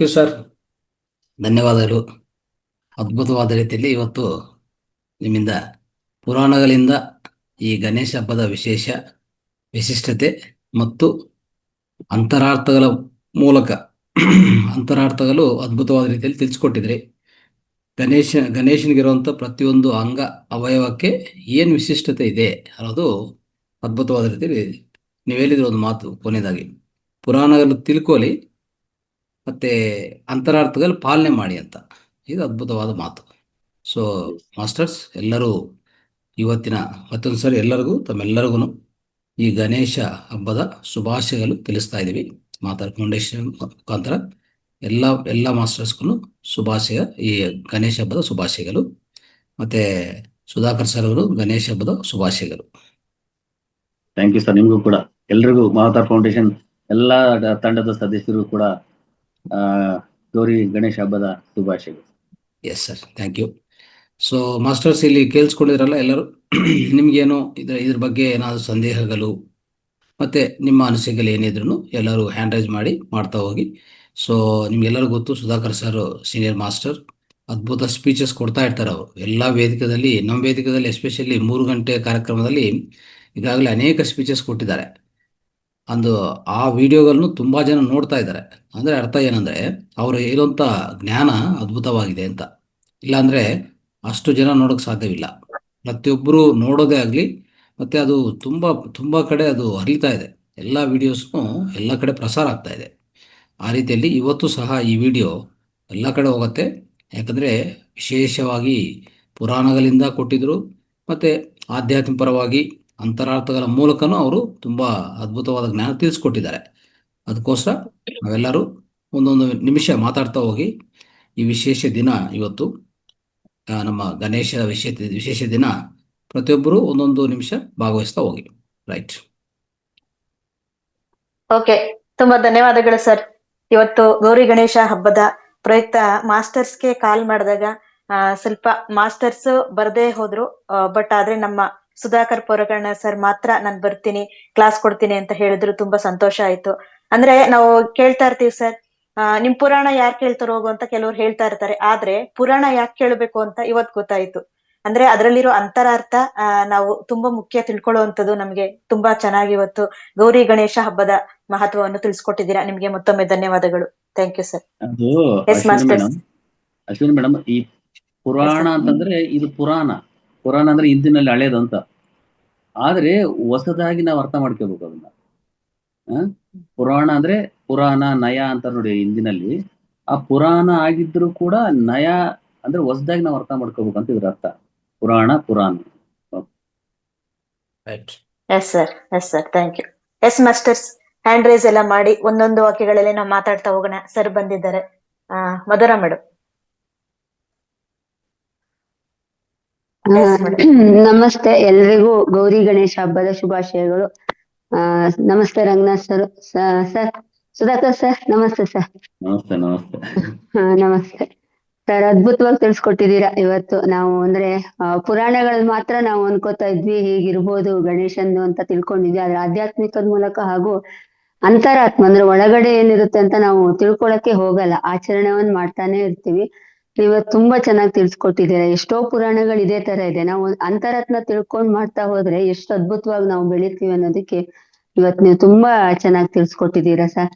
Thank you sir. ಧನ್ಯವಾದಗಳು. ಅದ್ಭುತವಾದ ರೀತಿಯಲ್ಲಿ ಇವತ್ತು ನಿಮ್ಮಿಂದ ಪುರಾಣಗಳಿಂದ ಈ ಗಣೇಶ ಹಬ್ಬದ ವಿಶಿಷ್ಟತೆ ಮತ್ತು ಅಂತರಾರ್ಥಗಳ ಮೂಲಕ ಅಂತರಾರ್ಥಗಳು ಅದ್ಭುತವಾದ ರೀತಿಯಲ್ಲಿ ತಿಳಿಸ್ಕೊಟ್ಟಿದ್ರಿ. ಗಣೇಶನಿಗಿರುವಂಥ ಪ್ರತಿಯೊಂದು ಅಂಗ ಅವಯವಕ್ಕೆ ಏನು ವಿಶಿಷ್ಟತೆ ಇದೆ ಅನ್ನೋದು ಅದ್ಭುತವಾದ ರೀತಿಯಲ್ಲಿ ನೀವು ಹೇಳಿದ್ರೆ ಒಂದು ಮಾತು ಕೊನೆಯದಾಗಿ ಪುರಾಣಗಳು ತಿಳ್ಕೊಳ್ಳಿ ಮತ್ತೆ ಅಂತರಾರ್ಥಗಳು ಪಾಲನೆ ಮಾಡಿ ಅಂತ. ಇದು ಅದ್ಭುತವಾದ ಮಾತು. ಸೊ ಮಾಸ್ಟರ್ಸ್ ಎಲ್ಲರೂ ಇವತ್ತಿನ ಮತ್ತೊಂದು ಸರಿ ಎಲ್ಲರಿಗೂ ತಮ್ಮೆಲ್ಲರಿಗೂ ಈ ಗಣೇಶ ಹಬ್ಬದ ಶುಭಾಶಯಗಳು ತಿಳಿಸ್ತಾ ಇದ್ದೀವಿ. ಮಾತಾಡ್ ಫೌಂಡೇಶನ್ ಮುಖಾಂತರ ಎಲ್ಲ ಮಾಸ್ಟರ್ಸ್ಗೂ ಶುಭಾಶಯ, ಈ ಗಣೇಶ ಹಬ್ಬದ ಶುಭಾಶಯಗಳು. ಮತ್ತೆ ಸುಧಾಕರ್ ಸರ್ ಅವರು ಗಣೇಶ ಹಬ್ಬದ ಶುಭಾಶಯಗಳು. Thank you sir. ನಿಮಗೂ ಕೂಡ ಎಲ್ರಿಗೂ ಮಹಾತಾರ್ ಫೌಂಡೇಶನ್ ಎಲ್ಲ ತಂಡದ ಸದಸ್ಯರು ಕೂಡ ಗೌರಿ ಗಣೇಶ ಹಬ್ಬದ ಶುಭಾಶಯಗಳು. Yes sir, thank you. So masters ಇಲ್ಲಿ ಕೇಳಿಸ್ಕೊಂಡಿದ್ರಲ್ಲ ಎಲ್ಲರೂ, ನಿಮ್ಗೇನು ಇದ್ರ ಬಗ್ಗೆ ಏನಾದರೂ ಸಂದೇಹಗಳು ಮತ್ತು ನಿಮ್ಮ ಅನಿಸಿಕೆಗಳು ಏನಿದ್ರು ಎಲ್ಲರೂ ಹ್ಯಾಂಡ್ ರೈಸ್ ಮಾಡ್ತಾ ಹೋಗಿ. ಸೊ ನಿಮ್ಗೆಲ್ಲರಿಗೂ ಗೊತ್ತು, ಸುಧಾಕರ್ ಸರ್ ಸೀನಿಯರ್ ಮಾಸ್ಟರ್, ಅದ್ಭುತ ಸ್ಪೀಚಸ್ ಕೊಡ್ತಾ ಇರ್ತಾರೆ ಅವರು ಎಲ್ಲ ವೇದಿಕೆಯಲ್ಲಿ. ನಮ್ಮ ವೇದಿಕೆಯಲ್ಲಿ ಎಸ್ಪೆಷಲಿ 3 ಗಂಟೆ ಕಾರ್ಯಕ್ರಮದಲ್ಲಿ ಈಗಾಗಲೇ ಅನೇಕ ಸ್ಪೀಚಸ್ ಕೊಟ್ಟಿದ್ದಾರೆ. ಆ ವಿಡಿಯೋಗಳನ್ನು ತುಂಬ ಜನ ನೋಡ್ತಾ ಇದ್ದಾರೆ. ಅಂದರೆ ಅರ್ಥ ಏನಂದರೆ ಅವರು ಹೇಳುವಂಥ ಜ್ಞಾನ ಅದ್ಭುತವಾಗಿದೆ ಅಂತ. ಇಲ್ಲಾಂದರೆ ಅಷ್ಟು ಜನ ನೋಡೋಕ್ಕೆ ಸಾಧ್ಯವಿಲ್ಲ. ಪ್ರತಿಯೊಬ್ಬರು ನೋಡೋದೇ ಆಗಲಿ, ಮತ್ತು ಅದು ತುಂಬ ತುಂಬ ಕಡೆ ಅದು ಹರಿತಾ ಇದೆ. ಎಲ್ಲ ವೀಡಿಯೋಸ್ನು ಎಲ್ಲ ಕಡೆ ಪ್ರಸಾರ ಆಗ್ತಾ ಇದೆ. ಆ ರೀತಿಯಲ್ಲಿ ಇವತ್ತು ಸಹ ಈ ವಿಡಿಯೋ ಎಲ್ಲ ಕಡೆ ಹೋಗುತ್ತೆ. ಯಾಕಂದರೆ ವಿಶೇಷವಾಗಿ ಪುರಾಣಗಳಿಂದ ಕೊಟ್ಟಿದ್ದರು, ಮತ್ತು ಆಧ್ಯಾತ್ಮಿಕ ಪರವಾಗಿ ಅಂತರಾರ್ಥಗಳ ಮೂಲಕನೂ ಅವರು ತುಂಬ ಅದ್ಭುತವಾದ ಜ್ಞಾನ ತಿಳಿಸ್ಕೊಟ್ಟಿದ್ದಾರೆ. ಅದಕ್ಕೋಸ್ಕರ ನಾವೆಲ್ಲರೂ ಒಂದೊಂದು ನಿಮಿಷ ಮಾತಾಡ್ತಾ ಹೋಗಿ. ಈ ವಿಶೇಷ ದಿನ ಇವತ್ತು ನಮ್ಮ ಗಣೇಶ ವಿಶೇಷ ದಿನ, ಪ್ರತಿಯೊಬ್ಬರು ಒಂದೊಂದು ನಿಮಿಷ ಭಾಗವಹಿಸ್ತಾ ಹೋಗಿ. ರೈಟ್. ಓಕೆ, ತುಂಬಾ ಧನ್ಯವಾದಗಳು ಸರ್. ಇವತ್ತು ಗೌರಿ ಗಣೇಶ ಹಬ್ಬದ ಪ್ರಯುಕ್ತ ಮಾಸ್ಟರ್ಸ್ಗೆ ಕಾಲ್ ಮಾಡಿದಾಗ ಸ್ವಲ್ಪ ಮಾಸ್ಟರ್ಸ್ ಬರ್ದೇ ಹೋದ್ರು, ಬಟ್ ಆದ್ರೆ ನಮ್ಮ ಸುಧಾಕರ್ ಪೊರಗಣ್ಣ ಸರ್ ಮಾತ್ರ ನಾನು ಬರ್ತೀನಿ, ಕ್ಲಾಸ್ ಕೊಡ್ತೀನಿ ಅಂತ ಹೇಳಿದ್ರು. ತುಂಬಾ ಸಂತೋಷ ಆಯ್ತು. ಅಂದ್ರೆ ನಾವು ಕೇಳ್ತಾ ಇರ್ತೀವಿ ಸರ್, ನಿಮ್ ಪುರಾಣ ಯಾರು ಕೇಳ್ತಾರೋ ಹೋಗು ಅಂತ ಕೆಲವ್ರು ಹೇಳ್ತಾ ಇರ್ತಾರೆ. ಆದ್ರೆ ಪುರಾಣ ಯಾಕೆ ಕೇಳ್ಬೇಕು ಅಂತ ಇವತ್ ಗೊತ್ತಾಯ್ತು. ಅಂದ್ರೆ ಅದರಲ್ಲಿರೋ ಅಂತರಾರ್ಥ ನಾವು ತುಂಬಾ ಮುಖ್ಯ ತಿಳ್ಕೊಳ್ಳುವಂಥದ್ದು. ನಮ್ಗೆ ತುಂಬಾ ಚೆನ್ನಾಗಿ ಇವತ್ತು ಗೌರಿ ಗಣೇಶ ಹಬ್ಬದ ಮಹತ್ವವನ್ನು ತಿಳಿಸ್ಕೊಟ್ಟಿದ್ದೀರಾ. ನಿಮ್ಗೆ ಮತ್ತೊಮ್ಮೆ ಧನ್ಯವಾದಗಳು. Thank you sir. ಅದು ಅಶ್ವಿನಿ ಮೇಡಮ್, ಈ ಪುರಾಣ ಅಂತಂದ್ರೆ ಇದು ಪುರಾಣ ಅಂದ್ರೆ ಹಿಂದಿನಲ್ಲಿ ಹಳೇದು ಅಂತ. ಆದ್ರೆ ಹೊಸದಾಗಿ ನಾವು ಅರ್ಥ ಮಾಡ್ಕೋಬೇಕು ಅದನ್ನ. ಪುರಾಣ ಅಂದ್ರೆ ಪುರಾಣ ನಯ ಅಂತ ನೋಡಿ ಹಿಂದಿನಲ್ಲಿ. ಆ ಪುರಾಣ ಆಗಿದ್ರು ಕೂಡ ನಯ ಅಂದ್ರೆ ಹೊಸದಾಗಿ ನಾವು ಅರ್ಥ ಮಾಡ್ಕೋಬೇಕು ಅಂತ ಇದ್ರ ಅರ್ಥ. ಪುರಾಣ. Yes sir, thank you. Yes masters, hand raise ಎಲ್ಲ ಮಾಡಿ ಒಂದೊಂದು ವಾಕ್ಯಗಳಲ್ಲಿ ನಾವು ಮಾತಾಡ್ತಾ ಹೋಗೋಣ. ಸರ್ ಬಂದಿದ್ದಾರೆ. ಮಧುರಾ ಮೇಡಮ್. ನಮಸ್ತೆ ಎಲ್ರಿಗೂ ಗೌರಿ ಗಣೇಶ ಹಬ್ಬದ ಶುಭಾಶಯಗಳು. ನಮಸ್ತೆ Ranganath sir. Sir Sudhakar sir ನಮಸ್ತೆ ಸರ್. ನಮಸ್ತೆ ಸರ್. ಅದ್ಭುತವಾಗಿ ತಿಳಿಸ್ಕೊಟ್ಟಿದ್ದೀರಾ ಇವತ್ತು. ನಾವು ಅಂದ್ರೆ ಪುರಾಣಗಳಲ್ಲಿ ಮಾತ್ರ ನಾವು ಅನ್ಕೋತಾ ಇದ್ವಿ ಹೀಗಿರ್ಬೋದು ಗಣೇಶಂದು ಅಂತ ತಿಳ್ಕೊಂಡಿದ್ವಿ. ಆದ್ರೆ ಆಧ್ಯಾತ್ಮಿಕದ ಮೂಲಕ ಹಾಗೂ ಅಂತರಾತ್ಮ ಅಂದ್ರೆ ಒಳಗಡೆ ಏನಿರುತ್ತೆ ಅಂತ ನಾವು ತಿಳ್ಕೊಳಕ್ಕೆ ಹೋಗಲ್ಲ, ಆಚರಣೆಯನ್ನ ಮಾಡ್ತಾನೆ ಇರ್ತೀವಿ. ಇವತ್ತು ತುಂಬಾ ಚೆನ್ನಾಗಿ ತಿಳಿಸ್ಕೊಟ್ಟಿದ್ದೀರಾ. ಎಷ್ಟೋ ಪುರಾಣಗಳು ಇದೇ ತರ ಇದೆ. ನಾವು ಅಂತರಾತ್ಮ ತಿಳ್ಕೊಂಡ್ ಮಾಡ್ತಾ ಹೋದ್ರೆ ಎಷ್ಟು ಅದ್ಭುತವಾಗಿ ನಾವು ಬೆಳಿತೀವಿ ಅನ್ನೋದಕ್ಕೆ ಇವತ್ತು ನೀವು ತುಂಬಾ ಚೆನ್ನಾಗಿ ತಿಳಿಸ್ಕೊಟ್ಟಿದ್ದೀರಾ ಸರ್.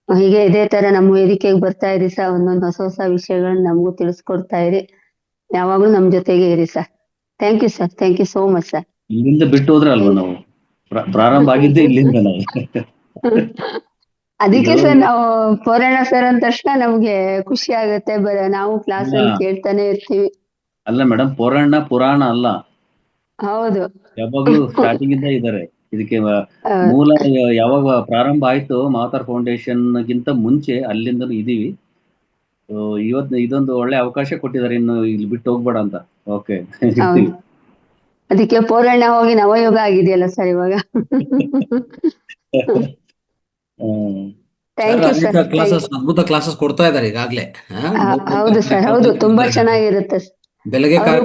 ಹೀಗೆ ಇದೇ ತರ ನಮ್ಮ ವೇದಿಕೆಗೆ ಬರ್ತಾ ಇರಿ ಸರ್. ಒಂದೊಂದು ಹೊಸ ವಿಷಯಗಳನ್ನ ನಮಗೂ ತಿಳಿಸ್ಕೊಡ್ತಾ ಇರಿ. ಯಾವಾಗ್ಲೂ ನಮ್ ಜೊತೆಗೆ ಇರಿ sir. Thank you sir. Thank you so much sir. ಇಲ್ಲಿಂದ ಬಿಟ್ಟು ಹೋದ್ರೆ ಅಲ್ವಾ ನಾವು ಪ್ರಾರಂಭ ಆಗಿದ್ದೆ ಇಲ್ಲಿಂದ ನಾವು. ಅದಕ್ಕೆ ಸರ್ ನಾವು ಪುರಾಣ ಸರ್ ಅಂದ ತಕ್ಷಣ ನಮ್ಗೆ ಖುಷಿ ಆಗುತ್ತೆ. ನಾವು ಕ್ಲಾಸ್ ಅಲ್ಲಿ ಕೇಳ್ತಾನೆ ಇರ್ತೀವಿ. ಅಲ್ಲ ಮೇಡಮ್, ಪುರಾಣ ಅಲ್ಲ, ಹೌದು, ಯಾವಾಗ್ಲೂ ಸ್ಟಾರ್ಟಿಂಗ್ ಇಂದ ಇದಾರೆ. ಇದಕ್ಕೆ ಮೂಲ ಯಾವಾಗ ಪ್ರಾರಂಭ ಆಯ್ತು ಮಾತಾರ್ ಫೌಂಡೇಶನ್ ಗಿಂತ ಮುಂಚೆ ಅಲ್ಲಿಂದಲೂ ಇದೀವಿ. ಇವತ್ತು ಇದೊಂದು ಒಳ್ಳೆ ಅವಕಾಶ ಕೊಟ್ಟಿದ್ದಾರೆ, ಇನ್ನು ಇಲ್ಲಿ ಬಿಟ್ಟು ಹೋಗ್ಬೇಡ ಅಂತ. ಓಕೆ, ಅದಕ್ಕೆ ಪೌರಾಣ ಹೋಗಿ ನವಯುಗ ಆಗಿದೆಯಲ್ಲ ಸರ್ ಇವಾಗ. ಅದ್ಭುತ ಕ್ಲಾಸಸ್ ಕೊಡ್ತಾ ಇದ್ದಾರೆ ಈಗಾಗ್ಲೇ. ಹೌದು ಸರ್, ಹೌದು, ತುಂಬಾ ಚೆನ್ನಾಗಿರುತ್ತೆ.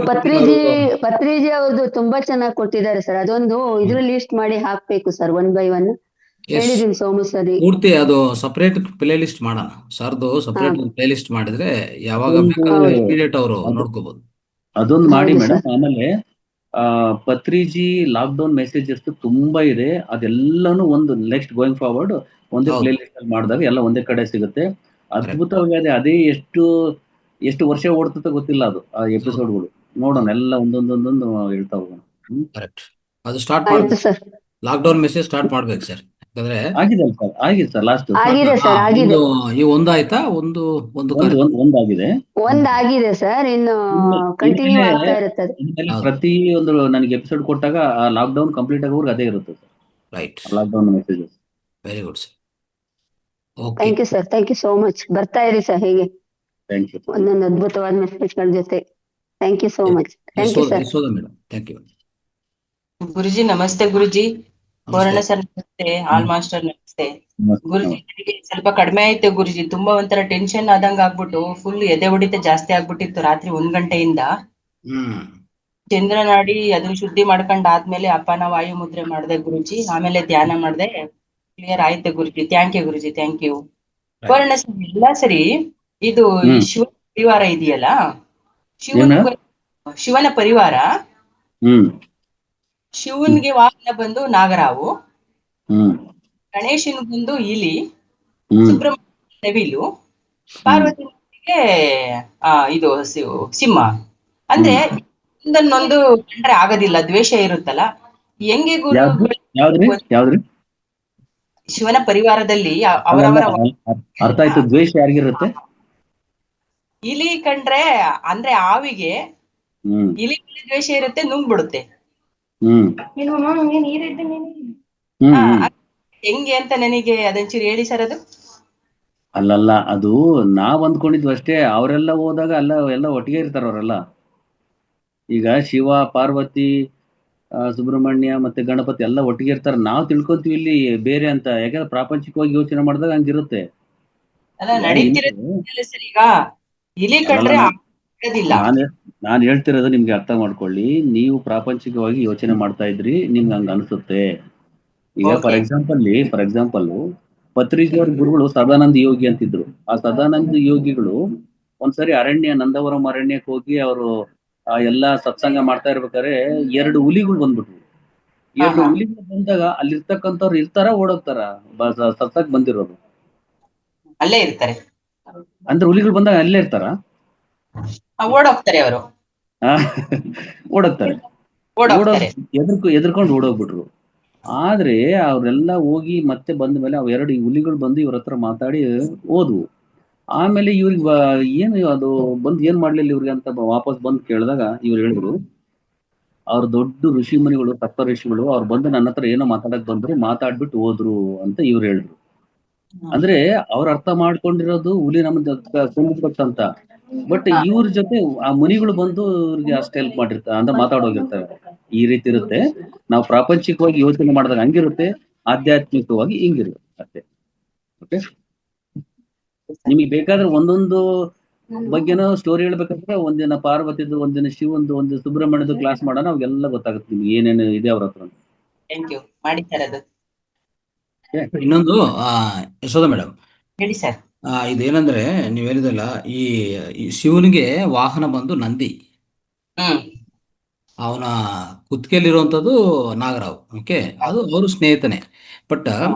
ಪತ್ರಿಜಿ ಅವ್ರದ್ದು ತುಂಬಾ ಚೆನ್ನಾಗಿ ಕೊಟ್ಟಿದ್ದಾರೆ ಸರ್. ಅದೊಂದು ಇದ್ರಲ್ಲಿ ಲಿಸ್ಟ್ ಮಾಡಿ ಹಾಕ್ಬೇಕು ಸರ್, 1 by 1. ಎಸ್, ಹೇಳಿದೀನಿ ಸೋಮು ಸರಿ. ಪೂರ್ತಿ ಅದು ಸಪರೇಟ್ ಪ್ಲೇ ಲಿಸ್ಟ್ ಮಾಡೋಣ. ಸರ್ದು ಹಾ ಸಪರೇಟ್ ಪ್ಲೇ ಲಿಸ್ಟ್ ಮಾಡಿದ್ರೆ ಯಾವಾಗ ಅದೊಂದು ಬೇಕಾದ್ರೂ ಹೌದು ಇಮಿಡಿಯೇಟ್ ಅವರು ಅದು ನೋಡ್ಕೋಬಹುದು. ಅದೊಂದು ಮಾಡಿ ಹೌದು ಮೇಡಮ್. ಸರ್. ಆಮೇಲೆ ಪತ್ರಿಜಿ ಲಾಕ್ಡೌನ್ ಮೆಸೇಜಸ್ ತುಂಬಾ ಇದೆ, ಅದೆಲ್ಲಾನು ಒಂದು ನೆಕ್ಸ್ಟ್ ಗೋಯಿಂಗ್ ಫಾರ್ವರ್ಡ್ ಒಂದೇ ಪ್ಲೇ ಹೌದು, ಲಿಸ್ಟ್ ಅಲ್ಲಿ ಮಾಡಿದಾಗ ಎಲ್ಲ ಒಂದೇ ಕಡೆ ಸಿಗುತ್ತೆ. ಕರೆಕ್ಟ್. ಅದ್ಭುತವಾಗಿ ಅದೇ ಅದೇ ಎಷ್ಟು ಎಷ್ಟು ವರ್ಷ ಓಡ್ತದೆ ಗೊತ್ತಿಲ್ಲ ಅದು ಆ ಹೌದು, ಎಪಿಸೋಡ್ಗಳು. ನೋಡೋಣ, ಹೌದು, ಎಲ್ಲ ಒಂದೊಂದೊಂದೊಂದು ಹೇಳ್ತಾ ಹೋಗೋಣ. ಕರೆಕ್ಟ್. ಅದು ಸ್ಟಾರ್ಟ್ ಆಯ್ತು ಮಾಡ್ಬೇಕು. ಸರ್. ಲಾಕ್ಡೌನ್ ಮೆಸೇಜ್ ಸ್ಟಾರ್ಟ್ ಮಾಡ್ಬೇಕು ಸರ್. ಯಾಕಂದ್ರೆ ಆಗಿದೆ ಸರ್, ಆಗಿದೆ ಸರ್, ಲಾಸ್ಟ್ ಆಗಿದೆ ಹಾ, ಸರ್, ಆಗಿದೆ. ಈ ಒಂದಾಯ್ತಾ, ಒಂದು ಒಂದು ಒಂದು ಕಾರ್ಯಕ್ರಮ ಒಂದಾಗಿದೆ. ಒಂದಾಗಿದೆ ಸರ್, ಇನ್ನು ಕಂಟಿನ್ಯೂ ಇನ್ಮೇಲೆ ಆಗ್ತಾ ಇರುತ್ತದೆ. ಇನ್ಮೇಲೆ ಹೌದು, ಪ್ರತಿ ಒಂದು ನನಗೆ ಎಪಿಸೋಡ್ ಕೊಟ್ಟಾಗ ಆ ಲಾಕ್ಡೌನ್ ಕಂಪ್ಲೀಟ್ ಆಗೋರ್ಗೆ ಅದೇ ಇರುತ್ತೆ sir, right. Lockdown messages. Very good sir. Okay, thank you sir, thank you so much. ಬರ್ತಾ ಇರಿ ಸರ್ ಹೀಗೆ ಥ್ಯಾಂಕ್ ಯು. ಒಂದೊಂದು ಅದ್ಭುತವಾದ ಮೆಸೇಜ್ಗಳ ಜೊತೆ. Thank you so much. Thank you sir. Yashoda madam, thank you. Guruji namaste. Guruji ನಮಸ್ತೆ. ಪೂರ್ಣ ಸರ್ ನಮಸ್ತೆ. ಆಲ್ ಮಾಸ್ಟರ್ ನಮಸ್ತೆ. ಗುರುಜಿ ನನಗೆ ಸ್ವಲ್ಪ ಕಡಿಮೆ ಆಯ್ತು ಗುರುಜಿ. ತುಂಬಾ ಒಂಥರ ಟೆನ್ಷನ್ ಆದಂಗ ಆಗ್ಬಿಟ್ಟು ಫುಲ್ ಎದೆ ಹೊಡಿತ ಜಾಸ್ತಿ ಆಗ್ಬಿಟ್ಟಿತ್ತು ರಾತ್ರಿ 1 ಗಂಟೆಯಿಂದ. ಹ್ಮ್ ಚಂದ್ರನಾಡಿ ಅದನ್ನ ಶುದ್ಧಿ ಮಾಡ್ಕೊಂಡ್ ಆದ್ಮೇಲೆ ಅಪಾನ ವಾಯು ಮುದ್ರೆ ಮಾಡ್ದೆ ಗುರುಜಿ. ಆಮೇಲೆ ಧ್ಯಾನ ಮಾಡ್ದೆ, ಕ್ಲಿಯರ್ ಆಯ್ತು guruji. Thank you guruji, thank you. Poorna sir ಎಲ್ಲ ಸರಿ. ಇದು ಈ ಶಿವ ಪರಿವಾರ ಇದೆಯಲ್ಲ, ಶಿವನ ಪರಿವಾರ, ಶಿವನ್ಗೆ ವಾಹನ ಬಂದು ನಾಗರಾವು, ಗಣೇಶನ್ ಬಂದು ಇಲಿ, ಸುಬ್ರಹ್ಮಣ್ಯ ನವಿಲು, ಪಾರ್ವತಿಗೆ ಇದು ಸಿಂಹ. ಅಂದ್ರೆ ಒಂದನ್ನೊಂದು ಕಂಡ್ರೆ ಆಗೋದಿಲ್ಲ, ದ್ವೇಷ ಇರುತ್ತಲ್ಲ. ಹೆಂಗೆ ಗುರು ಯಾವ್ದ್ರಿ? ಶಿವನ ಪರಿವಾರದಲ್ಲಿ ಅವರವರ ಅರ್ಥ ಆಯ್ತು. ದ್ವೇಷ ಯಾರಿಗಿರುತ್ತೆ? ಇಲಿ ಕಂಡ್ರೆ ಅಂದ್ರೆ ಆವಿಗೆ ಇಲಿ ದ್ವೇಷ ಇರುತ್ತೆ, ನುಂಗ್ಬಿಡುತ್ತೆ. ಹೆಂಗೆ ಅಂತ ನನಗೆ ಅದೊಂಚೂರು ಹೇಳಿ ಸರ್. ಅದು ಅಲ್ಲಲ್ಲ, ಅದು ನಾವ್ ಅಂದ್ಕೊಂಡಿದ್ವಿ ಅಷ್ಟೇ. ಅವರೆಲ್ಲ ಹೋದಾಗ ಎಲ್ಲ ಒಟ್ಟಿಗೆ ಇರ್ತಾರ ಅವರೆಲ್ಲ. ಈಗ ಶಿವ, ಪಾರ್ವತಿ, ಸುಬ್ರಹ್ಮಣ್ಯ ಮತ್ತೆ ಗಣಪತಿ ಎಲ್ಲ ಒಟ್ಟಿಗೆ ಇರ್ತಾರೆ. ನಾವು ತಿಳ್ಕೊಂತೀವಿ ಇಲ್ಲಿ ಬೇರೆ ಅಂತ. ಯಾಕಂದ್ರೆ ಪ್ರಾಪಂಚಿಕವಾಗಿ ಯೋಚನೆ ಮಾಡಿದಾಗ ಹಂಗಿರುತ್ತೆ. ಅಲ್ಲ ನಡೀತಿರೋದು ಸರ್. ಈಗ ಇಲಿ ಕಂಡ್ರೆ ಆಗೋದಿಲ್ಲ. ನಾನು ಹೇಳ್ತಿರೋದು ನಿಮ್ಗೆ ಅರ್ಥ ಮಾಡ್ಕೊಳ್ಳಿ. ನೀವು ಪ್ರಾಪಂಚಿಕವಾಗಿ ಯೋಚನೆ ಮಾಡ್ತಾ ಇದ್ರಿ, ನಿಮ್ಗೆ ಹಂಗ ಅನ್ಸುತ್ತೆ. ಈಗ ಫಾರ್ ಎಕ್ಸಾಂಪಲ್ ಪತ್ರಿಜಿ ಅವ್ರ ಗುರುಗಳು ಸದಾನಂದ ಯೋಗಿ ಅಂತಿದ್ರು. ಆ ಸದಾನಂದ ಯೋಗಿಗಳು ಒಂದ್ಸರಿ ನಂದವರಂ ಅರಣ್ಯಕ್ಕೆ ಹೋಗಿ ಅವರು ಎಲ್ಲಾ ಸತ್ಸಂಗ ಮಾಡ್ತಾ ಇರ್ಬೇಕಾದ್ರೆ 2 ಹುಲಿಗಳು ಬಂದ್ಬಿಟ್ವು. 2 ಹುಲಿಗಳು ಬಂದಾಗ ಅಲ್ಲಿರ್ತಕ್ಕಂಥವ್ರು ಇರ್ತಾರ, ಓಡೋಗ್ತಾರ? ಸತ್ಸಂಗ ಬಂದಿರೋರು ಅಲ್ಲೇ ಇರ್ತಾರೆ. ಅಂದ್ರೆ ಹುಲಿಗಳು ಬಂದಾಗ ಅಲ್ಲೇ ಇರ್ತಾರ, ಓಡೋಗ್ತಾರೆ. ಅವರು ಓಡೋಗ್ತಾರೆ. ಎದ್ರಕೊಂಡು ಓಡೋಗ್ಬಿಟ್ರು. ಆದ್ರೆ ಅವ್ರೆಲ್ಲ ಹೋಗಿ ಮತ್ತೆ ಬಂದ ಮೇಲೆ ಅವ್ 2 ಹುಲಿಗಳು ಬಂದು ಇವ್ರ ಹತ್ರ ಮಾತಾಡಿ ಹೋದ್ವು. ಆಮೇಲೆ ಇವ್ರಿಗೆ ಏನು ಅದು ಬಂದು ಏನ್ ಮಾಡ್ಲಿಲ್ಲ ಇವ್ರಿಗೆ ಅಂತ ವಾಪಸ್ ಬಂದು ಕೇಳಿದಾಗ ಇವ್ರು ಹೇಳಿದ್ರು, ಅವ್ರ ದೊಡ್ಡ ಋಷಿ ಮುನಿಗಳು, ಸಪ್ತ ಋಷಿಗಳು ಅವ್ರು ಬಂದು ನನ್ನ ಹತ್ರ ಏನೋ ಮಾತಾಡಕ್ ಬಂದ್ರು, ಮಾತಾಡ್ಬಿಟ್ಟು ಹೋದ್ರು ಅಂತ ಇವ್ರು ಹೇಳಿದ್ರು. ಅಂದ್ರೆ ಅವ್ರ ಅರ್ಥ ಮಾಡ್ಕೊಂಡಿರೋದು ಹುಲಿ ನಮ್ದು ಅಂತ. ಬಟ್ ಇವ್ರ ಜೊತೆ ಆ ಮುನಿಗಳು ಬಂದು ಇವ್ರಿಗೆ ಅಷ್ಟು ಹೆಲ್ಪ್ ಮಾಡಿರ್ತಾರೆ, ಅಂದ್ರೆ ಮಾತಾಡೋಗಿರ್ತಾರೆ. ಈ ರೀತಿ ಇರುತ್ತೆ. ನಾವು ಪ್ರಾಪಂಚಿಕವಾಗಿ ಯೋಚನೆ ಮಾಡಿದಾಗ ಹಂಗಿರುತ್ತೆ, ಆಧ್ಯಾತ್ಮಿಕವಾಗಿ ಹಿಂಗಿರುತ್ತೆ ಅಷ್ಟೇ. ಓಕೆ, ನಿಮಗೆ ಬೇಕಾದ್ರೆ ಒಂದೊಂದು ಬಗ್ಗೆನೂ ಸ್ಟೋರಿ ಹೇಳ್ಬೇಕಂದ್ರೆ ಒಂದಿನ ಪಾರ್ವತಿದು, ಒಂದಿನ ಶಿವಂದು, ಒಂದು ಸುಬ್ರಹ್ಮಣ್ಯದು ಕ್ಲಾಸ್ ಮಾಡೋಣ. ಅವೆಲ್ಲ ಗೊತ್ತಾಗುತ್ತೆ ನಿಮ್ಗೆ ಏನೇನು ಇದೆ ಅವ್ರ ಹತ್ರ. ಥ್ಯಾಂಕ್ ಯು ಮಾಡಿ ಸರ್. ಅದು ಇನ್ನೊಂದು ಯಶೋಧ ಮೇಡಮ್ ಹೇಳಿ ಸರ್. ಇದೇನಂದ್ರೆ ನೀವ್ ಹೇಳಿದಲ್ಲ, ಈ ಶಿವನಿಗೆ ವಾಹನ ಬಂದು ನಂದಿ, ಅವನ ಕುತ್ತಿಗೆಯಲ್ಲಿರುವಂಥದ್ದು ನಾಗರಾವ್. ಓಕೆ, ಅದು ಅವರು ಸ್ನೇಹಿತನೇ. ಬಟ್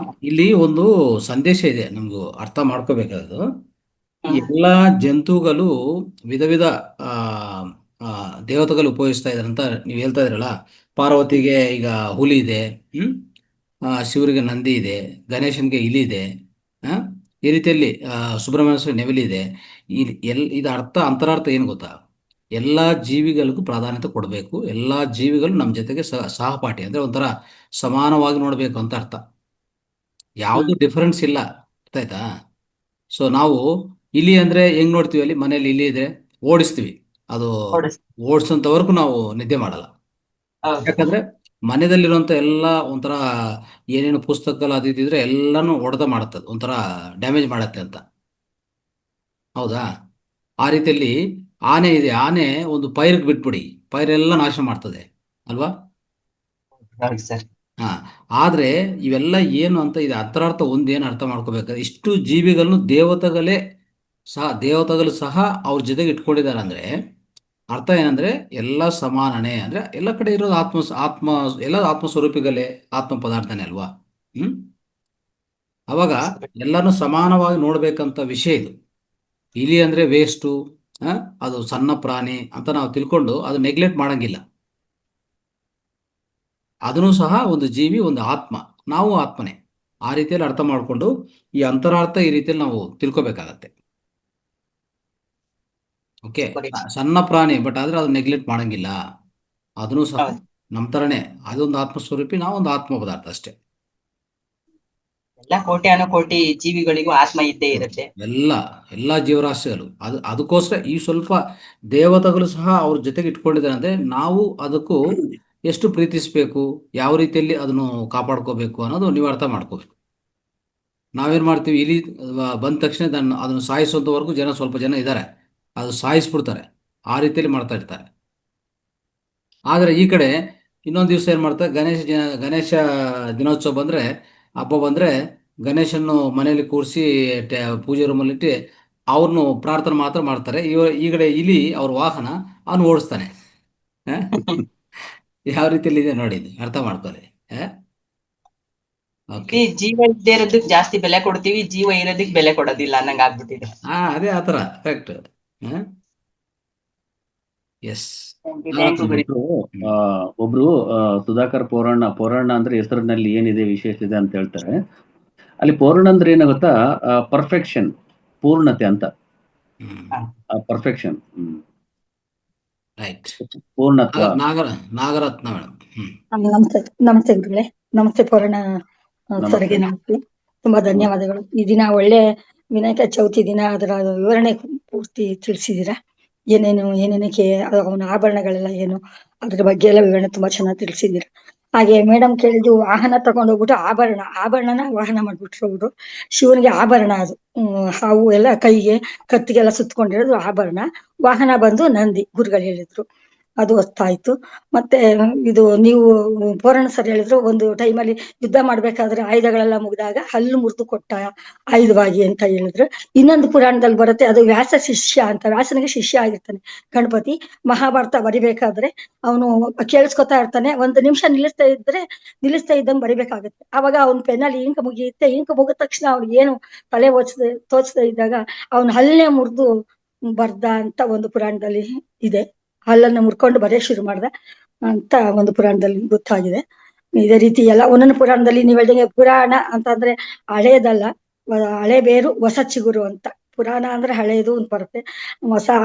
ಇಲ್ಲಿ ಒಂದು ಸಂದೇಶ ಇದೆ, ನಮ್ಗೂ ಅರ್ಥ ಮಾಡ್ಕೋಬೇಕಾದ್ದು. ಎಲ್ಲ ಜಂತುಗಳು ವಿಧ ವಿಧ ದೇವತೆಗಳು ಉಪಯೋಗಿಸ್ತಾ ಇದಾರೆ ಅಂತ ನೀವು ಹೇಳ್ತಾ ಇದ್ರಲ್ಲ. ಪಾರ್ವತಿಗೆ ಈಗ ಹುಲಿ ಇದೆ, ಶಿವರಿಗೆ ನಂದಿ ಇದೆ, ಗಣೇಶನ್ಗೆ ಇಲಿ ಇದೆ, ಈ ರೀತಿಯಲ್ಲಿ ಸುಬ್ರಹ್ಮಣ್ಯ ಸ್ವಾಮಿ ನೆವಲಿದೆ. ಇದು ಅಂತರಾರ್ಥ ಏನು ಗೊತ್ತಾ? ಎಲ್ಲ ಜೀವಿಗಳಿಗೂ ಪ್ರಾಧಾನ್ಯತೆ ಕೊಡಬೇಕು, ಎಲ್ಲ ಜೀವಿಗಳು ನಮ್ಮ ಜೊತೆಗೆ ಸಹಪಾಠಿ, ಅಂದ್ರೆ ಒಂಥರ ಸಮಾನವಾಗಿ ನೋಡ್ಬೇಕು ಅಂತ ಅರ್ಥ. ಯಾವುದು ಡಿಫರೆನ್ಸ್ ಇಲ್ಲ, ಗೊತ್ತಾಯ್ತಾ? ಸೊ ನಾವು ಇಲಿ ಅಂದ್ರೆ ಹೆಂಗ್ ನೋಡ್ತೀವಿ, ಅಲ್ಲಿ ಮನೇಲಿ ಇಲಿ ಇದ್ರೆ ಓಡಿಸ್ತೀವಿ, ಅದು ಓಡಿಸೋಂತವರೆಗೂ ನಾವು ನಿದ್ದೆ ಮಾಡಲ್ಲ. ಯಾಕಂದ್ರೆ ಮನೆಯಲ್ಲಿರುವಂತ ಎಲ್ಲ ಒಂಥರ ಏನೇನು ಪುಸ್ತಕಗಳು ಅದು ಇದ್ರೆ ಎಲ್ಲಾನು ಹೊಡೆದ ಮಾಡುತ್ತೆ, ಒಂಥರ ಡ್ಯಾಮೇಜ್ ಮಾಡತ್ತೆ ಅಂತ. ಹೌದಾ? ಆ ರೀತಿಯಲ್ಲಿ ಆನೆ ಇದೆ, ಆನೆ ಒಂದು ಪೈರ್ಗೆ ಬಿಟ್ಬಿಡಿ, ಪೈರೆಲ್ಲ ನಾಶ ಮಾಡ್ತದೆ ಅಲ್ವಾ? ಹಾ, ಆದ್ರೆ ಇವೆಲ್ಲ ಏನು ಅಂತ ಇದೆ ಅಂತರಾರ್ಥ ಒಂದೇನು ಅರ್ಥ ಮಾಡ್ಕೋಬೇಕಾದ್ರೆ ಇಷ್ಟು ಜೀವಿಗಳನ್ನು ದೇವತೆಗಳು ಸಹ ಅವ್ರ ಜೊತೆಗೆ ಇಟ್ಕೊಂಡಿದ್ದಾರೆ ಅಂದ್ರೆ ಅರ್ಥ ಏನಂದ್ರೆ ಎಲ್ಲ ಸಮಾನನೇ ಅಂದ್ರೆ ಎಲ್ಲ ಕಡೆ ಇರೋದು ಆತ್ಮ ಎಲ್ಲ ಆತ್ಮಸ್ವರೂಪಿಗಳೇ, ಆತ್ಮ ಪದಾರ್ಥನೇ ಅಲ್ವಾ. ಹ್ಮ್ ಅವಾಗ ಎಲ್ಲರನ್ನು ಸಮಾನವಾಗಿ ನೋಡ್ಬೇಕಂತ ವಿಷಯ ಇದು. ಇಲಿ ಅಂದ್ರೆ ವೇಸ್ಟು, ಅದು ಸಣ್ಣ ಪ್ರಾಣಿ ಅಂತ ನಾವು ತಿಳ್ಕೊಂಡು ಅದು ನೆಗ್ಲೆಕ್ಟ್ ಮಾಡಂಗಿಲ್ಲ. ಅದನ್ನು ಸಹ ಒಂದು ಜೀವಿ, ಒಂದು ಆತ್ಮ, ನಾವು ಆತ್ಮನೇ. ಆ ರೀತಿಯಲ್ಲಿ ಅರ್ಥ ಮಾಡಿಕೊಂಡು ಈ ಅಂತರಾರ್ಥ ಈ ರೀತಿಯಲ್ಲಿ ನಾವು ತಿಳ್ಕೊಬೇಕಾಗತ್ತೆ. ಓಕೆ, ಸಣ್ಣ ಪ್ರಾಣಿ ಬಟ್ ಆದ್ರೆ ಅದು ನೆಗ್ಲೆಕ್ಟ್ ಮಾಡಂಗಿಲ್ಲ. ಅದನ್ನು ಸಹ ಹೌದು. ನಮ್ಮ ಥರನೇ ಅದೊಂದು ಆತ್ಮಸ್ವರೂಪಿ, ನಾವೊಂದು ಆತ್ಮ ಪದಾರ್ಥ ಅಷ್ಟೇ. ಎಲ್ಲ ಕೋಟ್ಯಾನುಕೋಟಿ ಜೀವಿಗಳಿಗೂ ಆತ್ಮ ಇದ್ದೇ ಇರುತ್ತೆ. ಎಲ್ಲ ಜೀವರಾಶಿಗಳು ಅದಕ್ಕೋಸ್ಕರ ಈ ಸ್ವಲ್ಪ ದೇವತೆಗಳು ಸಹ ಅವ್ರ ಜೊತೆಗೆ ಇಟ್ಕೊಂಡಿದ್ದಾರೆ ಅಂದ್ರೆ ನಾವು ಅದಕ್ಕೂ ಎಷ್ಟು ಪ್ರೀತಿಸಬೇಕು, ಯಾವ ರೀತಿಯಲ್ಲಿ ಅದನ್ನು ಕಾಪಾಡ್ಕೋಬೇಕು ಅನ್ನೋದು ನೀವು ಅರ್ಥ ಮಾಡ್ಕೋಬೇಕು. ನಾವೇನ್ ಮಾಡ್ತೀವಿ, ಇಲ್ಲಿ ಬಂದ ತಕ್ಷಣ ಅದನ್ನು ಸಾಯಿಸುವಂತವರೆಗೂ ಸ್ವಲ್ಪ ಜನ ಇದ್ದಾರೆ, ಅದು ಸಾಯಿಸ್ಬಿಡ್ತಾರೆ, ಆ ರೀತಿಯಲ್ಲಿ ಮಾಡ್ತಾ ಇರ್ತಾರೆ. ಆದರೆ ಈ ಕಡೆ ಇನ್ನೊಂದು ದಿವಸ ಏನು ಮಾಡ್ತಾರೆ, ಗಣೇಶ ದಿನೋತ್ಸವ ಬಂದರೆ, ಹಬ್ಬ ಬಂದರೆ ಗಣೇಶನ್ನು ಮನೆಯಲ್ಲಿ ಕೂರಿಸಿ ಪೂಜೆ ರೂಮಲ್ಲಿಟ್ಟು ಅವ್ರನ್ನು ಪ್ರಾರ್ಥನೆ ಮಾತ್ರ ಮಾಡ್ತಾರೆ. ಈ ಕಡೆ ಇಲಿ ಅವ್ರ ವಾಹನ ಅವನು ಓಡಿಸ್ತಾನೆ. ಯಾವ ರೀತಿಯಲ್ಲಿ ಇದೆ ನೋಡಿ, ಅರ್ಥ ಮಾಡ್ಕೊಳ್ಳಿ. ಓಕೆ, ಈ ಜೀವ ಇದ್ದೇ ಇರೋದಕ್ಕೆ ಜಾಸ್ತಿ ಬೆಲೆ ಕೊಡ್ತೀವಿ, ಜೀವ ಇರೋದಕ್ಕೆ ಬೆಲೆ ಕೊಡೋದಿಲ್ಲ ಅನ್ನಂಗ್ ಆಗ್ಬಿಟ್ಟಿದೆ. ಅದೇ ಆ ಥರ ಕರೆಕ್ಟ್. ಎಸ್, ಥ್ಯಾಂಕ್ ಯು ಗುರು. ಒಬ್ರು ಸುಧಾಕರ್ ಪೌರಾಣ ಅಂದ್ರೆ ಹೆಸರಿನಲ್ಲಿ ಏನಿದೆ ವಿಶೇಷ ಇದೆ ಅಂತ ಹೇಳ್ತಾರೆ. ಅಲ್ಲಿ ಪೌರಾಣ ಅಂದ್ರೆ ಏನಾಗುತ್ತಾ, ಪರ್ಫೆಕ್ಷನ್, ಪೂರ್ಣತೆ ಅಂತ. Perfection, right. ಪೂರ್ಣತ್ವ. ನಾಗರತ್ನ ಮೇಡಮ್. ನಮಸ್ತೆ ನಮಸ್ತೆ ಗುರುಗಳೇ, ನಮಸ್ತೆ ಪೌರಾಣ ಸರ್ಗೆ ನಮಸ್ತೆ. ತುಂಬಾ ಧನ್ಯವಾದಗಳು. ಈ ದಿನ ಒಳ್ಳೆ ವಿನಾಯಕ ಚೌತಿ ದಿನ, ಅದರ ವಿವರಣೆ ಪೂರ್ತಿ ತಿಳಿಸಿದೀರಾ. ಏನೇನಕ್ಕೆ ಅವನ ಆಭರಣಗಳೆಲ್ಲ ಏನು, ಅದ್ರ ಬಗ್ಗೆ ಎಲ್ಲ ವಿವರಣೆ ತುಂಬಾ ಚೆನ್ನಾಗಿ ತಿಳಿಸಿದೀರಾ. ಹಾಗೆ ಮೇಡಮ್ ಕೇಳಿದ್ದು, ವಾಹನ ತಗೊಂಡು ಹೋಗ್ಬಿಟ್ಟು ಆಭರಣನ ವಾಹನ ಮಾಡ್ಬಿಟ್ರು ಅವರು. ಶಿವನಿಗೆ ಆಭರಣ ಅದು, ಹಾವು ಎಲ್ಲ ಕೈಗೆ ಕತ್ತಿಗೆಲ್ಲ ಸುತ್ಕೊಂಡಿರೋದು ಆಭರಣ. ವಾಹನ ಬಂದು ನಂದಿ, ಗುರುಗಳು ಹೇಳಿದ್ರು, ಅದು ಅರ್ಥ ಆಯ್ತು. ಮತ್ತೆ ಇದು ನೀವು ಪೌರಾಣ ಸರ್ ಹೇಳಿದ್ರು, ಒಂದು ಟೈಮಲ್ಲಿ ಯುದ್ಧ ಮಾಡ್ಬೇಕಾದ್ರೆ ಆಯುಧಗಳೆಲ್ಲ ಮುಗಿದಾಗ ಹಲ್ಲು ಮುರಿದು ಕೊಟ್ಟ ಆಯುಧವಾಗಿ ಅಂತ ಹೇಳಿದ್ರು. ಇನ್ನೊಂದು ಪುರಾಣದಲ್ಲಿ ಬರುತ್ತೆ, ಅದು ವ್ಯಾಸ ಶಿಷ್ಯ ಅಂತ, ವ್ಯಾಸನಿಗೆ ಶಿಷ್ಯ ಆಗಿರ್ತಾನೆ ಗಣಪತಿ. ಮಹಾಭಾರತ ಬರಿಬೇಕಾದ್ರೆ ಅವನು ಕೇಳಿಸ್ಕೊತಾ ಇರ್ತಾನೆ, ಒಂದು ನಿಮಿಷ ನಿಲ್ಲಿಸ್ತಾ ಇದ್ದಂಗೆ ಬರಿಬೇಕಾಗತ್ತೆ. ಅವಾಗ ಅವ್ನ ಪೆನ್ನಲ್ಲಿ ಇಂಕ ಮುಗಿದ ತಕ್ಷಣ ಅವ್ನಿಗೆ ಏನು ತಲೆ ತೋಚದೆ ಇದ್ದಾಗ ಅವನ ಹಲ್ಲೇ ಮುರಿದು ಬರ್ದ ಅಂತ ಒಂದು ಪುರಾಣದಲ್ಲಿ ಇದೆ. ಹಲ್ಲನ್ನು ಮುರ್ಕೊಂಡು ಬರೆಯ ಶುರು ಮಾಡ್ದ ಅಂತ ಒಂದು ಪುರಾಣದಲ್ಲಿ ಗೊತ್ತಾಗಿದೆ. ಇದೇ ರೀತಿ ಎಲ್ಲ ಒಂದೊಂದು ಪುರಾಣದಲ್ಲಿ ನೀವು ಹೇಳ್ದಂಗೆ, ಪುರಾಣ ಅಂತಂದ್ರೆ ಹಳೇದಲ್ಲ, ಹಳೆ ಬೇರು ಹೊಸ ಚಿಗುರು ಅಂತ. ಪುರಾಣ ಅಂದ್ರೆ ಹಳೇದು ಅಂತ ಬರುತ್ತೆ,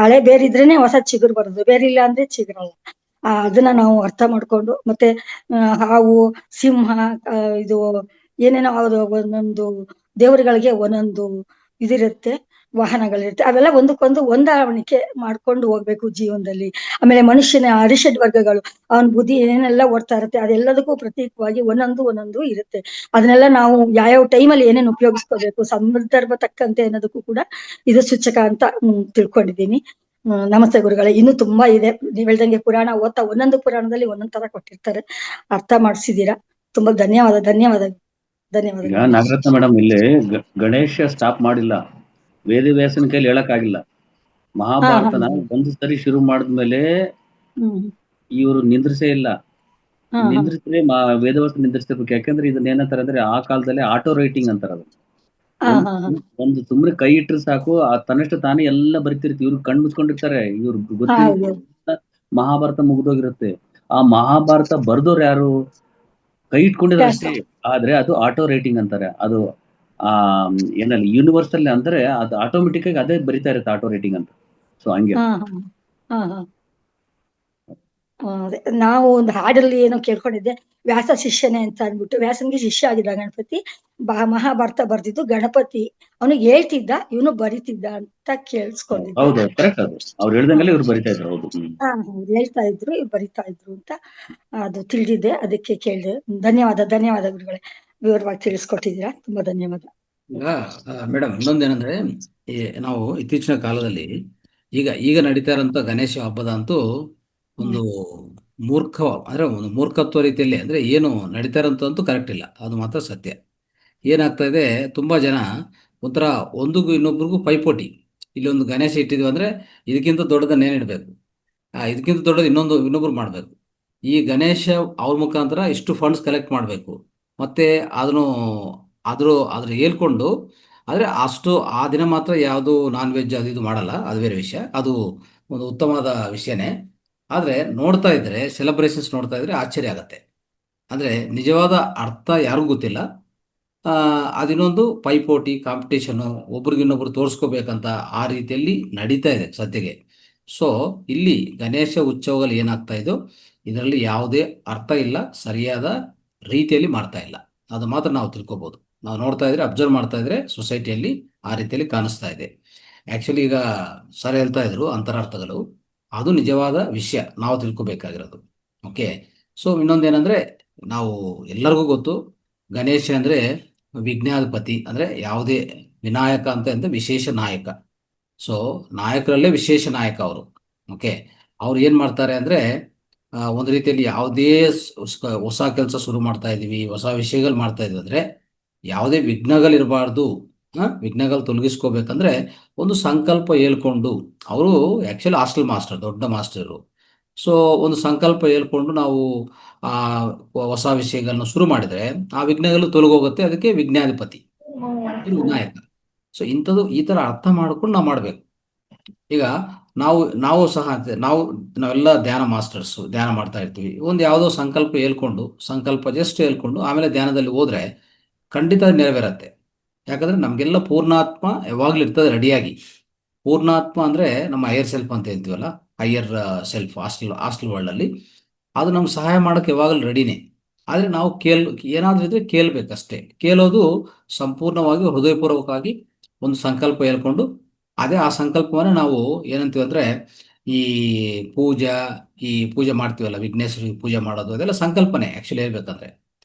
ಹಳೆ ಬೇರಿದ್ರೇನೆ ಹೊಸ ಚಿಗುರು ಬರೋದು, ಬೇರಿಲ್ಲ ಅಂದ್ರೆ ಚಿಗುರಲ್ಲ. ಅದನ್ನ ನಾವು ಅರ್ಥ ಮಾಡ್ಕೊಂಡು, ಮತ್ತೆ ಹಾವು, ಸಿಂಹ, ಇದು ಏನೇನೋ ಒಂದೊಂದು ದೇವರುಗಳಿಗೆ ಒಂದೊಂದು ಇದಿರುತ್ತೆ, ವಾಹನಗಳಿರುತ್ತೆ. ಅವೆಲ್ಲ ಒಂದಕ್ಕೊಂದು ಹೊಂದಾಣಿಕೆ ಮಾಡ್ಕೊಂಡು ಹೋಗ್ಬೇಕು ಜೀವನದಲ್ಲಿ. ಆಮೇಲೆ ಮನುಷ್ಯನ ಅರಿಷಡ್ ವರ್ಗಗಳು, ಅವನ ಬುದ್ಧಿ ಏನೆಲ್ಲ ಓಡ್ತಾ ಇರುತ್ತೆ, ಅದೆಲ್ಲದಕ್ಕೂ ಪ್ರತ್ಯೇಕವಾಗಿ ಒಂದೊಂದು ಇರುತ್ತೆ. ಅದನ್ನೆಲ್ಲ ನಾವು ಯಾವ್ಯಾವ ಟೈಮಲ್ಲಿ ಏನೇನು ಉಪಯೋಗಿಸ್ಕೋಬೇಕು, ಸಂದರ್ಭ ತಕ್ಕಂತೆ ಅನ್ನೋದಕ್ಕೂ ಕೂಡ ಇದು ಸೂಚಕ ಅಂತ ತಿಳ್ಕೊಂಡಿದ್ದೀನಿ. ನಮಸ್ತೆ ಗುರುಗಳೇ. ಇನ್ನೂ ತುಂಬಾ ಇದೆ, ನೀವ್ ಹೇಳ್ದಂಗೆ ಪುರಾಣ ಓದ್ತಾ ಒಂದೊಂದು ಪುರಾಣದಲ್ಲಿ ಒಂದೊಂದ್ ತರ ಕೊಟ್ಟಿರ್ತಾರೆ, ಅರ್ಥ ಮಾಡಿಸಿದೀರಾ. ತುಂಬಾ ಧನ್ಯವಾದ. ಈಗ ನಾಗರತ್ನ ಮೇಡಮ್, ಇಲ್ಲಿ ಗಣೇಶ ಸ್ಟಾಪ್ ಮಾಡಿಲ್ಲ, ವೇದವ್ಯಾಸನ ಕೈಲಿ ಹೇಳಕ್ಕಾಗಿಲ್ಲ. ಮಹಾಭಾರತನ ಒಂದು ಸರಿ ಶುರು ಮಾಡಿದ್ಮೇಲೆ ಇವರು ನಿಂದ್ರಿಸೇ ಇಲ್ಲ. ನಿಂದ್ರಿಸಿದ್ರೆ ವೇದವ್ಯಾಸ ನಿಂದ್ರಿಸ್ತಿರ್ಬೇಕು. ಯಾಕಂದ್ರೆ ಇದನ್ನ ಏನಂತಾರೆ ಅಂದ್ರೆ, ಆ ಕಾಲದಲ್ಲಿ ಆಟೋ ರೈಟಿಂಗ್ ಅಂತಾರ. ಒಂದು ಸುಮ್ಮನೆ ಕೈ ಇಟ್ರೆ ಸಾಕು, ತನ್ನಷ್ಟು ತಾನೇ ಎಲ್ಲ ಬರಿತಿರ್ತಿ. ಇವ್ರು ಕಣ್ ಮುಚ್ಕೊಂಡಿರ್ತಾರೆ, ಇವ್ರು ಗೊತ್ತಿರುತ್ತೆ ಮಹಾಭಾರತ ಮುಗ್ದೋಗಿರುತ್ತೆ. ಆ ಮಹಾಭಾರತ ಬರ್ದವ್ರು ಯಾರು, ಕೈ ಇಟ್ಕೊಂಡಿದ್ರೆ ಅಷ್ಟೇ. ಆದ್ರೆ ಅದು ಆಟೋ ರೈಟಿಂಗ್ ಅಂತಾರೆ. ಅದು ಏನಲ್ಲಿ ಯೂನಿವರ್ಸಲ್ ಅಂದ್ರೆ ಅದು ಆಟೋಮೆಟಿಕ್ ಆಗಿ ಅದೇ ಬರಿತಾ ಇರುತ್ತೆ, ಆಟೋ ರೈಟಿಂಗ್ ಅಂತ. ಸೊ ಹಂಗೆ ನಾವು ಒಂದು ಹಾಡಲ್ಲಿ ಏನೋ ಕೇಳ್ಕೊಂಡಿದ್ದೆ, ವ್ಯಾಸ ಶಿಷ್ಯನೇ ಅಂತ ಅಂದ್ಬಿಟ್ಟು. ವ್ಯಾಸನಿಗೆ ಶಿಷ್ಯ ಆಗಿದ್ದ ಗಣಪತಿ, ಮಹಾಭಾರತ ಬರ್ದಿದ್ದು ಗಣಪತಿ ಅವನಿಗೆ ಹೇಳ್ತಿದ್ದ, ಇವನು ಬರಿತಿದ್ದ ಅಂತ ಕೇಳಿಸ್ಕೊಂಡಿದ್ದೆ. ಹೌದು, ಕರೆಕ್ಟ್. ಅದು ಅವ್ರು ಹೇಳ್ದಂಗೆಲ್ಲ ಇವ್ರು ಬರಿತಾ ಇದ್ರು. ಹೌದು, ಹೇಳ್ತಾ ಇದ್ರು, ಇವ್ರು ಬರಿತಾ ಇದ್ರು ಅಂತ ಅದು ತಿಳಿದಿದ್ದೆ, ಅದಕ್ಕೆ ಕೇಳಿದೆ. ಧನ್ಯವಾದ ಗುರುಗಳೇ, ವಿವರವಾಗಿ ತಿಳಿಸ್ಕೊಟ್ಟಿದ್ದೀರಾ, ತುಂಬಾ ಧನ್ಯವಾದ. ಈಗ ಮೇಡಮ್ ಇನ್ನೊಂದೇನಂದ್ರೆ, ನಾವು ಇತ್ತೀಚಿನ ಕಾಲದಲ್ಲಿ ಈಗ ನಡೀತಾ ಇರೋಂಥ ಗಣೇಶ ಹಬ್ಬದ ಅಂತೂ ಒಂದು ಮೂರ್ಖ ಅಂದ್ರೆ ಒಂದು ಮೂರ್ಖತ್ವ ರೀತಿಯಲ್ಲಿ ಅಂದ್ರೆ ಏನು ನಡೀತಾ ಇರೋಂಥದ್ದು ಕರೆಕ್ಟ್ ಇಲ್ಲ, ಅದು ಮಾತ್ರ ಸತ್ಯ. ಏನಾಗ್ತಾ ಇದೆ, ತುಂಬಾ ಜನ ಒಂಥರ ಒಂದಿಗೂ ಇನ್ನೊಬ್ರಿಗೂ ಪೈಪೋಟಿ. ಇಲ್ಲಿ ಒಂದು ಗಣೇಶ ಇಟ್ಟಿದ್ವಿ ಅಂದ್ರೆ ಇದಕ್ಕಿಂತ ದೊಡ್ಡದನ್ನ ಏನ್ ಇಡಬೇಕು, ಇದಕ್ಕಿಂತ ದೊಡ್ಡದು ಇನ್ನೊಬ್ರು ಮಾಡಬೇಕು. ಈ ಗಣೇಶ ಅವ್ರ ಮುಖಾಂತರ ಇಷ್ಟು ಫಂಡ್ಸ್ ಕಲೆಕ್ಟ್ ಮಾಡಬೇಕು, ಮತ್ತೆ ಅದನ್ನು ಅದ್ರ ಹೇಳ್ಕೊಂಡು, ಆದರೆ ಅಷ್ಟು ಆ ದಿನ ಮಾತ್ರ ಯಾವುದು ನಾನ್ ವೆಜ್ ಅದು ಇದು ಮಾಡಲ್ಲ, ಅದು ಬೇರೆ ವಿಷಯ. ಅದು ಒಂದು ಉತ್ತಮವಾದ ವಿಷಯನೇ. ಆದರೆ ನೋಡ್ತಾ ಇದ್ರೆ ಸೆಲೆಬ್ರೇಷನ್ಸ್ ನೋಡ್ತಾ ಇದ್ರೆ ಆಶ್ಚರ್ಯ ಆಗತ್ತೆ. ಅಂದರೆ ನಿಜವಾದ ಅರ್ಥ ಯಾರಿಗೂ ಗೊತ್ತಿಲ್ಲ. ಅದಿನ್ನೊಂದು ಪೈಪೋಟಿ, ಕಾಂಪಿಟೇಷನು, ಒಬ್ರಿಗಿನ್ನೊಬ್ರು ತೋರಿಸ್ಕೋಬೇಕಂತ ಆ ರೀತಿಯಲ್ಲಿ ನಡೀತಾ ಇದೆ ಸದ್ಯಗೆ. ಸೊ ಇಲ್ಲಿ ಗಣೇಶ ಉತ್ಸವಗಳು ಏನಾಗ್ತಾ ಇದೋ ಇದರಲ್ಲಿ ಯಾವುದೇ ಅರ್ಥ ಇಲ್ಲ, ಸರಿಯಾದ ರೀತಿಯಲ್ಲಿ ಮಾಡ್ತಾ ಇಲ್ಲ. ಅದು ಮಾತ್ರ ನಾವು ತಿಳ್ಕೊಬೋದು. ನಾವು ನೋಡ್ತಾ ಇದ್ರೆ, ಅಬ್ಸರ್ವ್ ಮಾಡ್ತಾ ಇದ್ರೆ ಸೊಸೈಟಿಯಲ್ಲಿ ಆ ರೀತಿಯಲ್ಲಿ ಕಾಣಿಸ್ತಾ ಇದೆ. ಆ್ಯಕ್ಚುಲಿ ಈಗ ಸರ್ ಹೇಳ್ತಾ ಇದ್ರು ಅಂತರಾರ್ಥಗಳು, ಅದು ನಿಜವಾದ ವಿಷಯ ನಾವು ತಿಳ್ಕೊಬೇಕಾಗಿರೋದು. ಓಕೆ. ಸೊ ಇನ್ನೊಂದೇನೆಂದರೆ, ನಾವು ಎಲ್ಲರಿಗೂ ಗೊತ್ತು ಗಣೇಶ ಅಂದರೆ ವಿಘ್ನಾಧಿಪತಿ, ಅಂದರೆ ಯಾವುದೇ ವಿನಾಯಕ ಅಂತ ವಿಶೇಷ ನಾಯಕ. ಸೊ ನಾಯಕರಲ್ಲೇ ವಿಶೇಷ ನಾಯಕ ಅವರು. ಓಕೆ. ಅವ್ರು ಏನು ಮಾಡ್ತಾರೆ ಅಂದರೆ, ಒಂದು ರೀತಿಯಲ್ಲಿ ಯಾವುದೇ ಹೊಸ ಕೆಲಸ ಶುರು ಮಾಡ್ತಾ ಇದ್ದೀವಿ, ಹೊಸ ವಿಷಯಗಳು ಮಾಡ್ತಾ ಇದ್ದೀವಿ ಅಂದರೆ ಯಾವುದೇ ವಿಘ್ನಗಳಿರಬಾರ್ದು, ವಿಘ್ನಗಳು ತೊಲಗಿಸ್ಕೋಬೇಕಂದ್ರೆ ಒಂದು ಸಂಕಲ್ಪ ಹೇಳ್ಕೊಂಡು, ಅವರು ಆ್ಯಕ್ಚುಲಿ ಹಾಸ್ಟೆಲ್ ಮಾಸ್ಟರ್, ದೊಡ್ಡ ಮಾಸ್ಟರು. ಸೊ ಒಂದು ಸಂಕಲ್ಪ ಹೇಳ್ಕೊಂಡು ನಾವು ಆ ಹೊಸ ವಿಷಯಗಳನ್ನ ಶುರು ಮಾಡಿದರೆ ಆ ವಿಘ್ನಗಳು ತೊಲಗೋಗುತ್ತೆ. ಅದಕ್ಕೆ ವಿಘ್ನಾಧಿಪತಿ, ವಿನಾಯಕ. ಸೊ ಈ ಥರ ಅರ್ಥ ಮಾಡ್ಕೊಂಡು ನಾವು ಮಾಡಬೇಕು. ಈಗ ನಾವು ಸಹ ನಾವೆಲ್ಲ ಧ್ಯಾನ ಮಾಸ್ಟರ್ಸು, ಧ್ಯಾನ ಮಾಡ್ತಾ ಇರ್ತೀವಿ. ಒಂದು ಯಾವುದೋ ಸಂಕಲ್ಪ ಜಸ್ಟ್ ಹೇಳ್ಕೊಂಡು ಆಮೇಲೆ ಧ್ಯಾನದಲ್ಲಿ ಹೋದರೆ ಖಂಡಿತ ಅದು ನೆರವೇರತ್ತೆ. ಯಾಕಂದರೆ ನಮಗೆಲ್ಲ ಪೂರ್ಣಾತ್ಮ ಯಾವಾಗಲೂ ಇರ್ತದೆ ರೆಡಿಯಾಗಿ. ಪೂರ್ಣಾತ್ಮ ಅಂದರೆ ನಮ್ಮ ಹೈಯರ್ ಸೆಲ್ಫ್ ಅಂತ ಹೇಳ್ತೀವಲ್ಲ, ಹೈಯರ್ ಸೆಲ್ಫ್ ಹಾಸ್ಟೆಲ್ ವರ್ಲ್ಡಲ್ಲಿ ಅದು ನಮ್ಗೆ ಸಹಾಯ ಮಾಡೋಕ್ಕೆ ಯಾವಾಗಲೂ ರೆಡಿನೇ. ಆದರೆ ನಾವು ಏನಾದರೂ ಇದ್ರೆ ಕೇಳಬೇಕಷ್ಟೇ. ಕೇಳೋದು ಸಂಪೂರ್ಣವಾಗಿ ಹೃದಯಪೂರ್ವಕವಾಗಿ ಒಂದು ಸಂಕಲ್ಪ ಹೇಳ್ಕೊಂಡು, ಅದೇ ಆ ಸಂಕಲ್ಪವನ್ನು ನಾವು ಏನಂತೀವಿ ಅಂದರೆ, ಈ ಪೂಜೆ ಮಾಡ್ತೀವಲ್ಲ, ವಿಘ್ನೇಶ್ವರಿಗೆ ಪೂಜೆ ಮಾಡೋದು, ಅದೆಲ್ಲ ಸಂಕಲ್ಪನೆ ಆ್ಯಕ್ಚುಲಿ ಹೇಳ್ಬೇಕಂದ್ರೆ.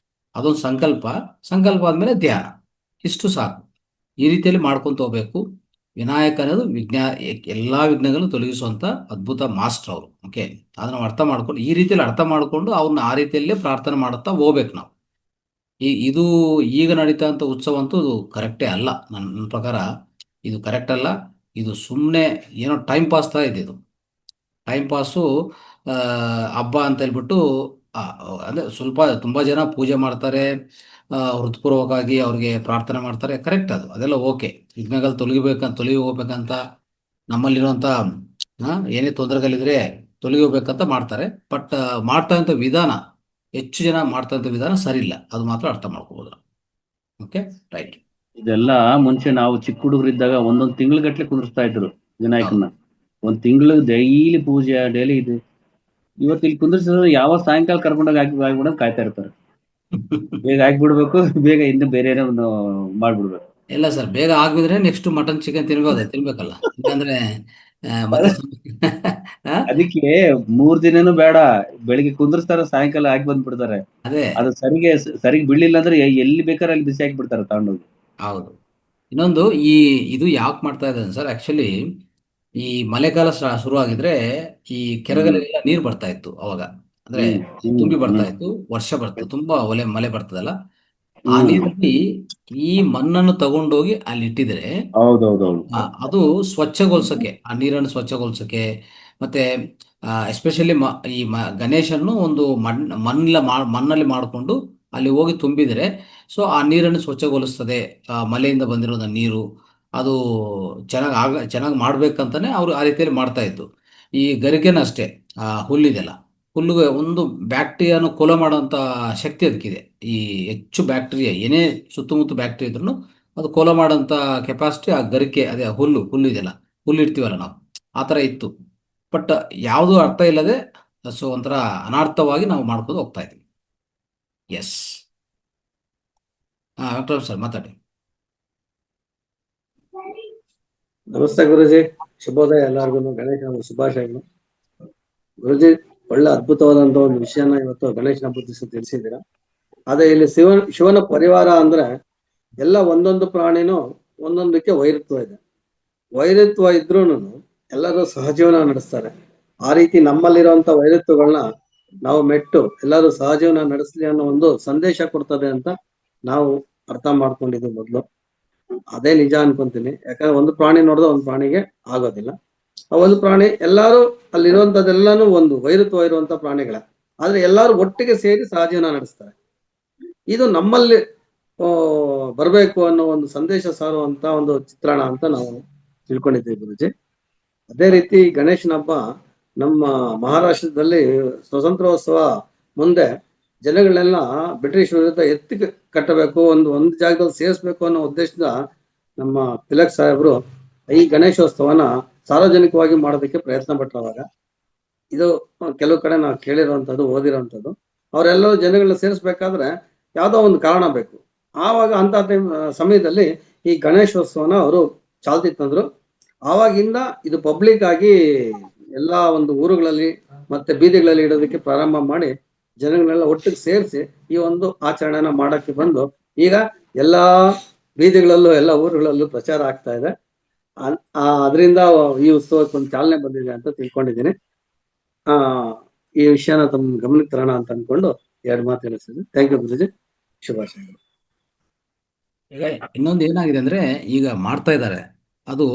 ಅದೊಂದು ಸಂಕಲ್ಪ ಆದಮೇಲೆ ಧ್ಯಾನ, ಇಷ್ಟು ಸಾಕು. ಈ ರೀತಿಯಲ್ಲಿ ಮಾಡ್ಕೊತ ಹೋಗ್ಬೇಕು. ವಿನಾಯಕ ಅನ್ನೋದು ಎಲ್ಲ ವಿಘ್ನಗಳನ್ನು ತೊಲಗಿಸುವಂಥ ಅದ್ಭುತ ಮಾಸ್ಟರ್ ಅವರು. ಓಕೆ. ಅದನ್ನು ನಾವು ಅರ್ಥ ಮಾಡ್ಕೊಂಡು, ಈ ರೀತಿಯಲ್ಲಿ ಅರ್ಥ ಮಾಡಿಕೊಂಡು ಅವ್ರನ್ನ ಆ ರೀತಿಯಲ್ಲೇ ಪ್ರಾರ್ಥನೆ ಮಾಡುತ್ತಾ ಹೋಗ್ಬೇಕು ನಾವು. ಇದು ಈಗ ನಡೀತಾ ಅಂತ ಉತ್ಸವ ಅಂತೂ ಇದು ಕರೆಕ್ಟೇ ಅಲ್ಲ. ನನ್ನ ಪ್ರಕಾರ ಇದು ಕರೆಕ್ಟ್ ಅಲ್ಲ. ಇದು ಸುಮ್ಮನೆ ಏನೋ ಟೈಮ್ ಪಾಸ್ ತರ ಇದೆ. ಇದು ಟೈಮ್ ಪಾಸು, ಹಬ್ಬ ಅಂತ ಹೇಳ್ಬಿಟ್ಟು ಅಂದರೆ ತುಂಬ ಜನ ಪೂಜೆ ಮಾಡ್ತಾರೆ, ಹೃತ್ಪೂರ್ವಕವಾಗಿ ಅವ್ರಿಗೆ ಪ್ರಾರ್ಥನೆ ಮಾಡ್ತಾರೆ. ಕರೆಕ್ಟ್, ಅದೆಲ್ಲ ಓಕೆ. ವಿಘ್ನಗಳು ತೊಲಗಿ ಹೋಗ್ಬೇಕಂತ, ನಮ್ಮಲ್ಲಿರುವಂಥ ಏನೇ ತೊಂದರೆಗಳಿದ್ರೆ ತೊಲಗಿ ಹೋಗ್ಬೇಕಂತ ಮಾಡ್ತಾರೆ. ಬಟ್ ಮಾಡ್ತಾ ವಿಧಾನ, ಹೆಚ್ಚು ಜನ ಮಾಡ್ತಾ ವಿಧಾನ ಸರಿ ಇಲ್ಲ. ಅದು ಮಾತ್ರ ಅರ್ಥ ಮಾಡ್ಕೋಬೋದು. Okay, right. ಇದೆಲ್ಲ ಮುಂಚೆ ನಾವು ಚಿಕ್ಕ ಹುಡುಗರಿದ್ದಾಗ ಒಂದೊಂದು ತಿಂಗಳ ಗಟ್ಲೆ ಕುಂದಿರ್ಸ್ತಾ ಇದ್ರು ವಿನಾಯಕನ. ಒಂದ್ ತಿಂಗಳು ಡೈಲಿ ಪೂಜೆ, ಡೈಲಿ ಇದೆ. ಇವತ್ತು ಇಲ್ಲಿ ಕುಂದಿರ್ಸಿದ್ರೆ ಯಾವ ಸಾಯಂಕಾಲ ಕರ್ಕೊಂಡಾಗ ಆಗ್ಬಿಡೋದು ಕಾಯ್ತಾ ಇರ್ತಾರೆ. ಬೇಗ ಹಾಕ್ಬಿಡ್ಬೇಕು, ಬೇಗ ಇನ್ನು ಬೇರೆ ಏನೋ ಮಾಡ್ಬಿಡ್ಬೇಕು. ಇಲ್ಲ ಸರ್, ಬೇಗ ಆಗಿದ್ರೆ ನೆಕ್ಸ್ಟ್ ಮಟನ್ ಚಿಕನ್ ತಿನ್ಬೇಕಲ್ಲ. ಇಲ್ಲಾಂದ್ರೆ ಮತ್ತೆ ಅದಕ್ಕೆ 3 ದಿನನೂ ಬೇಡ, ಬೆಳಿಗ್ಗೆ ಕುಂದಿರ್ಸ್ತಾರ, ಸಾಯಂಕಾಲ ಹಾಕಿ ಬಂದ್ಬಿಡ್ತಾರೆ. ಅದೇ ಅದು ಸರಿಗೆ ಬಿಡ್ಲಿಲ್ಲ ಅಂದ್ರೆ ಎಲ್ಲಿ ಬೇಕಾದ್ರೆ ಅಲ್ಲಿ ಬಿಸಿ ಹಾಕ್ಬಿಡ್ತಾರೆ ತಗೊಂಡೋಗಿ. ಹೌದು. ಇನ್ನೊಂದು, ಇದು ಯಾಕೆ ಮಾಡ್ತಾ ಇದ್ದಾರೆ ಸರ್, ಆಕ್ಚುಲಿ ಈ ಮಳೆಗಾಲ ಶುರು ಆಗಿದ್ರೆ ಈ ಕೆರೆಗಳೆಲ್ಲ ನೀರು ಬರ್ತಾ ಇತ್ತು ಅವಾಗ. ಅಂದ್ರೆ ತುಂಬಿ ಬರ್ತಾ ಇತ್ತು, ವರ್ಷ ಬರ್ತದೆ, ತುಂಬಾ ಮಳೆ ಬರ್ತದಲ್ಲ. ಆ ನೀರಲ್ಲಿ ಈ ಮಣ್ಣನ್ನು ತಗೊಂಡೋಗಿ ಅಲ್ಲಿ ಇಟ್ಟಿದ್ರೆ ಅದು ಸ್ವಚ್ಛಗೊಳಿಸಕ್ಕೆ, ಆ ನೀರನ್ನು ಸ್ವಚ್ಛಗೊಳಿಸಕ್ಕೆ, ಮತ್ತೆ ಎಸ್ಪೆಷಲಿ ಗಣೇಶನ್ನು ಒಂದು ಮಣ್ಣಲ್ಲಿ ಮಾಡಿಕೊಂಡು ಅಲ್ಲಿ ಹೋಗಿ ತುಂಬಿದರೆ, ಸೊ ಆ ನೀರನ್ನು ಸ್ವಚ್ಛಗೊಳಿಸ್ತದೆ. ಮಳೆಯಿಂದ ಬಂದಿರೋ ನೀರು ಅದು ಚೆನ್ನಾಗಿ ಮಾಡ್ಬೇಕಂತಾನೆ ಅವರು ಆ ರೀತಿಯಲ್ಲಿ ಮಾಡ್ತಾ ಇದ್ದು. ಈ ಗರಿಗೆನ ಅಷ್ಟೇ, ಹುಲ್ಲಿದೆಲ್ಲ, ಹುಲ್ಲುಗೆ ಒಂದು ಬ್ಯಾಕ್ಟೀರಿಯಾನು ಕೊಲೆ ಮಾಡುವಂಥ ಶಕ್ತಿ ಅದಕ್ಕಿದೆ. ಈ ಹೆಚ್ಚು ಬ್ಯಾಕ್ಟೀರಿಯಾ, ಏನೇ ಸುತ್ತಮುತ್ತ ಬ್ಯಾಕ್ಟೀರಿಯಾ ಇದ್ರೂ ಅದು ಕೊಲೆ ಮಾಡೋಂಥ ಕೆಪಾಸಿಟಿ ಆ ಗರಿಕೆ, ಅದೇ ಹುಲ್ಲು ಇದೆಲ್ಲ, ಹುಲ್ಲು ಇಡ್ತೀವಲ್ಲ ನಾವು, ಆ ಥರ ಇತ್ತು. ಬಟ್ ಯಾವುದೂ ಅರ್ಥ ಇಲ್ಲದೆ ಸೊ ಒಂಥರ ಅನಾರ್ಥವಾಗಿ ನಾವು ಮಾಡ್ಕೊಂಡು ಹೋಗ್ತಾ ಇದ್ವಿ. ಎಸ್. ಡಾಕ್ಟರ್ ಸರ್ ಮಾತಾಡಿ. ನಮಸ್ತೆ ಗುರುಜಿ, ಶುಭೋದಯ ಎಲ್ಲರಿಗೂ, ಗಣೇಶನ ಶುಭಾಶಯಗಳು. ಗುರುಜಿ, ಒಳ್ಳೆ ಅದ್ಭುತವಾದಂತ ಒಂದು ವಿಷಯನ ಇವತ್ತು ಗಣೇಶನ ಹಬ್ಬದ ದಿವಸ ತಿಳಿಸಿದ್ದೀರಾ. ಅದೇ ಇಲ್ಲಿ ಶಿವನ ಪರಿವಾರ ಅಂದ್ರೆ ಎಲ್ಲ ಒಂದೊಂದು ಪ್ರಾಣಿನೂ ಒಂದೊಂದಕ್ಕೆ ವೈರತ್ವ ಇದೆ. ವೈರತ್ವ ಇದ್ರೂನು ಎಲ್ಲರೂ ಸಹಜೀವನ ನಡೆಸ್ತಾರೆ. ಆ ರೀತಿ ನಮ್ಮಲ್ಲಿರುವಂತ ವೈರತ್ವಗಳನ್ನ ನಾವು ಮೆಟ್ಟು ಎಲ್ಲರೂ ಸಹಜೀವನ ನಡೆಸಲಿ ಅನ್ನೋ ಒಂದು ಸಂದೇಶ ಕೊಡ್ತದೆ ಅಂತ ನಾವು ಅರ್ಥ ಮಾಡ್ಕೊಂಡಿದ್ವಿ ಮೊದಲು. ಅದೇ ನಿಜ ಅನ್ಕೊಂತೀನಿ. ಯಾಕಂದ್ರೆ ಒಂದು ಪ್ರಾಣಿ ನೋಡಿದ್ರೆ ಒಂದು ಪ್ರಾಣಿಗೆ ಆಗೋದಿಲ್ಲ. ಆ ಒಂದು ಪ್ರಾಣಿ ಎಲ್ಲಾರು ಅಲ್ಲಿರುವಂತದ್ದೆಲ್ಲಾನು ಒಂದು ವೈರುತ್ವ ಇರುವಂತ ಪ್ರಾಣಿಗಳ, ಆದ್ರೆ ಎಲ್ಲಾರು ಒಟ್ಟಿಗೆ ಸೇರಿ ಸಹಜೀವನ ನಡೆಸ್ತಾರೆ. ಇದು ನಮ್ಮಲ್ಲಿ ಬರಬೇಕು ಅನ್ನೋ ಒಂದು ಸಂದೇಶ ಸಾರುವಂತ ಒಂದು ಚಿತ್ರಣ ಅಂತ ನಾವು ತಿಳ್ಕೊಂಡಿದ್ದೀವಿ ಗುರುಜಿ. ಅದೇ ರೀತಿ ಗಣೇಶನ ಹಬ್ಬ ನಮ್ಮ ಮಹಾರಾಷ್ಟ್ರದಲ್ಲಿ ಸ್ವತಂತ್ರೋತ್ಸವ ಮುಂದೆ ಜನಗಳನ್ನೆಲ್ಲ ಬ್ರಿಟಿಷ್ ವಿರುದ್ಧ ಎತ್ತಿ ಕಟ್ಟಬೇಕು, ಒಂದು ಜಾಗದಲ್ಲಿ ಸೇರಿಸ್ಬೇಕು ಅನ್ನೋ ಉದ್ದೇಶದಿಂದ ನಮ್ಮ ತಿಲಕ್ ಸಾಹೇಬರು ಈ ಗಣೇಶೋತ್ಸವನ ಸಾರ್ವಜನಿಕವಾಗಿ ಮಾಡೋದಕ್ಕೆ ಪ್ರಯತ್ನ ಪಟ್ಟವಾಗ, ಇದು ಕೆಲವು ಕಡೆ ನಾವು ಕೇಳಿರುವಂತದ್ದು, ಓದಿರುವಂತದ್ದು. ಅವರೆಲ್ಲರೂ ಜನಗಳನ್ನ ಸೇರಿಸ್ಬೇಕಾದ್ರೆ ಯಾವ್ದೋ ಒಂದು ಕಾರಣ ಬೇಕು. ಆವಾಗ ಅಂತ ಸಮಯದಲ್ಲಿ ಈ ಗಣೇಶೋತ್ಸವನ ಅವರು ಚಾಲ್ತಿ ತಂದ್ರು. ಆವಾಗಿಂದ ಇದು ಪಬ್ಲಿಕ್ ಆಗಿ ಎಲ್ಲಾ ಒಂದು ಊರುಗಳಲ್ಲಿ ಮತ್ತೆ ಬೀದಿಗಳಲ್ಲಿ ಇಡೋದಕ್ಕೆ ಪ್ರಾರಂಭ ಮಾಡಿ ಜನಗಳನ್ನೆಲ್ಲ ಒಟ್ಟಿಗೆ ಸೇರಿಸಿ ಈ ಒಂದು ಆಚರಣೆನ ಮಾಡಕ್ಕೆ ಬಂದು ಈಗ ಎಲ್ಲಾ ಬೀದಿಗಳಲ್ಲೂ ಎಲ್ಲ ಊರುಗಳಲ್ಲೂ ಪ್ರಚಾರ ಆಗ್ತಾ ಇದೆ. ಅದರಿಂದ ಈ ಉತ್ಸವಕ್ಕೆ ಒಂದು ಚಾಲನೆ ಬಂದಿದೆ ಅಂತ ತಿಳ್ಕೊಂಡಿದ್ದೀನಿ. ಈ ವಿಷಯನ ತಮ್ಮ ಗಮನಕ್ಕೆ ತರೋಣ ಅಂತ ಅನ್ಕೊಂಡು 2 ಮಾತು ತಿಳಿಸಿದ್ವಿ. ಥ್ಯಾಂಕ್ ಯು ಗುರುಜಿ, ಶುಭಾಶಯಗಳು. ಈಗ ಇನ್ನೊಂದು ಏನಾಗಿದೆ ಅಂದ್ರೆ ಈಗ ಮಾಡ್ತಾ ಇದ್ದಾರೆ, ಅದು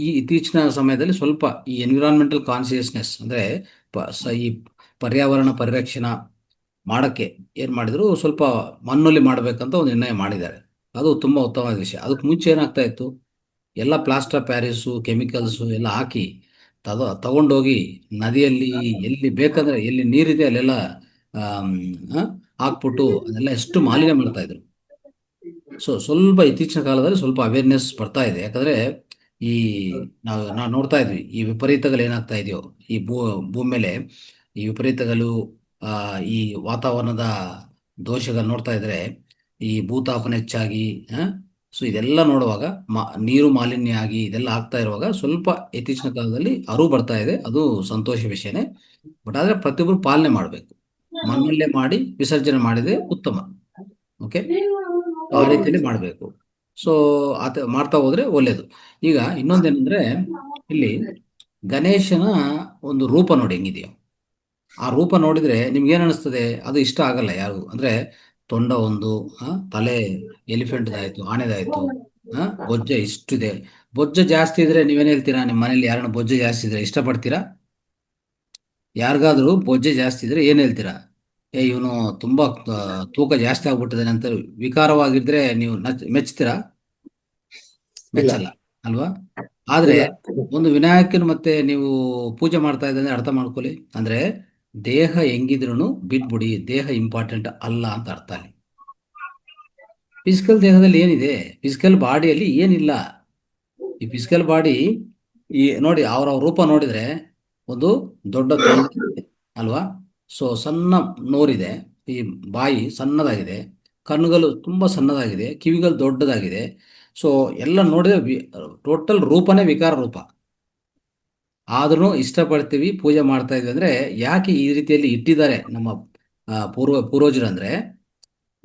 ಈ ಇತ್ತೀಚಿನ ಸಮಯದಲ್ಲಿ ಸ್ವಲ್ಪ ಈ ಎನ್ವಿರಾನ್ಮೆಂಟಲ್ ಕಾನ್ಸಿಯಸ್ನೆಸ್ ಅಂದ್ರೆ ಈ ಪರ್ಯಾವರಣ ಪರಿರಕ್ಷಣಾ ಮಾಡಕ್ಕೆ ಏನ್ ಮಾಡಿದ್ರು, ಸ್ವಲ್ಪ ಮಣ್ಣಲ್ಲಿ ಮಾಡ್ಬೇಕಂತ ಒಂದು ನಿರ್ಣಯ ಮಾಡಿದ್ದಾರೆ. ಅದು ತುಂಬಾ ಉತ್ತಮವಾದ ವಿಷಯ. ಅದಕ್ಕೆ ಮುಂಚೆ ಏನಾಗ್ತಾ ಇತ್ತು, ಎಲ್ಲ ಪ್ಲಾಸ್ಟರ್ ಪ್ಯಾರಿಸು ಕೆಮಿಕಲ್ಸು ಎಲ್ಲ ಹಾಕಿ ತಗೊಂಡೋಗಿ ನದಿಯಲ್ಲಿ ಎಲ್ಲಿ ಬೇಕಂದ್ರೆ ಎಲ್ಲಿ ನೀರಿದೆ ಅಲ್ಲೆಲ್ಲ ಹಾಕ್ಬಿಟ್ಟು ಅದೆಲ್ಲ ಎಷ್ಟು ಮಾಲಿನ್ಯ ಮಾಡ್ತಾ ಇದ್ರು. ಸ್ವಲ್ಪ ಇತ್ತೀಚಿನ ಕಾಲದಲ್ಲಿ ಸ್ವಲ್ಪ ಅವೇರ್ನೆಸ್ ಬರ್ತಾ ಇದೆ. ಯಾಕಂದ್ರೆ ಈ ನಾವು ನೋಡ್ತಾ ಇದ್ವಿ ಈ ವಿಪರೀತಗಳು ಏನಾಗ್ತಾ ಇದೆಯೋ ಈ ಭೂಮಿ ಮೇಲೆ, ಈ ವಿಪರೀತಗಳು ಈ ವಾತಾವರಣದ ದೋಷಗಳು ನೋಡ್ತಾ ಇದ್ರೆ, ಈ ಭೂತಾಪನ ಹೆಚ್ಚಾಗಿ ಸೊ ಇದೆಲ್ಲ ನೋಡುವಾಗ ನೀರು ಮಾಲಿನ್ಯ ಆಗಿ ಇದೆಲ್ಲ ಆಗ್ತಾ ಇರುವಾಗ ಸ್ವಲ್ಪ ಇತ್ತೀಚಿನ ಕಾಲದಲ್ಲಿ ಅರಿವು ಬರ್ತಾ ಇದೆ. ಅದು ಸಂತೋಷ ವಿಷಯನೇ. ಬಟ್ ಆದ್ರೆ ಪ್ರತಿಯೊಬ್ಬರು ಪಾಲನೆ ಮಾಡಬೇಕು. ಮಣ್ಣಲ್ಲೇ ಮಾಡಿ ವಿಸರ್ಜನೆ ಮಾಡಿದ್ರೆ ಉತ್ತಮ. ಓಕೆ, ಆ ರೀತಿಯಲ್ಲಿ ಮಾಡಬೇಕು. ಸೊ ಮಾಡ್ತಾ ಹೋದ್ರೆ ಒಳ್ಳೇದು. ಈಗ ಇನ್ನೊಂದೇನಂದ್ರೆ, ಇಲ್ಲಿ ಗಣೇಶನ ಒಂದು ರೂಪ ನೋಡಿ ಹೆಂಗಿದೆಯೋ, ಆ ರೂಪ ನೋಡಿದ್ರೆ ನಿಮ್ಗೆ ಏನ್ ಅನಿಸ್ತದೆ? ಅದು ಇಷ್ಟ ಆಗಲ್ಲ ಯಾರು. ಅಂದ್ರೆ ತೊಂಡ ಒಂದು, ತಲೆ ಎಲಿಫೆಂಟ್ದಾಯ್ತು, ಆನೆದಾಯ್ತು, ಬೊಜ್ಜ ಇಷ್ಟಿದೆ. ಬೊಜ್ಜ ಜಾಸ್ತಿ ಇದ್ರೆ ನೀವೇನ್ ಹೇಳ್ತೀರಾ? ನಿಮ್ಮ ಮನೇಲಿ ಯಾರನ್ನ ಬೊಜ್ಜ ಜಾಸ್ತಿ ಇದ್ರೆ ಇಷ್ಟಪಡ್ತೀರಾ? ಯಾರಿಗಾದ್ರೂ ಬೊಜ್ಜೆ ಜಾಸ್ತಿ ಇದ್ರೆ ಏನ್ ಹೇಳ್ತೀರಾ? ಇವನು ತುಂಬಾ ತೂಕ ಜಾಸ್ತಿ ಆಗ್ಬಿಟ್ಟಿದ್ದಾನೆ ಅಂತ ವಿಕಾರವಾಗಿದ್ರೆ ನೀವು ಮೆಚ್ತೀರಾ? ಮೆಚ್ಚಲ್ಲ ಅಲ್ವಾ? ಆದ್ರೆ ಒಂದು ವಿನಾಯಕನ ಮತ್ತೆ ನೀವು ಪೂಜೆ ಮಾಡ್ತಾ ಇದ್ದಂದ್ರೆ ಅರ್ಥ ಮಾಡ್ಕೊಳ್ಳಿ, ಅಂದ್ರೆ ದೇಹ ಹೆಂಗಿದ್ರು ಬಿಟ್ಬಿಡಿ, ದೇಹ ಇಂಪಾರ್ಟೆಂಟ್ ಅಲ್ಲ ಅಂತ ಅರ್ಥ. ಅಲ್ಲಿ ಫಿಸಿಕಲ್ ದೇಹದಲ್ಲಿ ಏನಿದೆ? ಫಿಸಿಕಲ್ ಬಾಡಿಯಲ್ಲಿ ಏನಿಲ್ಲ. ಈ ಫಿಸಿಕಲ್ ಬಾಡಿ ಈ ನೋಡಿ, ಅವ್ರ ರೂಪ ನೋಡಿದ್ರೆ ಒಂದು ದೊಡ್ಡ ತೊಂದರೆ ಅಲ್ವಾ? ಸೊ ಸಣ್ಣ ನೋರಿದೆ, ಈ ಬಾಯಿ ಸಣ್ಣದಾಗಿದೆ, ಕಣ್ಣುಗಳು ತುಂಬಾ ಸಣ್ಣದಾಗಿದೆ, ಕಿವಿಗಳು ದೊಡ್ಡದಾಗಿದೆ. ಸೊ ಎಲ್ಲ ನೋಡಿದ್ರೆ ಟೋಟಲ್ ರೂಪನೇ ವಿಕಾರ ರೂಪ. ಆದ್ರೂ ಇಷ್ಟಪಡ್ತೀವಿ, ಪೂಜೆ ಮಾಡ್ತಾ ಇದ್ವಿ. ಅಂದ್ರೆ ಯಾಕೆ ಈ ರೀತಿಯಲ್ಲಿ ಇಟ್ಟಿದ್ದಾರೆ ನಮ್ಮ ಪೂರ್ವಜರು ಅಂದ್ರೆ,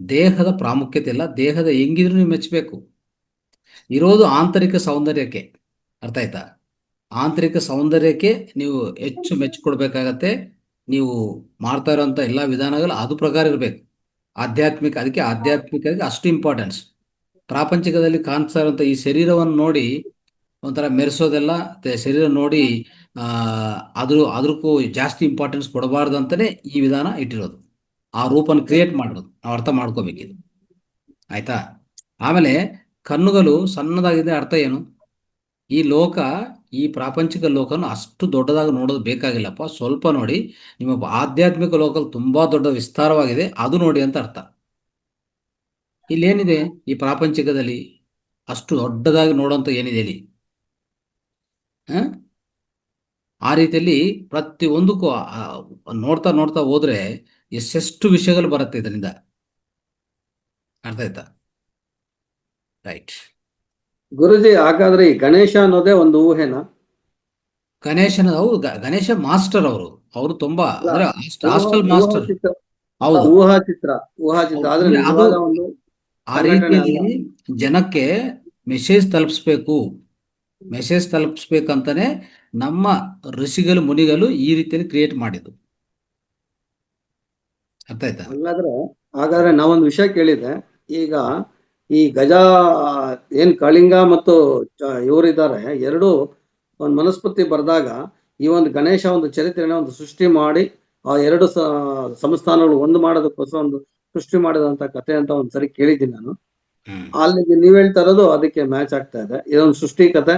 ದೇಹದ ಪ್ರಾಮುಖ್ಯತೆ ಇಲ್ಲ, ದೇಹದ ಹೆಂಗಿದ್ರು ನೀವು ಮೆಚ್ಚಬೇಕು. ಇರೋದು ಆಂತರಿಕ ಸೌಂದರ್ಯಕ್ಕೆ, ಅರ್ಥ ಆಯ್ತಾ? ಆಂತರಿಕ ಸೌಂದರ್ಯಕ್ಕೆ ನೀವು ಹೆಚ್ಚು ಮೆಚ್ಚಿಕೊಡ್ಬೇಕಾಗತ್ತೆ. ನೀವು ಮಾಡ್ತಾ ಇರೋಂಥ ಎಲ್ಲ ವಿಧಾನಗಳು ಅದು ಪ್ರಕಾರ ಇರಬೇಕು. ಅದಕ್ಕೆ ಆಧ್ಯಾತ್ಮಿಕವಾಗಿ ಅಷ್ಟು ಇಂಪಾರ್ಟೆನ್ಸ್. ಪ್ರಾಪಂಚಿಕದಲ್ಲಿ ಕಾಣಿಸ್ತಾ ಇರುವಂಥ ಈ ಶರೀರವನ್ನು ನೋಡಿ ಒಂಥರ ಮೆರೆಸೋದೆಲ್ಲ, ಶರೀರ ನೋಡಿ ಅದಕ್ಕೂ ಜಾಸ್ತಿ ಇಂಪಾರ್ಟೆನ್ಸ್ ಕೊಡಬಾರ್ದು ಅಂತಲೇ ಈ ವಿಧಾನ ಇಟ್ಟಿರೋದು. ಆ ರೂಪನ ಕ್ರಿಯೇಟ್ ಮಾಡೋದು ನಾವು ಅರ್ಥ ಮಾಡ್ಕೋಬೇಕಿದು, ಆಯ್ತಾ? ಆಮೇಲೆ ಕಣ್ಣುಗಳು ಸಣ್ಣದಾಗಿದೆ, ಅರ್ಥ ಏನು? ಈ ಲೋಕ, ಈ ಪ್ರಾಪಂಚಿಕ ಲೋಕನ ಅಷ್ಟು ದೊಡ್ಡದಾಗಿ ನೋಡೋದು ಬೇಕಾಗಿಲ್ಲಪ್ಪ. ಸ್ವಲ್ಪ ನೋಡಿ, ನಿಮ್ಮ ಆಧ್ಯಾತ್ಮಿಕ ಲೋಕ ತುಂಬಾ ದೊಡ್ಡ ವಿಸ್ತಾರವಾಗಿದೆ, ಅದು ನೋಡಿ ಅಂತ ಅರ್ಥ. ಇಲ್ಲೇನಿದೆ ಈ ಪ್ರಾಪಂಚಿಕದಲ್ಲಿ? ಅಷ್ಟು ದೊಡ್ಡದಾಗಿ ನೋಡೋಂಥ ಏನಿದೆ ಇಲ್ಲಿ? ಆ ರೀತಿಯಲ್ಲಿ ಪ್ರತಿಯೊಂದಕ್ಕೂ ನೋಡ್ತಾ ನೋಡ್ತಾ ಹೋದ್ರೆ ಎಷ್ಟೆಷ್ಟು ವಿಷಯಗಳು ಬರುತ್ತೆ ಇದರಿಂದ, ಅರ್ಥ ಆಯ್ತಾ? ರೈಟ್ ಗುರುಜಿ, ಹಾಗಾದ್ರೆ ಈ ಗಣೇಶ ಅನ್ನೋದೇ ಒಂದು ಊಹೆನಾ? ಗಣೇಶನ, ಹೌದು, ಗಣೇಶ ಮಾಸ್ಟರ್ ಅವರು ತುಂಬಾ ಅಂದ್ರೆ ಹಾಸ್ಟೆಲ್ ಮಾಸ್ಟರ್. ಹೌದು, ಊಹಾಚಿತ್ರ ಆದ್ರೆ ನಿಜವಾದ ಒಂದು ಆ ರೀತಿಯಲ್ಲಿ ಜನಕ್ಕೆ ಮೆಸೇಜ್ ತಲುಪಿಸ್ಬೇಕಂತಾನೆ ನಮ್ಮ ಋಷಿಗಳು ಮುನಿಗಳು ಈ ರೀತಿಯಲ್ಲಿ ಕ್ರಿಯೇಟ್ ಮಾಡಿದ್ದು. ಅರ್ಥ ಆಯ್ತಾ? ಹಾಗಾದ್ರೆ ನಾವೊಂದು ವಿಷಯ ಕೇಳಿದೆ. ಈಗ ಈ ಗಜ ಏನ್ ಕಳಿಂಗ ಮತ್ತು ಇವರಿದ್ದಾರೆ, ಎರಡು ಒಂದು ಮನಸ್ಪೃತಿ ಬರೆದಾಗ ಈ ಒಂದು ಗಣೇಶ ಒಂದು ಚರಿತ್ರೆನ ಒಂದು ಸೃಷ್ಟಿ ಮಾಡಿ ಆ ಎರಡು ಸಂಸ್ಥಾನಗಳು ಒಂದು ಮಾಡೋದಕ್ಕೋಸ್ಕರ ಒಂದು ಸೃಷ್ಟಿ ಮಾಡಿದಂತ ಕಥೆ ಅಂತ ಒಂದ್ಸರಿ ಕೇಳಿದ್ದೀನಿ ನಾನು. ಅಲ್ಲಿಗೆ ನೀವ್ ಹೇಳ್ತಾ ಇರೋದು ಅದಕ್ಕೆ ಮ್ಯಾಚ್ ಆಗ್ತಾ ಇದೆ. ಇದೊಂದು ಸೃಷ್ಟಿ ಕಥೆ,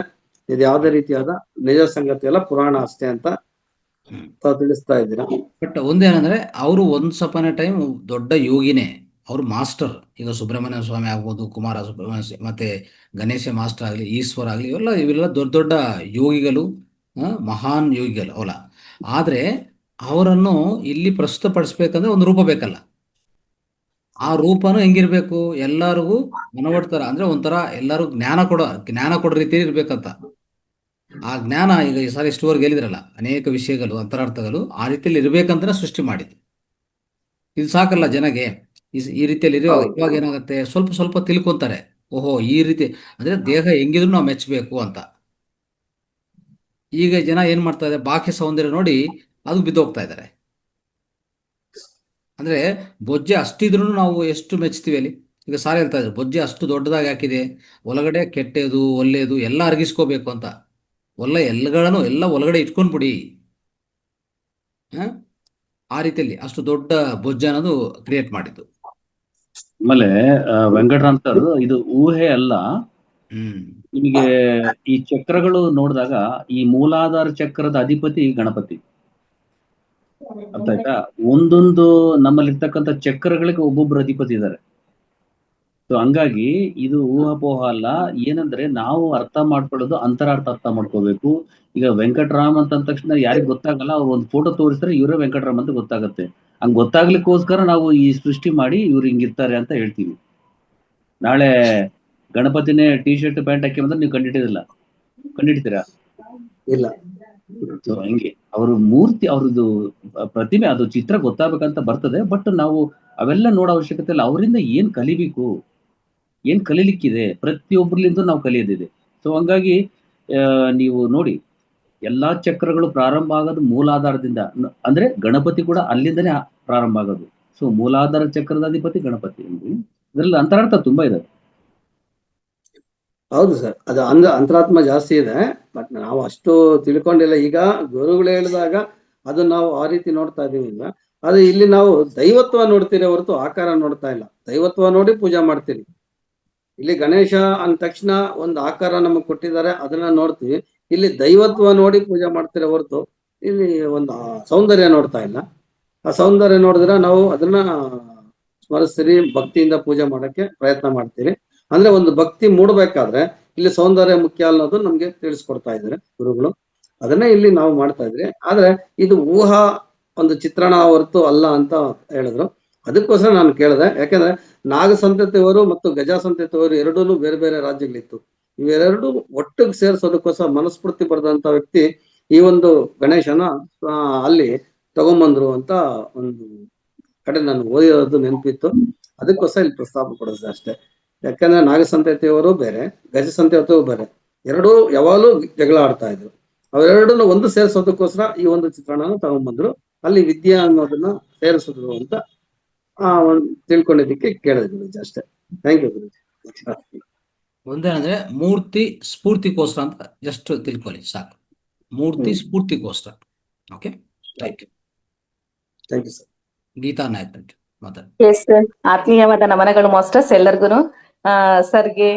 ಇದು ಯಾವುದೇ ರೀತಿಯಾದ ನಿಜ ಸಂಗತಿ ಅಲ್ಲ, ಪುರಾಣ ಅಷ್ಟೇ ಅಂತ ತಿಳಿಸ್ತಾ ಇದ್ದೀರಾ. ಬಟ್ ಒಂದೇನಂದ್ರೆ ಅವರು ಒಂದ್ ಸಪನ ಟೈಮ್ ದೊಡ್ಡ ಯೋಗಿನೇ, ಅವ್ರು ಮಾಸ್ಟರ್. ಈಗ ಸುಬ್ರಹ್ಮಣ್ಯ ಸ್ವಾಮಿ ಆಗ್ಬೋದು, ಕುಮಾರ ಸುಬ್ರಹ್ಮಣ್ಯ ಮತ್ತೆ ಗಣೇಶ ಮಾಸ್ಟರ್ ಆಗಲಿ, ಈಶ್ವರ ಆಗಲಿ, ಇವೆಲ್ಲ ದೊಡ್ಡ ದೊಡ್ಡ ಯೋಗಿಗಳು, ಮಹಾನ್ ಯೋಗಿಗಳು ಅವಲ್ಲ. ಆದ್ರೆ ಅವರನ್ನು ಇಲ್ಲಿ ಪ್ರಸ್ತುತಪಡಿಸ್ಬೇಕಂದ್ರೆ ಒಂದು ರೂಪ ಬೇಕಲ್ಲ. ಆ ರೂಪನು ಹೆಂಗಿರ್ಬೇಕು, ಎಲ್ಲರಿಗೂ ಮನವಡ್ತಾರ, ಅಂದ್ರೆ ಒಂಥರ ಎಲ್ಲರೂ ಜ್ಞಾನ ಕೊಡೋ ರೀತಿಯಲ್ಲಿ ಇರ್ಬೇಕಂತ. ಆ ಜ್ಞಾನ ಈಗ ಈ ಸಾರಿ ಇಷ್ಟುವರೆಗೆ ಹೇಳಿದ್ರಲ್ಲ, ಅನೇಕ ವಿಷಯಗಳು, ಅಂತರಾರ್ಥಗಳು ಆ ರೀತಿಯಲ್ಲಿ ಇರ್ಬೇಕಂತ ಸೃಷ್ಟಿ ಮಾಡಿದ್ವಿ. ಇದು ಸಾಕಲ್ಲ ಜನಗೆ. ಈ ರೀತಿಯಲ್ಲಿ ಇವಾಗ ಏನಾಗುತ್ತೆ, ಸ್ವಲ್ಪ ಸ್ವಲ್ಪ ತಿಳ್ಕೊಂತಾರೆ. ಓಹೋ, ಈ ರೀತಿ ಅಂದ್ರೆ ದೇಹ ಹೆಂಗಿದ್ರು ನಾವು ಮೆಚ್ಚಬೇಕು ಅಂತ. ಈಗ ಜನ ಏನ್ ಮಾಡ್ತಾ ಇದ್ದಾರೆ, ಬಾಹ್ಯ ಸೌಂದರ್ಯ ನೋಡಿ ಅದು ಬಿದ್ದೋಗ್ತಾ ಇದ್ದಾರೆ. ಅಂದ್ರೆ ಬೊಜ್ಜೆ ಅಷ್ಟಿದ್ರು ನಾವು ಎಷ್ಟು ಮೆಚ್ತೀವಿ ಅಲ್ಲಿ. ಈಗ ಸಾರಿ ಹೇಳ್ತಾ ಇದ್ರು, ಬೊಜ್ಜೆ ಅಷ್ಟು ದೊಡ್ಡದಾಗಿ ಹಾಕಿದೆ, ಒಳಗಡೆ ಕೆಟ್ಟದು ಒಳ್ಳೆಯದು ಎಲ್ಲ ಅರಗಿಸ್ಕೋಬೇಕು ಅಂತ. ಎಲ್ಲಗಳನ್ನು ಎಲ್ಲ ಒಳಗಡೆ ಇಟ್ಕೊಂಡ್ಬಿಡಿ. ಆ ರೀತಿಯಲ್ಲಿ ಅಷ್ಟು ದೊಡ್ಡ ಬೊಜ್ಜೆ ಅನ್ನೋದು ಕ್ರಿಯೇಟ್ ಮಾಡಿದ್ದು. ಆಮೇಲೆ ವೆಂಕಟರಾಮ್ ಇದು ಊಹೆ ಅಲ್ಲ. ನಿಮಗೆ ಈ ಚಕ್ರಗಳು ನೋಡಿದಾಗ ಈ ಮೂಲಾಧಾರ ಚಕ್ರದ ಅಧಿಪತಿ ಗಣಪತಿ. ಅರ್ಥ ಆಯ್ತಾ? ಒಂದೊಂದು ನಮ್ಮಲ್ಲಿರ್ತಕ್ಕಂಥ ಚಕ್ರಗಳಿಗೆ ಒಬ್ಬೊಬ್ರು ಅಧಿಪತಿ ಇದ್ದಾರೆ. ಸೊ ಹಂಗಾಗಿ ಇದು ಊಹಾಪೋಹ ಅಲ್ಲ. ಏನಂದ್ರೆ ನಾವು ಅರ್ಥ ಮಾಡ್ಕೊಳ್ಳೋದು ಅಂತರಾರ್ಥ ಅರ್ಥ ಮಾಡ್ಕೋಬೇಕು. ಈಗ ವೆಂಕಟರಾಮ್ ಅಂತ ಅಂದ ತಕ್ಷಣ ಯಾರಿಗ್ ಗೊತ್ತಾಗಲ್ಲ, ಅವ್ರು ಒಂದು ಫೋಟೋ ತೋರಿಸಿದ್ರೆ ಇವರೇ ವೆಂಕಟರಾಮ್ ಅಂತ ಗೊತ್ತಾಗತ್ತೆ. ಹಂಗ್ ಗೊತ್ತಾಗ್ಲಿಕ್ಕೋಸ್ಕರ ನಾವು ಈ ಸೃಷ್ಟಿ ಮಾಡಿ ಇವ್ರು ಹಿಂಗಿರ್ತಾರೆ ಅಂತ ಹೇಳ್ತೀವಿ. ನಾಳೆ ಗಣಪತಿನೇ ಟಿ ಶರ್ಟ್ ಪ್ಯಾಂಟ್ ಹಾಕಿ ಬಂದ್ರೆ ನೀವು ಕಂಡಿಡ್ತೀರಾ? ಇಲ್ಲ. ಸೊ ಹಂಗೆ ಅವ್ರ ಮೂರ್ತಿ, ಅವ್ರದ್ದು ಪ್ರತಿಮೆ, ಅದು ಚಿತ್ರ ಗೊತ್ತಾಗಬೇಕಂತ ಬರ್ತದೆ. ಬಟ್ ನಾವು ಅವೆಲ್ಲ ನೋಡೋ ಅವಶ್ಯಕತೆ ಇಲ್ಲ. ಅವರಿಂದ ಏನ್ ಕಲಿಬೇಕು, ಏನ್ ಕಲೀಲಿಕ್ಕಿದೆ, ಪ್ರತಿಯೊಬ್ಬರ್ಲಿಂದ ನಾವು ಕಲಿಯೋದಿದೆ. ಸೊ ಹಂಗಾಗಿ ನೀವು ನೋಡಿ, ಎಲ್ಲಾ ಚಕ್ರಗಳು ಪ್ರಾರಂಭ ಆಗೋದು ಮೂಲಾಧಾರದಿಂದ. ಅಂದ್ರೆ ಗಣಪತಿ ಕೂಡ ಅಲ್ಲಿಂದನೇ ಪ್ರಾರಂಭ ಆಗೋದು. ಸೊ ಮೂಲಾಧಾರ ಚಕ್ರದ ಅಧಿಪತಿ ಗಣಪತಿ. ಇದ್ರಲ್ಲಿ ಅಂತರಾರ್ಥ ತುಂಬಾ ಇದೆ. ಹೌದು ಸರ್, ಅದು ಅಂತರಾತ್ಮ ಜಾಸ್ತಿ ಇದೆ. ಬಟ್ ನಾವು ಅಷ್ಟು ತಿಳ್ಕೊಂಡಿಲ್ಲ. ಈಗ ಗುರುಗಳು ಹೇಳಿದಾಗ ಅದು ನಾವು ಆ ರೀತಿ ನೋಡ್ತಾ ಇದೀವಿ. ಈಗ ಅದು ಇಲ್ಲಿ ನಾವು ದೈವತ್ವ ನೋಡ್ತೀರಿ ಹೊರತು ಆಕಾರ ನೋಡ್ತಾ ಇಲ್ಲ. ದೈವತ್ವ ನೋಡಿ ಪೂಜೆ ಮಾಡ್ತೀರಿ. ಇಲ್ಲಿ ಗಣೇಶ ಅಂದ ತಕ್ಷಣ ಒಂದು ಆಕಾರ ನಮಗೆ ಕೊಟ್ಟಿದ್ದಾರೆ, ಅದನ್ನ ನೋಡ್ತೀವಿ. ಇಲ್ಲಿ ದೈವತ್ವ ನೋಡಿ ಪೂಜೆ ಮಾಡ್ತೀರಿ ಹೊರತು ಇಲ್ಲಿ ಒಂದು ಸೌಂದರ್ಯ ನೋಡ್ತಾ ಇಲ್ಲ. ಆ ಸೌಂದರ್ಯ ನೋಡಿದ್ರೆ ನಾವು ಅದನ್ನ ಸ್ಮರಿಸ್ತೀರಿ, ಭಕ್ತಿಯಿಂದ ಪೂಜೆ ಮಾಡಕ್ಕೆ ಪ್ರಯತ್ನ ಮಾಡ್ತೀರಿ. ಅಂದ್ರೆ ಒಂದು ಭಕ್ತಿ ಮೂಡಬೇಕಾದ್ರೆ ಇಲ್ಲಿ ಸೌಂದರ್ಯ ಮುಖ್ಯ ಅನ್ನೋದು ನಮ್ಗೆ ತಿಳಿಸ್ಕೊಡ್ತಾ ಇದ್ದಾರೆ ಗುರುಗಳು. ಅದನ್ನೇ ಇಲ್ಲಿ ನಾವು ಮಾಡ್ತಾ ಇದ್ರಿ. ಆದ್ರೆ ಇದು ಊಹಾ ಒಂದು ಚಿತ್ರಣ ಹೊರತು ಅಲ್ಲ ಅಂತ ಹೇಳಿದ್ರು. ಅದಕ್ಕೋಸ್ಕರ ನಾನು ಕೇಳಿದೆ. ಯಾಕಂದ್ರೆ ನಾಗ ಸಂತತಿಯವರು ಮತ್ತು ಗಜ ಸಂತತಿಯವರು ಎರಡೂ ಬೇರೆ ಬೇರೆ ರಾಜ್ಯಗಳಿತ್ತು. ಇವೆರಡು ಒಟ್ಟಿಗೆ ಸೇರಿಸೋದಕ್ಕೋಸ್ಕರ ಮನಸ್ಫೂರ್ತಿ ಬರೆದಂತ ವ್ಯಕ್ತಿ ಈ ಒಂದು ಗಣೇಶನ ಅಲ್ಲಿ ತಗೊಂಬಂದ್ರು ಅಂತ ಒಂದು ಕಡೆ ನಾನು ಓದಿರೋದು ನೆನಪಿತ್ತು. ಅದಕ್ಕೋಸ್ಕರ ಇಲ್ಲಿ ಪ್ರಸ್ತಾಪ ಕೊಡೋದು ಅಷ್ಟೇ. ಯಾಕಂದ್ರೆ ನಾಗ ಸಂತತಿಯವರು ಬೇರೆ, ಗಜ ಸಂತತಿಯವರು ಬೇರೆ, ಎರಡೂ ಯಾವಾಗಲೂ ಜಗಳ ಆಡ್ತಾ ಇದ್ರು. ಅವೆರಡನ್ನು ಒಂದು ಸೇರಿಸೋದಕ್ಕೋಸ್ಕರ ಈ ಒಂದು ಚಿತ್ರಣನ ತಗೊಂಡ್ಬಂದ್ರು. ಅಲ್ಲಿ ವಿದ್ಯೆ ಅನ್ನೋದನ್ನ ಸೇರಿಸಿದ್ರು ಅಂತ ತಿಳ್ಕೊಂಡಿದ್ದಕ್ಕೆ ಕೇಳಿದ್ರು ಅಷ್ಟೇ. ಥ್ಯಾಂಕ್ ಯು ಗುರುಜಿ. ಒಂದೇನಂದ್ರೆ ಮೂರ್ತಿ ಸ್ಫೂರ್ತಿಗೋಸ್ಕರ ಅಂತ ಜಸ್ಟ್ ತಿಳ್ಕೊಳ್ಳಿ ಸಾಕು. ಮೂರ್ತಿ ಸ್ಫೂರ್ತಿಗೋಸ್ಕರ. Okay, thank you. Thank you sir. Geetha Nayak ಮಾತಾಡಿ. ಎಸ್, ಆತ್ಮೀಯವಾದ ನಮನಗಳು ಮಾಸ್ಟರ್ಸ್ ಎಲ್ಲರಿಗೂ. ಸರ್ಗೆ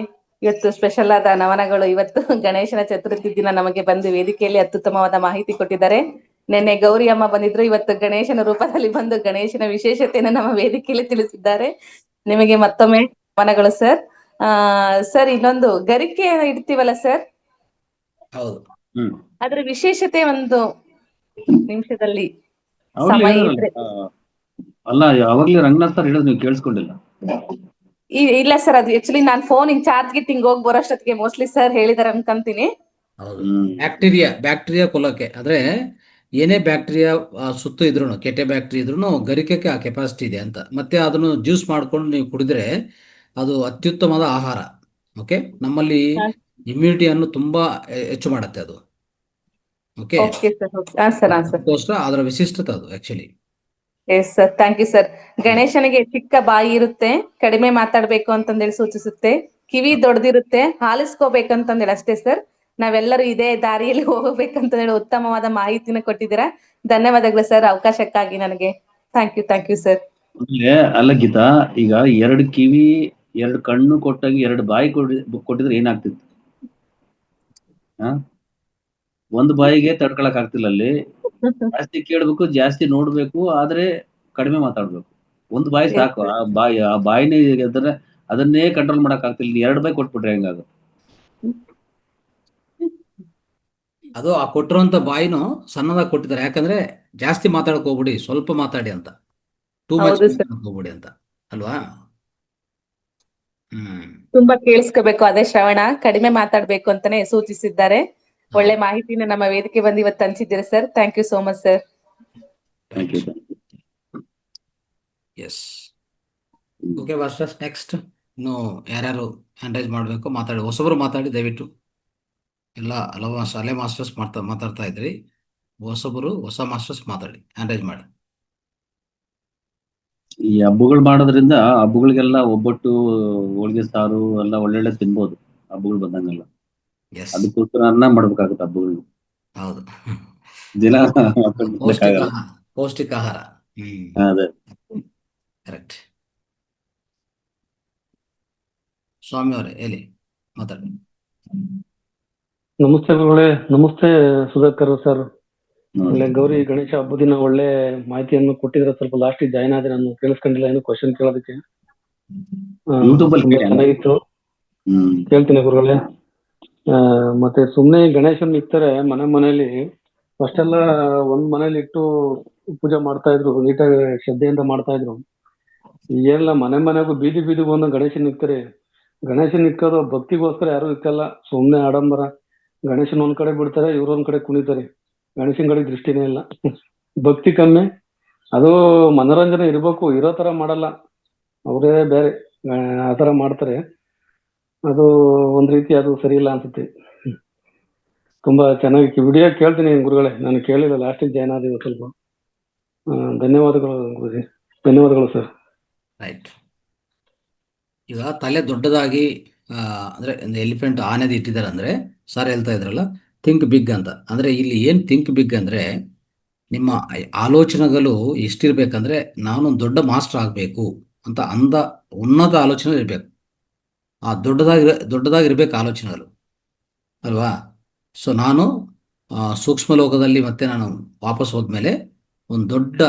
ಇವತ್ತು ಸ್ಪೆಷಲ್ ಆದ ನಮನಗಳು. ಇವತ್ತು ಗಣೇಶನ ಚತುರ್ಥಿ ದಿನ ನಮಗೆ ಬಂದು ವೇದಿಕೆಯಲ್ಲಿ ಅತ್ಯುತ್ತಮವಾದ ಮಾಹಿತಿ ಕೊಟ್ಟಿದ್ದಾರೆ. ನಿನ್ನೆ ಗೌರಿ ಅಮ್ಮ ಬಂದಿದ್ರು, ಇವತ್ತು ಗಣೇಶನ ರೂಪದಲ್ಲಿ ಬಂದು ಗಣೇಶನ ವಿಶೇಷತೆಯನ್ನು ನಮ್ಮ ವೇದಿಕೆಯಲ್ಲಿ ತಿಳಿಸಿದ್ದಾರೆ. ನಿಮಗೆ ಮತ್ತೊಮ್ಮೆ ನಮನಗಳು ಸರ್. ಸರ್, ಇನ್ನೊಂದು ಗರಿಕೆ ಇಡ್ತೀವಲ್ಲ ಸರ್, ಹೌದು, ಅದ್ರ ವಿಶೇಷತೆ ಒಂದು ನಿಮಿಷದಲ್ಲಿ ಸಮಯ ಇದ್ರೆ. ಅಲ್ಲ, ಯಾವಾಗ್ಲೂ ರಂಗನಾಥ್ ಸರ್ ಹೇಳೋದು ನೀವು ಕೇಳಿಸ್ಕೊಂಡಿಲ್ಲ? ಇಲ್ಲ ಸರ್, ಅದು ಆಕ್ಚುಲಿ ನಾನ್ ಫೋನ್ ಹಿಂಗ್ ಚಾರ್ಜ್ ಗಿಟ್ ಹಿಂಗ್ ಹೋಗಿ ಬರೋಷ್ಟೊತ್ತಿಗೆ ಮೋಸ್ಟ್ಲಿ ಸರ್ ಹೇಳಿದಾರೆ ಅನ್ಕಂತೀನಿ. ಹೌದು. ಬ್ಯಾಕ್ಟೀರಿಯಾ ಕೊಲ್ಲಕ್ಕೆ, ಆದ್ರೆ ಏನೇ ಬ್ಯಾಕ್ಟೀರಿಯಾ ಸುತ್ತು ಇದ್ರು, ಕೆಟ್ಟ ಬ್ಯಾಕ್ಟೀರಿಯಾ ಇದ್ರು ಗರಿಕೆಗೆ ಆ ಕೆಪಾಸಿಟಿ ಇದೆ ಅಂತ. ಮತ್ತೆ ಅದನ್ನು ಜ್ಯೂಸ್ ಮಾಡ್ಕೊಂಡು ನೀವು ಕುಡಿದ್ರೆ ಅದು ಅತ್ಯುತ್ತಮವಾದ ಆಹಾರ. ಓಕೆ, ನಮ್ಮಲ್ಲಿ ಇಮ್ಯುನಿಟಿಯನ್ನು ತುಂಬಾ ಹೆಚ್ಚು ಮಾಡುತ್ತೆ ಅದು. ಓಕೆ, ಅದರ ವಿಶಿಷ್ಟತೆ ಅದು actually. Yes sir, thank you sir. ಗಣೇಶನಿಗೆ ಚಿಕ್ಕ ಬಾಯಿ ಇರುತ್ತೆ, ಕಡಿಮೆ ಮಾತಾಡ್ಬೇಕು ಅಂತಂದೇಳಿ ಸೂಚಿಸುತ್ತೆ. ಕಿವಿ ದೊಡ್ಡದಿರುತ್ತೆ, ಆಲಿಸ್ಕೋಬೇಕಂತಂದೇಳಿ ಅಷ್ಟೇ ಸರ್. ನಾವೆಲ್ಲರೂ ಇದೇ ದಾರಿಯಲ್ಲಿ ಹೋಗಬೇಕಂತಂದೇಳಿ ಉತ್ತಮವಾದ ಮಾಹಿತಿನ ಕೊಟ್ಟಿದ್ದೀರಾ. ಧನ್ಯವಾದಗಳು ಸರ್ ಅವಕಾಶಕ್ಕಾಗಿ ನನಗೆ. Thank you sir. ಅಲ್ಲ ಗೀತಾ, ಈಗ 2 ಕಿವಿ 2 ಕಣ್ಣು ಕೊಟ್ಟಾಗ 2 ಬಾಯಿ ಕೊಟ್ಟಿದ್ರೆ ಏನಾಗ್ತಿತ್ತು? ಒಂದು ಬಾಯಿಗೆ ತಡ್ಕೊಳಕ್ ಆಗ್ತಿಲ್ಲ. ಅಲ್ಲಿ ಜಾಸ್ತಿ ಕೇಳ್ಬೇಕು, ಜಾಸ್ತಿ ನೋಡ್ಬೇಕು, ಆದ್ರೆ ಕಡಿಮೆ ಮಾತಾಡ್ಬೇಕು. ಒಂದು ಬಾಯಿ ಸಾಕು. ಆ ಬಾಯಿನೇ ಅದನ್ನೇ ಕಂಟ್ರೋಲ್ ಮಾಡಕ್ ಆಗ್ತಿಲ್ಲ. 2 ಬಾಯಿ ಕೊಟ್ಬಿಟ್ರೆ ಹೆಂಗಾಗ? ಅದು ಆ ಕೊಟ್ಟಿರುವಂತ ಬಾಯಿನೂ ಸಣ್ಣದಾಗಿ ಕೊಟ್ಟಿದ್ದಾರೆ. ಯಾಕಂದ್ರೆ ಜಾಸ್ತಿ ಮಾತಾಡಕ್ ಹೋಗ್ಬಿಡಿ, ಸ್ವಲ್ಪ ಮಾತಾಡಿ ಅಂತ. ಟೂ ಮಚ್ ಹೋಗ್ಬಿಡಿ ಅಂತ ಅಲ್ವಾ? ತುಂಬಾ ಕೇಳಿಸ್ಕೋಬೇಕು, ಅದೇ ಶ್ರವಣ, ಕಡಿಮೆ ಮಾತಾಡ್ಬೇಕು ಅಂತಾನೆ ಸೂಚಿಸಿದ್ದಾರೆ. ಒಳ್ಳೆ ಮಾಹಿತಿನ ನಮ್ಮ ವೇದಿಕೆ ಬಂದು ಇವತ್ತು ಹಂಚಿದ್ದೀರಾ sir. Thank you so much sir. Yes, okay masters. Next ಇನ್ನು ಯಾರ್ಯಾರು ಹ್ಯಾಂಡ್ ರೈಸ್ ಮಾಡಬೇಕು ಮಾತಾಡಿ, ಹೊಸಬರು ಮಾತಾಡಿ ದಯವಿಟ್ಟು. ಎಲ್ಲ ಹಳೆ ಮಾಸ್ಟರ್ಸ್ ಮಾತಾಡ್ತಾ ಇದ್ರಿ, ಹೊಸಬರು ಹೊಸ ಮಾಸ್ಟರ್ಸ್ ಮಾತಾಡಿ, ಹ್ಯಾಂಡ್ ರೈಸ್ ಮಾಡಿ. ಈ ಹಬ್ಬಗಳು ಮಾಡೋದ್ರಿಂದ ಹಬ್ಬಗಳಿಗೆಲ್ಲ ಒಬ್ಬಟ್ಟು, ಹೋಳಿಗೆ, ಸಾರು ಎಲ್ಲ ಒಳ್ಳೊಳ್ಳೆ ತಿನ್ಬೋದು ಹಬ್ಬಗಳು ಬಂದಂಗೆಲ್ಲ. ಅದಕ್ಕೋಸ್ಕರ ಅನ್ನ ಮಾಡ್ಬೇಕಾಗುತ್ತೆ ಹಬ್ಬಗಳು. ಹೌದು, ದಿನ ಪೌಷ್ಟಿಕ ಆಹಾರ. ಅದೇ ಕರೆಕ್ಟ್. ಸ್ವಾಮಿ ಅವರೇ ಹೇಳಿ, ಮಾತಾಡಿ. ನಮಸ್ತೆ ಗುರುಗಳೇ. ನಮಸ್ತೆ ಸುಧಾಕರ್ ಸರ್. ಒಳ್ಳೆ ಗೌರಿ ಗಣೇಶ ಹಬ್ಬದ ದಿನ ಒಳ್ಳೆ ಮಾಹಿತಿಯನ್ನು ಕೊಟ್ಟಿದ್ರೆ. ಸ್ವಲ್ಪ ಲಾಸ್ಟ್ ಜಾಯ್ನ್ ಆದ್ರೆ ನಾನು ಕೇಳಿಸ್ಕೊಂಡಿಲ್ಲ, ಏನು ಕ್ವಶನ್ ಕೇಳೋದಕ್ಕೆ. ಚೆನ್ನಾಗಿತ್ತು, ಕೇಳ್ತೀನಿ ಗುರುಗಳೇ. ಮತ್ತೆ ಸುಮ್ನೆ ಗಣೇಶನ್ ಇರ್ತಾರೆ ಮನೇಲಿ. ಫಸ್ಟ್ ಎಲ್ಲ ಒಂದ್ ಮನೇಲಿ ಇಟ್ಟು ಪೂಜೆ ಮಾಡ್ತಾ ಇದ್ರು, ನೀಟಾಗಿ ಶ್ರದ್ಧೆಯಿಂದ ಮಾಡ್ತಾ ಇದ್ರು. ಈಗೆಲ್ಲ ಮನೆಗೂ ಬೀದಿಗೂ ಒಂದು ಗಣೇಶನ್ ಇರ್ತಾರೆ. ಗಣೇಶನ್ ಇಕ್ಕೋದು ಭಕ್ತಿಗೋಸ್ಕರ ಯಾರು ಇಕ್ಕಲ್ಲ, ಸುಮ್ನೆ ಆಡಂಬರ. ಗಣೇಶನ್ ಒಂದ್ ಕಡೆ ಬಿಡ್ತಾರೆ, ಇವ್ರ ಒಂದ್ ಕಡೆ ಕುಣಿತಾರೆ. ಗಣೇಶನ್ ಕಡೆ ದೃಷ್ಟಿನೇ ಇಲ್ಲ, ಭಕ್ತಿ ಕಮ್ಮಿ. ಅದು ಮನೋರಂಜನೆ ಇರ್ಬೇಕು, ಇರೋ ತರ ಮಾಡಲ್ಲ, ಅವರೇ ಬೇರೆ ಆತರ ಮಾಡ್ತಾರೆ. ಅದು ಒಂದ್ ರೀತಿ ಅದು ಸರಿ ಇಲ್ಲ ಅನ್ಸುತ್ತೆ. ತುಂಬಾ ಚೆನ್ನಾಗಿ ವಿಡಿಯೋ ಕೇಳ್ತೀನಿ ಗುರುಗಳೇ, ನಾನು ಕೇಳಿಲ್ಲ, ಲಾಸ್ಟಿಗೆ ಜಾಯ್ನ್ ಆದೀವಿ ಸ್ವಲ್ಪ. ಧನ್ಯವಾದಗಳು ಗುರುಜಿ, ಧನ್ಯವಾದಗಳು ಸರ್. ರೈಟ್. ಈಗ ತಲೆ ದೊಡ್ಡದಾಗಿ ಅಂದ್ರೆ ಎಲಿಫೆಂಟ್ ಆನೆದು ಇಟ್ಟಿದ್ದಾರೆ ಅಂದ್ರೆ ಸರ್ ಹೇಳ್ತಾ ಇದ್ರಲ್ಲ, ಥಿಂಕ್ ಬಿಗ್ ಅಂತ. ಅಂದ್ರೆ ಇಲ್ಲಿ ಏನ್ ಥಿಂಕ್ ಬಿಗ್ ಅಂದ್ರೆ, ನಿಮ್ಮ ಆಲೋಚನೆಗಳು ಎಷ್ಟಿರ್ಬೇಕಂದ್ರೆ ನಾನೊಂದು ದೊಡ್ಡ ಮಾಸ್ಟರ್ ಆಗ್ಬೇಕು ಅಂತ ಉನ್ನತ ಆಲೋಚನೆ ಇರ್ಬೇಕು. ಆ ದೊಡ್ಡದಾಗಿರ್ಬೇಕು ಆಲೋಚನೆಗಳು ಅಲ್ವಾ? ಸೊ ನಾನು ಸೂಕ್ಷ್ಮ ಲೋಕದಲ್ಲಿ ಮತ್ತೆ ನಾನು ವಾಪಸ್ ಹೋದ್ಮೇಲೆ ಒಂದು ದೊಡ್ಡ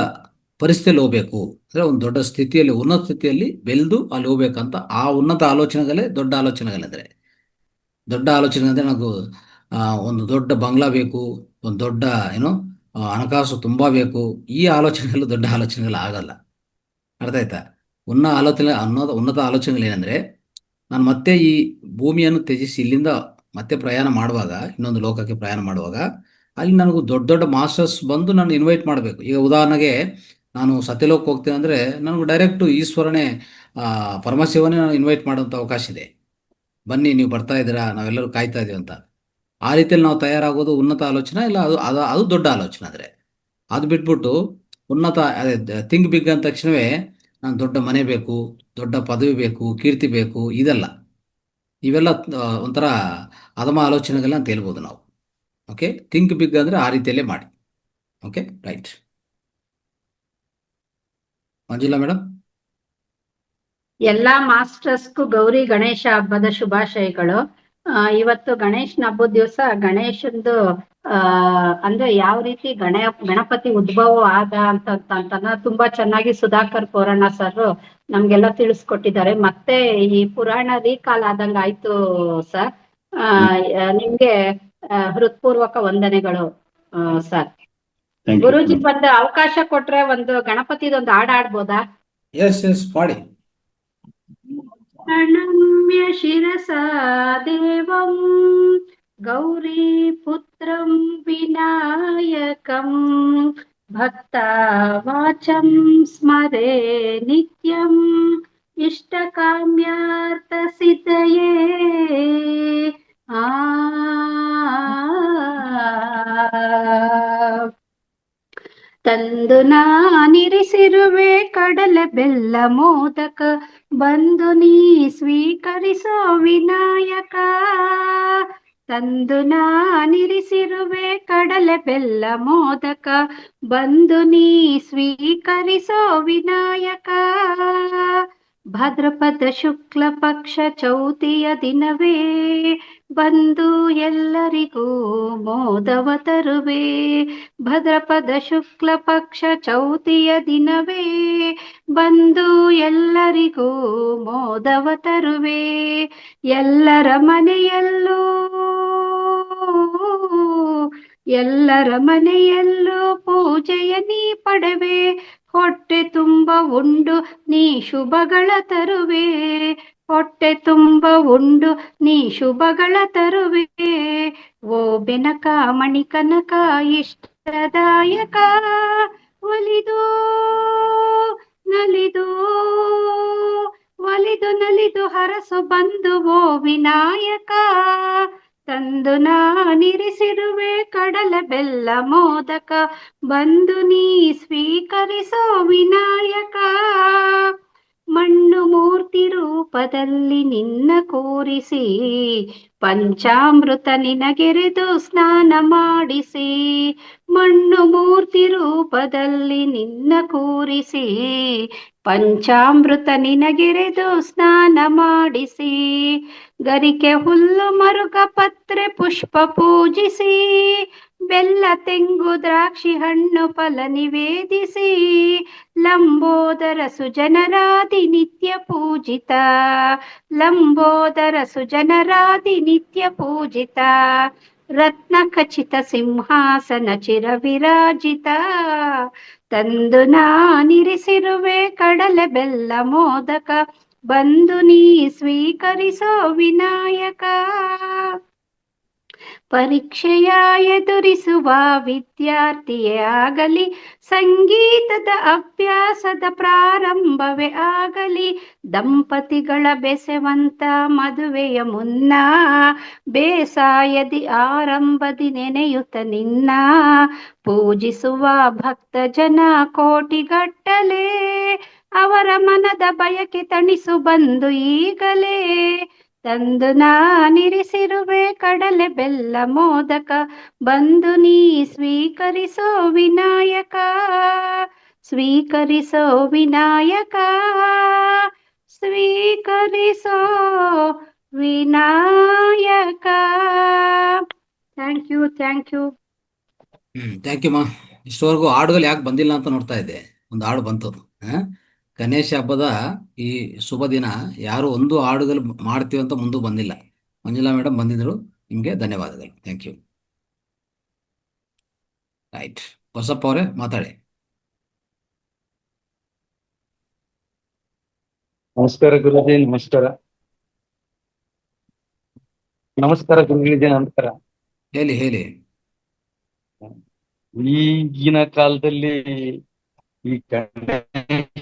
ಪರಿಸ್ಥಿತಿಯಲ್ಲಿ ಹೋಗ್ಬೇಕು, ಅಂದ್ರೆ ಒಂದು ದೊಡ್ಡ ಸ್ಥಿತಿಯಲ್ಲಿ, ಉನ್ನತ ಸ್ಥಿತಿಯಲ್ಲಿ ಬೆಳೆದು ಅಲ್ಲಿ ಹೋಗ್ಬೇಕಂತ ಆ ಉನ್ನತ ಆಲೋಚನೆಗಳೇ ದೊಡ್ಡ ಆಲೋಚನೆಗಳಂದ್ರೆ. ದೊಡ್ಡ ಆಲೋಚನೆ ಅಂದ್ರೆ ನನಗೂ ಒಂದು ದೊಡ್ಡ ಬಂಗ್ಲಾ ಬೇಕು, ಒಂದು ದೊಡ್ಡ ಹಣಕಾಸು ತುಂಬಾ ಬೇಕು. ಈ ಆಲೋಚನೆಗಳು ದೊಡ್ಡ ಆಲೋಚನೆಗಳು ಆಗಲ್ಲ. ಅರ್ಥ ಆಯ್ತಾ? ಉನ್ನತ ಆಲೋಚನೆಗಳೇನೆಂದ್ರೆ, ನಾನು ಮತ್ತೆ ಈ ಭೂಮಿಯನ್ನು ತ್ಯಜಿಸಿ ಇಲ್ಲಿಂದ ಮತ್ತೆ ಪ್ರಯಾಣ ಮಾಡುವಾಗ, ಇನ್ನೊಂದು ಲೋಕಕ್ಕೆ ಪ್ರಯಾಣ ಮಾಡುವಾಗ, ಅಲ್ಲಿ ನನಗೂ ದೊಡ್ಡ ದೊಡ್ಡ ಮಾಸ್ಟರ್ಸ್ ಬಂದು ನಾನು ಇನ್ವೈಟ್ ಮಾಡಬೇಕು. ಈಗ ಉದಾಹರಣೆಗೆ ನಾನು ಸತ್ಯಲೋಕ ಹೋಗ್ತೇನೆ ಅಂದರೆ ನನಗೂ ಡೈರೆಕ್ಟು ಈಶ್ವರನೇ, ಪರಮಶಿವನೇ ನಾನು ಇನ್ವೈಟ್ ಮಾಡೋಂಥ ಅವಕಾಶ ಇದೆ. ಬನ್ನಿ, ನೀವು ಬರ್ತಾ ಇದ್ದೀರಾ, ನಾವೆಲ್ಲರೂ ಕಾಯ್ತಾ ಇದೀವಿ ಅಂತ. ಆ ರೀತಿಯಲ್ಲಿ ನಾವು ತಯಾರಾಗೋದು ಉನ್ನತ ಆಲೋಚನೆ ಇಲ್ಲ, ಅದು ದೊಡ್ಡ ಆಲೋಚನೆ. ಆದರೆ ಅದು ಬಿಟ್ಬಿಟ್ಟು ಉನ್ನತ ಥಿಂಕ್ ಬಿಗ್ ಅಂದ ತಕ್ಷಣವೇ ನಾನು ದೊಡ್ಡ ಮನೆ ಬೇಕು, ದೊಡ್ಡ ಪದವಿ ಬೇಕು, ಕೀರ್ತಿ ಬೇಕು, ಇದೆಲ್ಲ ಇವೆಲ್ಲ ಒಂಥರ ಅಧಮ ಆಲೋಚನೆಗಳನ್ನ ಅಂತ ಹೇಳ್ಬೋದು ನಾವು. ಓಕೆ, ಥಿಂಕ್ ಬಿಗ್ ಅಂದರೆ ಆ ರೀತಿಯಲ್ಲೇ ಮಾಡಿ. Okay, right. ಮಂಜುಳಾ ಮೇಡಮ್. ಎಲ್ಲಾ ಮಾಸ್ಟರ್ಸ್ಗೂ ಗೌರಿ ಗಣೇಶ ಹಬ್ಬದ ಶುಭಾಶಯಗಳು. ಇವತ್ತು ಗಣೇಶನ ಹಬ್ಬದ ದಿವಸ ಗಣೇಶಂದು ಅಂದ್ರೆ ಯಾವ ರೀತಿ ಗಣಪತಿ ಉದ್ಭವ ಆದ ಅಂತ ತುಂಬಾ ಚೆನ್ನಾಗಿ ಸುಧಾಕರ್ ಪೋರಣ್ಣ ಸರ್ ನಮ್ಗೆಲ್ಲ ತಿಳಿಸ್ಕೊಟ್ಟಿದ್ದಾರೆ. ಮತ್ತೆ ಈ ಪುರಾಣ ರೀಕಾಲ್ ಆದಂಗ ಆಯ್ತು ಸರ್. ನಿಮ್ಗೆ ಹೃತ್ಪೂರ್ವಕ ವಂದನೆಗಳು ಸರ್. ಗುರೂಜಿ ಬಂದು ಅವಕಾಶ ಕೊಟ್ರೆ ಒಂದು ಗಣಪತಿದೊಂದು ಹಾಡು ಆಡ್ಬೋದಾ? ಎಸ್ ಮಾಡಿ. ಪ್ರಣಮ್ಯ ಶಿರಸಾ ದೇವಂ ಗೌರಿ ಪುತ್ರಂ ವಿನಾಯಕಂ ಭಕ್ತಾವಾಚಂ ಸ್ಮರೇ ನಿತ್ಯಂ ಇಷ್ಟಕಾಮ್ಯಾರ್ಥ ಸಿದ್ಧಯೇ. ತಂದು ನಾನಿರಿಸಿರು ಬೆಲ್ಲ ಮೋದಕ ಬಂದು ನೀ ಸ್ವೀಕರಿಸೋ ವಿನಾಯಕ. ತಂದು ನಾನಿರಿಸಿರುವೆ ಕಡಲೆ ಬೆಲ್ಲ ಮೋದಕ ಬಂದು ನೀ ಸ್ವೀಕರಿಸೋ ವಿನಾಯಕ. ಭಾದ್ರಪದ ಶುಕ್ಲ ಪಕ್ಷ ಚೌತಿಯ ದಿನವೇ ಬಂದು ಎಲ್ಲರಿಗೂ ಮೋದವ ತರುವೆ. ಭಾದ್ರಪದ ಶುಕ್ಲ ಪಕ್ಷ ಚೌತಿಯ ದಿನವೇ ಬಂದು ಎಲ್ಲರಿಗೂ ಮೋದವ ತರುವೆ. ಎಲ್ಲರ ಮನೆಯಲ್ಲೂ ಪೂಜೆಯ ನೀ ಪಡೆವೆ. ಹೊಟ್ಟೆ ತುಂಬ ಉಂಡು ನೀ ಶುಭಗಳ ತರುವೆ. ಹೊಟ್ಟೆ ತುಂಬ ಉಂಡು ನೀ ಶುಭಗಳ ತರುವೆ. ಓ ಬೆನಕ ಮಣಿಕನಕ ಇಷ್ಟದಾಯಕ ಒಲಿದು ನಲಿದು ಹರಸು ಬಂದು ಓ ವಿನಾಯಕ. ತಂದು ನಾನಿರಿಸಿರುವೆ ಕಡಲೆ ಬೆಲ್ಲ ಮೋದಕ ಬಂದು ನೀ ಸ್ವೀಕರಿಸೋ ವಿನಾಯಕ. ಮಣ್ಣು ಮೂರ್ತಿ ರೂಪದಲ್ಲಿ ನಿನ್ನ ಕೂರಿಸಿ ಪಂಚಾಮೃತ ನಿನಗೆರೆದು ಸ್ನಾನ ಮಾಡಿಸಿ. ಮಣ್ಣು ಮೂರ್ತಿ ರೂಪದಲ್ಲಿ ನಿನ್ನ ಕೂರಿಸಿ ಪಂಚಾಮೃತ ನಿನಗೆರೆದು ಸ್ನಾನ ಮಾಡಿಸಿ. ಗರಿಕೆ ಹುಲ್ಲು ಮರುಗ ಪತ್ರೆ ಪುಷ್ಪ ಪೂಜಿಸಿ ಬೆಲ್ಲ ತೆಂಗು ದ್ರಾಕ್ಷಿ ಹಣ್ಣು ಫಲ ನಿವೇದಿಸಿ. ಲಂಬೋದರ ಸುಜನರಾದಿ ನಿತ್ಯ ಪೂಜಿತ. ಲಂಬೋದರ ಸುಜನರಾದಿ ನಿತ್ಯ ಪೂಜಿತ. ರತ್ನ ಖಚಿತ ಸಿಂಹಾಸನ ಚಿರ ವಿರಾಜಿತ. ತಂದು ನಾನಿರಿಸಿರುವೆ ಕಡಲೆ ಬೆಲ್ಲ ಮೋದಕ ಬಂದು ನೀ ಸ್ವೀಕರಿಸೋ ವಿನಾಯಕ. ಪರೀಕ್ಷೆಯ ಎದುರಿಸುವ ವಿದ್ಯಾರ್ಥಿಯೇ ಆಗಲಿ, ಸಂಗೀತದ ಅಭ್ಯಾಸದ ಪ್ರಾರಂಭವೇ ಆಗಲಿ, ದಂಪತಿಗಳ ಬೆಸೆವಂತ ಮದುವೆಯ ಮುನ್ನ ಬೇಸಾಯದಿ ಆರಂಭದಿ ನೆನೆಯುತ್ತ ನಿನ್ನ ಪೂಜಿಸುವ ಭಕ್ತ ಜನ ಕೋಟಿಗಟ್ಟಲೆ. ಅವರ ಮನದ ಬಯಕೆ ತಣಿಸು ಬಂದು ಈಗಲೇ. ತಂದು ನಾನಿರಿಸಿರುವೆ ಕಡಲೆ ಬೆಲ್ಲ ಮೋದಕ ಬಂದು ನೀ ಸ್ವೀಕರಿಸೋ ವಿನಾಯಕ. ಸ್ವೀಕರಿಸೋ ವಿನಾಯಕ. ಸ್ವೀಕರಿಸೋ Vinayaka. Thank you. Thank you ಮಾ. ಇಷ್ಟವರೆಗೂ ಹಾಡುಗಳು ಯಾಕೆ ಬಂದಿಲ್ಲ ಅಂತ ನೋಡ್ತಾ ಇದ್ದೆ. ಒಂದು ಹಾಡು ಬಂತು. ಗಣೇಶ ಹಬ್ಬದ ಈ ಶುಭ ದಿನ ಯಾರು ಒಂದು ಹಾಡುಗಳು ಮಾಡ್ತೀವಿ ಅಂತ ಮುಂದೆ ಬಂದಿಲ್ಲ. ಮಂಜುಳಾ ಮೇಡಮ್ ಬಂದಿದ್ರು, ನಿಮಗೆ ಧನ್ಯವಾದಗಳು. Thank you. ರೈಟ್, ಬಸಪ್ಪ ಅವರೇ ಮಾತಾಡಿ. ನಮಸ್ಕಾರ ಗುರುಜಿ. ನಮಸ್ಕಾರ ಗುರುಗಳಿಗೆ. ನಮಸ್ಕಾರ. ಹೇಳಿ ಹೇಳಿ. ಈಗಿನ ಕಾಲದಲ್ಲಿ ಈ ಗಣೇಶ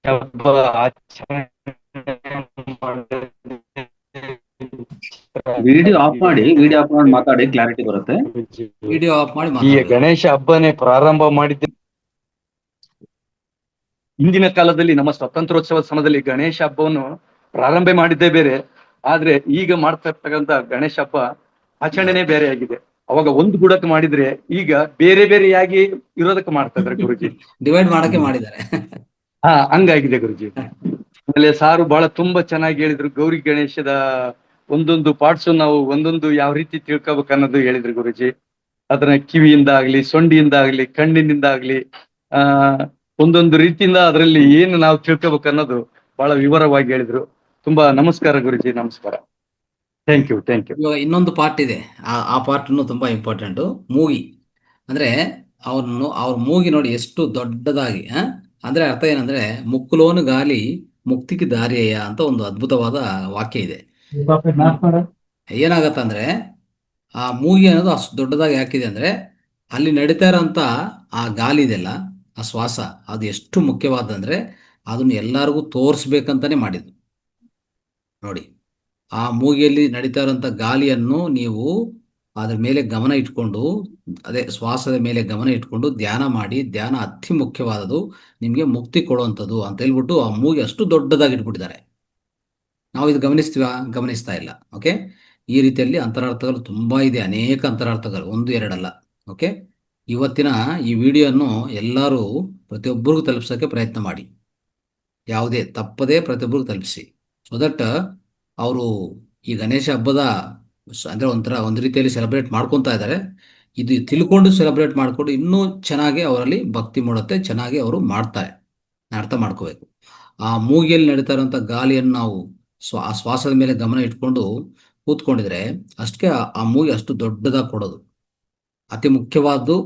ಹಬ್ಬ ಆಚರಣೆ ವಿಡಿಯೋ ಆಫ್ ಮಾಡಿ ಮಾತಾಡಿ, ಕ್ಲಾರಿಟಿ ಬರುತ್ತೆ. ವಿಡಿಯೋ ಆಫ್ ಮಾಡಿ ಈ ಗಣೇಶ ಹಬ್ಬನೇ ಪ್ರಾರಂಭ ಮಾಡಿದ್ದೆ. ಹಿಂದಿನ ಕಾಲದಲ್ಲಿ ನಮ್ಮ ಸ್ವಾತಂತ್ರ್ಯೋತ್ಸವ ಸಮಯದಲ್ಲಿ ಗಣೇಶ ಹಬ್ಬವನ್ನು ಪ್ರಾರಂಭ ಮಾಡಿದ್ದೇ ಬೇರೆ, ಆದ್ರೆ ಈಗ ಮಾಡ್ತಾ ಇರ್ತಕ್ಕಂಥ ಗಣೇಶ ಹಬ್ಬ ಆಚರಣೆನೇ ಬೇರೆ ಆಗಿದೆ. ಅವಾಗ ಒಂದು ಗುಡಕ್ಕೆ ಮಾಡಿದ್ರೆ ಈಗ ಬೇರೆ ಬೇರೆಯಾಗಿ ಇರೋದಕ್ಕೆ ಮಾಡ್ತಾ ಇದ್ದಾರೆ ಗುರುಜಿ. ಡಿವೈಡ್ ಮಾಡಕ್ಕೆ ಮಾಡಿದ್ದಾರೆ. ಹಂಗಾಗಿದೆ ಗುರುಜಿ. ಆಮೇಲೆ ಸಾರು ಬಹಳ ತುಂಬಾ ಚೆನ್ನಾಗಿ ಹೇಳಿದ್ರು. ಗೌರಿ ಗಣೇಶದ ಒಂದೊಂದು ಪಾರ್ಟ್ಸ್ ನಾವು ಒಂದೊಂದು ಯಾವ ರೀತಿ ತಿಳ್ಕೊಬೇಕು ಅನ್ನೋದು ಹೇಳಿದ್ರು ಗುರುಜಿ. ಅದನ್ನ ಕಿವಿಯಿಂದ ಆಗ್ಲಿ, ಸೊಂಡಿಯಿಂದ ಆಗ್ಲಿ, ಕಣ್ಣಿನಿಂದ ಆಗ್ಲಿ, ಒಂದೊಂದು ರೀತಿಯಿಂದ ಅದರಲ್ಲಿ ಏನು ನಾವು ತಿಳ್ಕೊಬೇಕು ಅನ್ನೋದು ಬಹಳ ವಿವರವಾಗಿ ಹೇಳಿದ್ರು. ತುಂಬಾ ನಮಸ್ಕಾರ ಗುರುಜಿ. ನಮಸ್ಕಾರ. Thank you. ಇವಾಗ ಇನ್ನೊಂದು ಪಾರ್ಟ್ ಇದೆ. ಆ ಪಾರ್ಟ್ ತುಂಬಾ ಇಂಪಾರ್ಟೆಂಟ್. ಮೂಗಿ ಅಂದ್ರೆ ಅವ್ರ ಮೂಗಿ ನೋಡಿ ಎಷ್ಟು ದೊಡ್ಡದಾಗಿ. ಅಂದ್ರೆ ಅರ್ಥ ಏನಂದ್ರೆ ಮುಕ್ಕುಲೋನು ಗಾಲಿ ಮುಕ್ತಿಗೆ ದಾರಿಯ ಅಂತ ಒಂದು ಅದ್ಭುತವಾದ ವಾಕ್ಯ ಇದೆ. ಏನಾಗತ್ತಂದ್ರೆ ಆ ಮೂಗಿ ಅನ್ನೋದು ಅಷ್ಟು ದೊಡ್ಡದಾಗಿ ಹಾಕಿದೆ ಅಂದ್ರೆ ಅಲ್ಲಿ ನಡೀತಾ ಇರೋಂಥ ಆ ಗಾಲಿ ಇದೆಲ್ಲ, ಆ ಶ್ವಾಸ, ಅದು ಎಷ್ಟು ಮುಖ್ಯವಾದಂದ್ರೆ ಅದನ್ನು ಎಲ್ಲರಿಗೂ ತೋರಿಸ್ಬೇಕಂತಾನೆ ಮಾಡಿದ್ದು ನೋಡಿ. ಆ ಮೂಗಿಯಲ್ಲಿ ನಡೀತಾ ಇರೋಂಥ ಗಾಲಿಯನ್ನು ನೀವು ಅದ್ರ ಮೇಲೆ ಗಮನ ಇಟ್ಕೊಂಡು, ಅದೇ ಶ್ವಾಸದ ಮೇಲೆ ಗಮನ ಇಟ್ಕೊಂಡು ಧ್ಯಾನ ಮಾಡಿ. ಧ್ಯಾನ ಅತಿ ಮುಖ್ಯವಾದದ್ದು, ನಿಮಗೆ ಮುಕ್ತಿ ಕೊಡುವಂಥದ್ದು ಅಂತ ಹೇಳ್ಬಿಟ್ಟು ಆ ಮೂಗಿ ಅಷ್ಟು ದೊಡ್ಡದಾಗಿ ಇಟ್ಬಿಟ್ಟಿದ್ದಾರೆ. ನಾವು ಇದು ಗಮನಿಸ್ತೀವಾ? ಗಮನಿಸ್ತಾ ಇಲ್ಲ. ಓಕೆ, ಈ ರೀತಿಯಲ್ಲಿ ಅಂತರಾರ್ಥಗಳು ತುಂಬಾ ಇದೆ, ಅನೇಕ ಅಂತರಾರ್ಥಗಳು, ಒಂದು ಎರಡಲ್ಲ. ಓಕೆ, ಇವತ್ತಿನ ಈ ವಿಡಿಯೋನ್ನು ಎಲ್ಲರೂ ಪ್ರತಿಯೊಬ್ಬರಿಗೂ ತಲುಪಿಸೋಕ್ಕೆ ಪ್ರಯತ್ನ ಮಾಡಿ. ಯಾವುದೇ ತಪ್ಪದೇ ಪ್ರತಿಯೊಬ್ಬರಿಗೂ ತಲುಪಿಸಿ. ಸೊ ದಟ್ ಅವರು ಈ ಗಣೇಶ ಹಬ್ಬದ ಅಂದರೆ ಒಂದು ರೀತಿಯಲ್ಲಿ ಸೆಲೆಬ್ರೇಟ್ ಮಾಡ್ಕೊತಾ ಇದ್ದಾರೆ. ಇದು ತಿಳ್ಕೊಂಡು ಸೆಲೆಬ್ರೇಟ್ ಮಾಡಿಕೊಂಡು ಇನ್ನೂ ಚೆನ್ನಾಗಿ ಅವರಲ್ಲಿ ಭಕ್ತಿ ಮೂಡುತ್ತೆ, ಚೆನ್ನಾಗಿ ಅವರು ಮಾಡ್ತಾರೆ. ಅರ್ಥ ಮಾಡ್ಕೋಬೇಕು. ಆ ಮೂಗಿಯಲ್ಲಿ ನಡೀತಾ ಇರುವಂಥ ಗಾಳಿಯನ್ನು ನಾವು ಆ ಶ್ವಾಸದ ಮೇಲೆ ಗಮನ ಇಟ್ಕೊಂಡು ಕೂತ್ಕೊಂಡಿದ್ರೆ ಅಷ್ಟಕ್ಕೆ ಆ ಮೂಗಿ ಅಷ್ಟು ದೊಡ್ಡದಾಗಿ ಕೊಡೋದು. ಅತಿ ಮುಖ್ಯವಾದ್ದು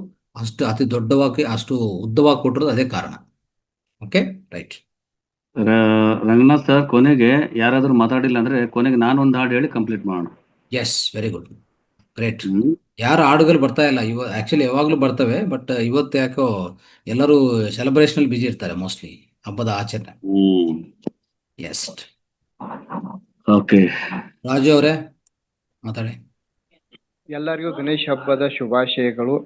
ಅಷ್ಟು ಅತಿ ದೊಡ್ಡವಾಗಿ ಅಷ್ಟು ಉದ್ದವಾಗಿ ಕೊಟ್ಟಿರೋದು ಅದೇ ಕಾರಣ. Okay, right. ರಂಗನಾಥ್ ಸರ್, ಕೊನೆಗೆ ಯಾರಾದ್ರೂ ಮಾತಾಡಿಲ್ಲ ಅಂದ್ರೆ ಕೊನೆಗೆ ನಾನೊಂದು ಹಾಡು ಹೇಳಿ ಕಂಪ್ಲೀಟ್ ಮಾಡೋಣ. Yes, very good, great. ಯಾರು ಹಾಡುಗಳು ಬರ್ತಾ ಇಲ್ಲ ಆಕ್ಚುಲಿ ಯಾವಾಗಲೂ ಬರ್ತವೆ, ಬಟ್ ಇವತ್ತು ಯಾಕೋ ಎಲ್ಲರೂ ಸೆಲೆಬ್ರೇಷನ್ ಬಿಜಿ ಇರ್ತಾರೆ, ಮೋಸ್ಟ್ಲಿ ಹಬ್ಬದ ಆಚರಣೆ. S, okay. ರಾಜು ಅವರೇ ಮಾತಾಡಿ. ಎಲ್ಲರಿಗೂ ಗಣೇಶ ಹಬ್ಬದ ಶುಭಾಶಯಗಳು.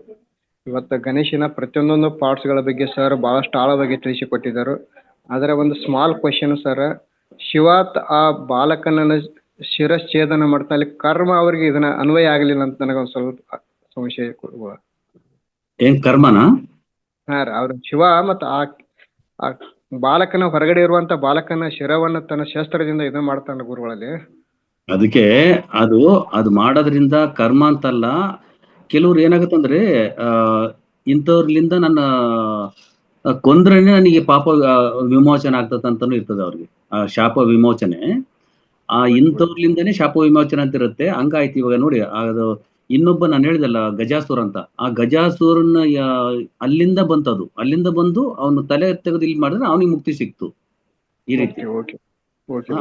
ಇವತ್ತು ಗಣೇಶನ ಪ್ರತಿಯೊಂದೊಂದು ಪಾರ್ಟ್ಸ್ಗಳ ಬಗ್ಗೆ ಸರ್ ಬಹಳಷ್ಟು ಆಳವಾಗಿ ತಿಳಿಸಿಕೊಟ್ಟಿದ್ದರು. ಅದರ ಒಂದು ಸ್ಮಾಲ್ ಕ್ವಶನ್ ಸರ್, ಶಿವಾತ್ ಆ ಬಾಲಕನನ್ನ ಶಿರಚ್ಛೇದನ ಮಾಡ್ತಾ ಅಲ್ಲಿ ಕರ್ಮ ಅವರಿಗೆ ಇದನ್ನ ಅನ್ವಯ ಆಗಲಿಲ್ಲ ಅಂತ ನನಗೊಂದು ಸ್ವಲ್ಪ ಸಂಶಯ ಕೊಡುವ. ಏನ್ ಕರ್ಮನಾ? ಹಾ ರೀ, ಅವ್ರ ಶಿವ ಮತ್ತ ಆ ಬಾಲಕನ ಹೊರಗಡೆ ಇರುವಂತ ಬಾಲಕನ ಶಿರವನ್ನ ತನ್ನ ಶಸ್ತ್ರದಿಂದ ಇದನ್ನ ಮಾಡ್ತಾನ ಗುರುಗಳಲ್ಲಿ. ಅದಕ್ಕೆ ಅದು ಮಾಡೋದ್ರಿಂದ ಕರ್ಮ ಅಂತಲ್ಲ. ಕೆಲವ್ರು ಏನಾಗುತ್ತಂದ್ರೆ ಇಂಥವ್ರಲಿಂದ ನನ್ನ ಕೊಂದ್ರೇನೆ ನನಗೆ ಪಾಪ ವಿಮೋಚನೆ ಆಗ್ತದಂತಾನು ಇರ್ತದೆ ಅವ್ರಿಗೆ. ಆ ಶಾಪ ವಿಮೋಚನೆ ಇಂಥವ್ರಲಿಂದನೇ ಶಾಪ ವಿಮೋಚನೆ ಅಂತ ಇರುತ್ತೆ. ಹಂಗಾಯ್ತು. ಇವಾಗ ನೋಡಿ, ಅದು ಇನ್ನೊಬ್ಬ ನಾನು ಹೇಳಿದಲ್ಲ ಗಜಾಸುರ ಅಂತ, ಆ ಗಜಾಸುರನ್ನ ಅಲ್ಲಿಂದ ಬಂತದು. ಅಲ್ಲಿಂದ ಬಂದು ಅವನು ತಲೆ ತೆಗೆದು ಇಲ್ಲಿ ಮಾಡಿದ್ರೆ ಅವನಿಗೆ ಮುಕ್ತಿ ಸಿಕ್ತು. ಈ ರೀತಿ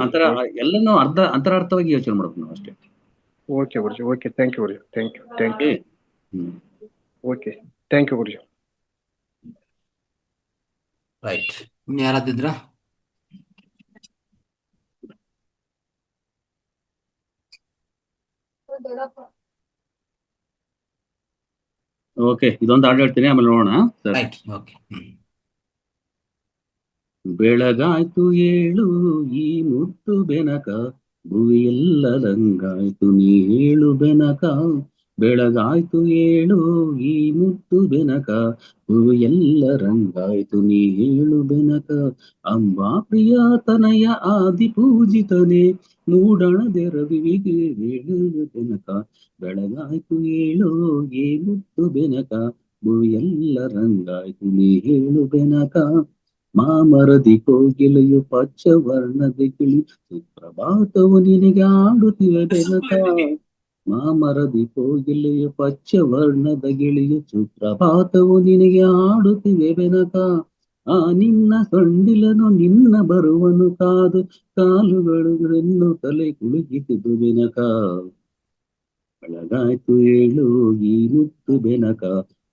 ಅಂತರ ಎಲ್ಲನೂ ಅಂತರಾರ್ಥವಾಗಿ ಯೋಚನೆ ಮಾಡ್ಬೇಕು ನಾವು ಅಷ್ಟೇ. Okay guruji, okay, thank you guruji, thank you. Okay, thank you guruji. Right, ಯಾರಾದಿದ್ರ? ಓಕೆ, ಇದೊಂದು ಹಾಡು ಹೇಳ್ತೀನಿ, ಆಮೇಲೆ ನೋಡೋಣ. Right, okay. ಬೆಳಗಾಯ್ತು ಏಳು ಈ ಮುತ್ತು ಬೆನಕ, ಭುವಿಯೆಲ್ಲ ರಂಗಾಯ್ತು ನೀ ಹೇಳು ಬೆನಕ. ಬೆಳಗಾಯ್ತು ಏಳು ಈ ಮುತ್ತು ಬೆನಕ, ಭುವಿಯೆಲ್ಲ ರಂಗಾಯ್ತು ನೀ ಹೇಳು ಬೆನಕ. ಅಂಬಾ ಪ್ರಿಯ ತನಯ ಆದಿ ಪೂಜಿತನೇ, ಮೂಡಣದೆ ರವಿಗೆ ಹೇಳು ಬೆನಕ. ಬೆಳಗಾಯ್ತು ಏಳು ಈ ಮುತ್ತು ಬೆನಕ, ಭುವಿಯೆಲ್ಲ ರಂಗಾಯ್ತು ನೀ ಹೇಳು ಬೆನಕ. ಮಾಮರದಿ ಕೋಗಿಲೆಯು ಪಚ್ಚ ವರ್ಣದ ಗಿಳಿ, ಸುಪ್ರಭಾತವು ನಿನಗೆ ಆಡುತ್ತಿವೆ ಬೆನಕ. ಮಾಮರದಿ ಕೋಗಿಲೆಯು ಪಚ್ಚ ವರ್ಣದ ಗಿಳಿಯು, ಸುಪ್ರಭಾತವು ನಿನಗೆ ಆಡುತ್ತಿವೆ ಬೆನಕ. ಆ ನಿನ್ನ ಸೊಂಡಿಲನು ನಿನ್ನ ಬರುವನು ಕಾದು, ಕಾಲುಗಳು ಎನ್ನು ತಲೆ ಕುಳುಕಿತು ಬೆನಕ. ಬೆಳಗಾಯ್ತು ಏಳು ಈ ಮುತ್ತು ಬೆನಕ,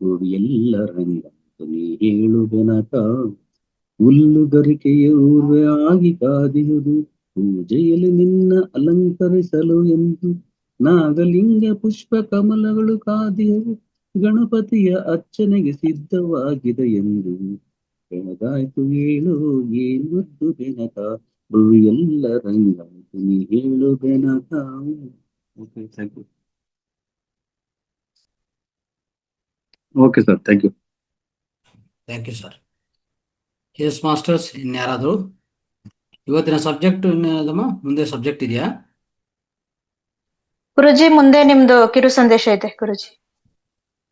ಭುವಿಯೆಲ್ಲ ರಂಗಾಯ್ತು ನೀ ಹೇಳು ಬೆನಕ. ಹುಲ್ಲುಗರಿಕೆಯ ಊರ್ವೆ ಆಗಿ ಕಾದಿರುವುದು, ಪೂಜೆಯಲ್ಲಿ ನಿನ್ನ ಅಲಂಕರಿಸಲು ಎಂದು. ನಾಗಲಿಂಗ ಪುಷ್ಪ ಕಮಲಗಳು ಕಾದಿಯವು, ಗಣಪತಿಯ ಅರ್ಚನೆಗೆ ಸಿದ್ಧವಾಗಿದೆ ಎಂದು. ಬೆಳಗಾಯ್ತು ಏಳು ಈ ಮುದ್ದು ಬೆನಕ, ಭುವಿಯೆಲ್ಲ ರಂಗಾಯ್ತು ನೀ ಹೇಳು Benaka. Okay sir, thank you. Thank you sir. Yes masters, ಇನ್ಯಾರಾದ್ರು? ಇವತ್ತಿನ ಸಬ್ಜೆಕ್ಟ್ ಇನ್ನೇನದಮ್ಮ? ಮುಂದೆ ಸಬ್ಜೆಕ್ಟ್ ಇದೆಯಾ ಗುರುಜಿ? ಮುಂದೆ ನಿಮ್ದು ಕಿರು ಸಂದೇಶ ಇದೆ ಗುರುಜಿ.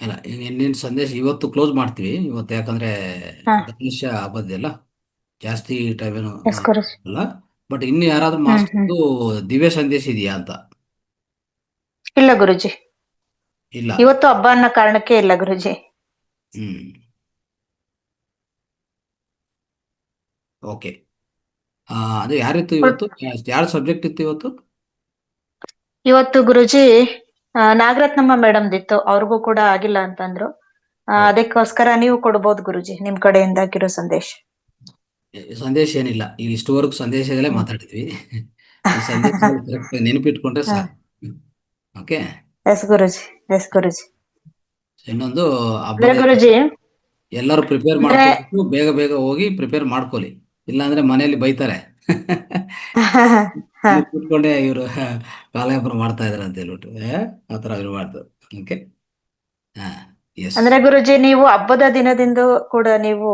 ಇಲ್ಲ, ಇನ್ನೇನು ಸಂದೇಶ ಇವತ್ತು ಕ್ಲೋಸ್ ಮಾಡ್ತೀವಿ. ಇವತ್ತು ಯಾಕಂದ್ರೆ ಗಣೇಶ ಹಬ್ಬದಲ್ಲ, ಜಾಸ್ತಿ ಟೈಮ್ ಏನು ಅಲ್ಲ. ಬಟ್ ಇನ್ನು ಯಾರಾದ್ರೂ ಮಾಸ್ಟರ್ದು ದಿವ್ಯ ಸಂದೇಶ ಇದೆಯಾ ಅಂತ? ಇಲ್ಲ ಗುರುಜಿ, ಇಲ್ಲ, ಇವತ್ತು ಹಬ್ಬ ಅನ್ನೋ ಕಾರಣಕ್ಕೆ ಇಲ್ಲ ಗುರುಜಿ. ಓಕೆ. ಅದು ಯಾರಿತ್ತು ಇವತ್ತು? ಯಾರ ಸಬ್ಜೆಕ್ಟ್ ಇತ್ತು ಇವತ್ತು? ಇವತ್ತು ಗುರುಜಿ ನಾಗರತ್ನಮ್ಮ ಮೇಡಮ್ದಿತ್ತು, ಅವ್ರಿಗೂ ಕೂಡ ಆಗಿಲ್ಲ ಅಂತಂದ್ರು. ಅದಕ್ಕೋಸ್ಕರ ನೀವು ಕೊಡ್ಬೋದು ಗುರುಜಿ, ನಿಮ್ ಕಡೆಯಿಂದ ಕಿರು ಸಂದೇಶ. ಸಂದೇಶ ಏನಿಲ್ಲ, ಈಗ ಇಷ್ಟುವರೆಗೂ ಸಂದೇಶಗಳೇ ಮಾತಾಡಿದ್ವಿ. ಈ ಸಂದೇಶ ನೆನಪಿಟ್ಕೊಂಡ್ರೆ ಸಾಕು. ಓಕೆ, ಎಸ್ ಗುರುಜಿ, ಎಸ್ ಗುರುಜಿ. ಇನ್ನೊಂದು ಅಂದ್ರೆ ಹಬ್ಬದ ಗುರುಜಿ ಎಲ್ಲರೂ ಪ್ರಿಪೇರ್ ಅಂದ್ರೆ ಮಾಡ್ಕೋಬೇಕು, ಬೇಗ ಬೇಗ ಹೋಗಿ ಪ್ರಿಪೇರ್ ಮಾಡ್ಕೊಳ್ಳಿ, ಇಲ್ಲಾಂದ್ರೆ ಮನೆಯಲ್ಲಿ ಬೈತಾರೆ. ಹ ಇಲ್ಲಿ ಕೂತ್ಕೊಂಡೆ ಇವರು ಕಾಲಯಾಪನ ಮಾಡ್ತಾ ಇದಾರೆ ಅಂತ ಹೇಳ್ಬಿಟ್ಟು ಆ ಥರ ಇರಬಾರ್ದು. ಓಕೆ, ಹಾ, ಎಸ್. ಅಂದ್ರೆ ಗುರುಜಿ, ನೀವು ಹಬ್ಬದ ದಿನದಿಂದ ಕೂಡ ನೀವು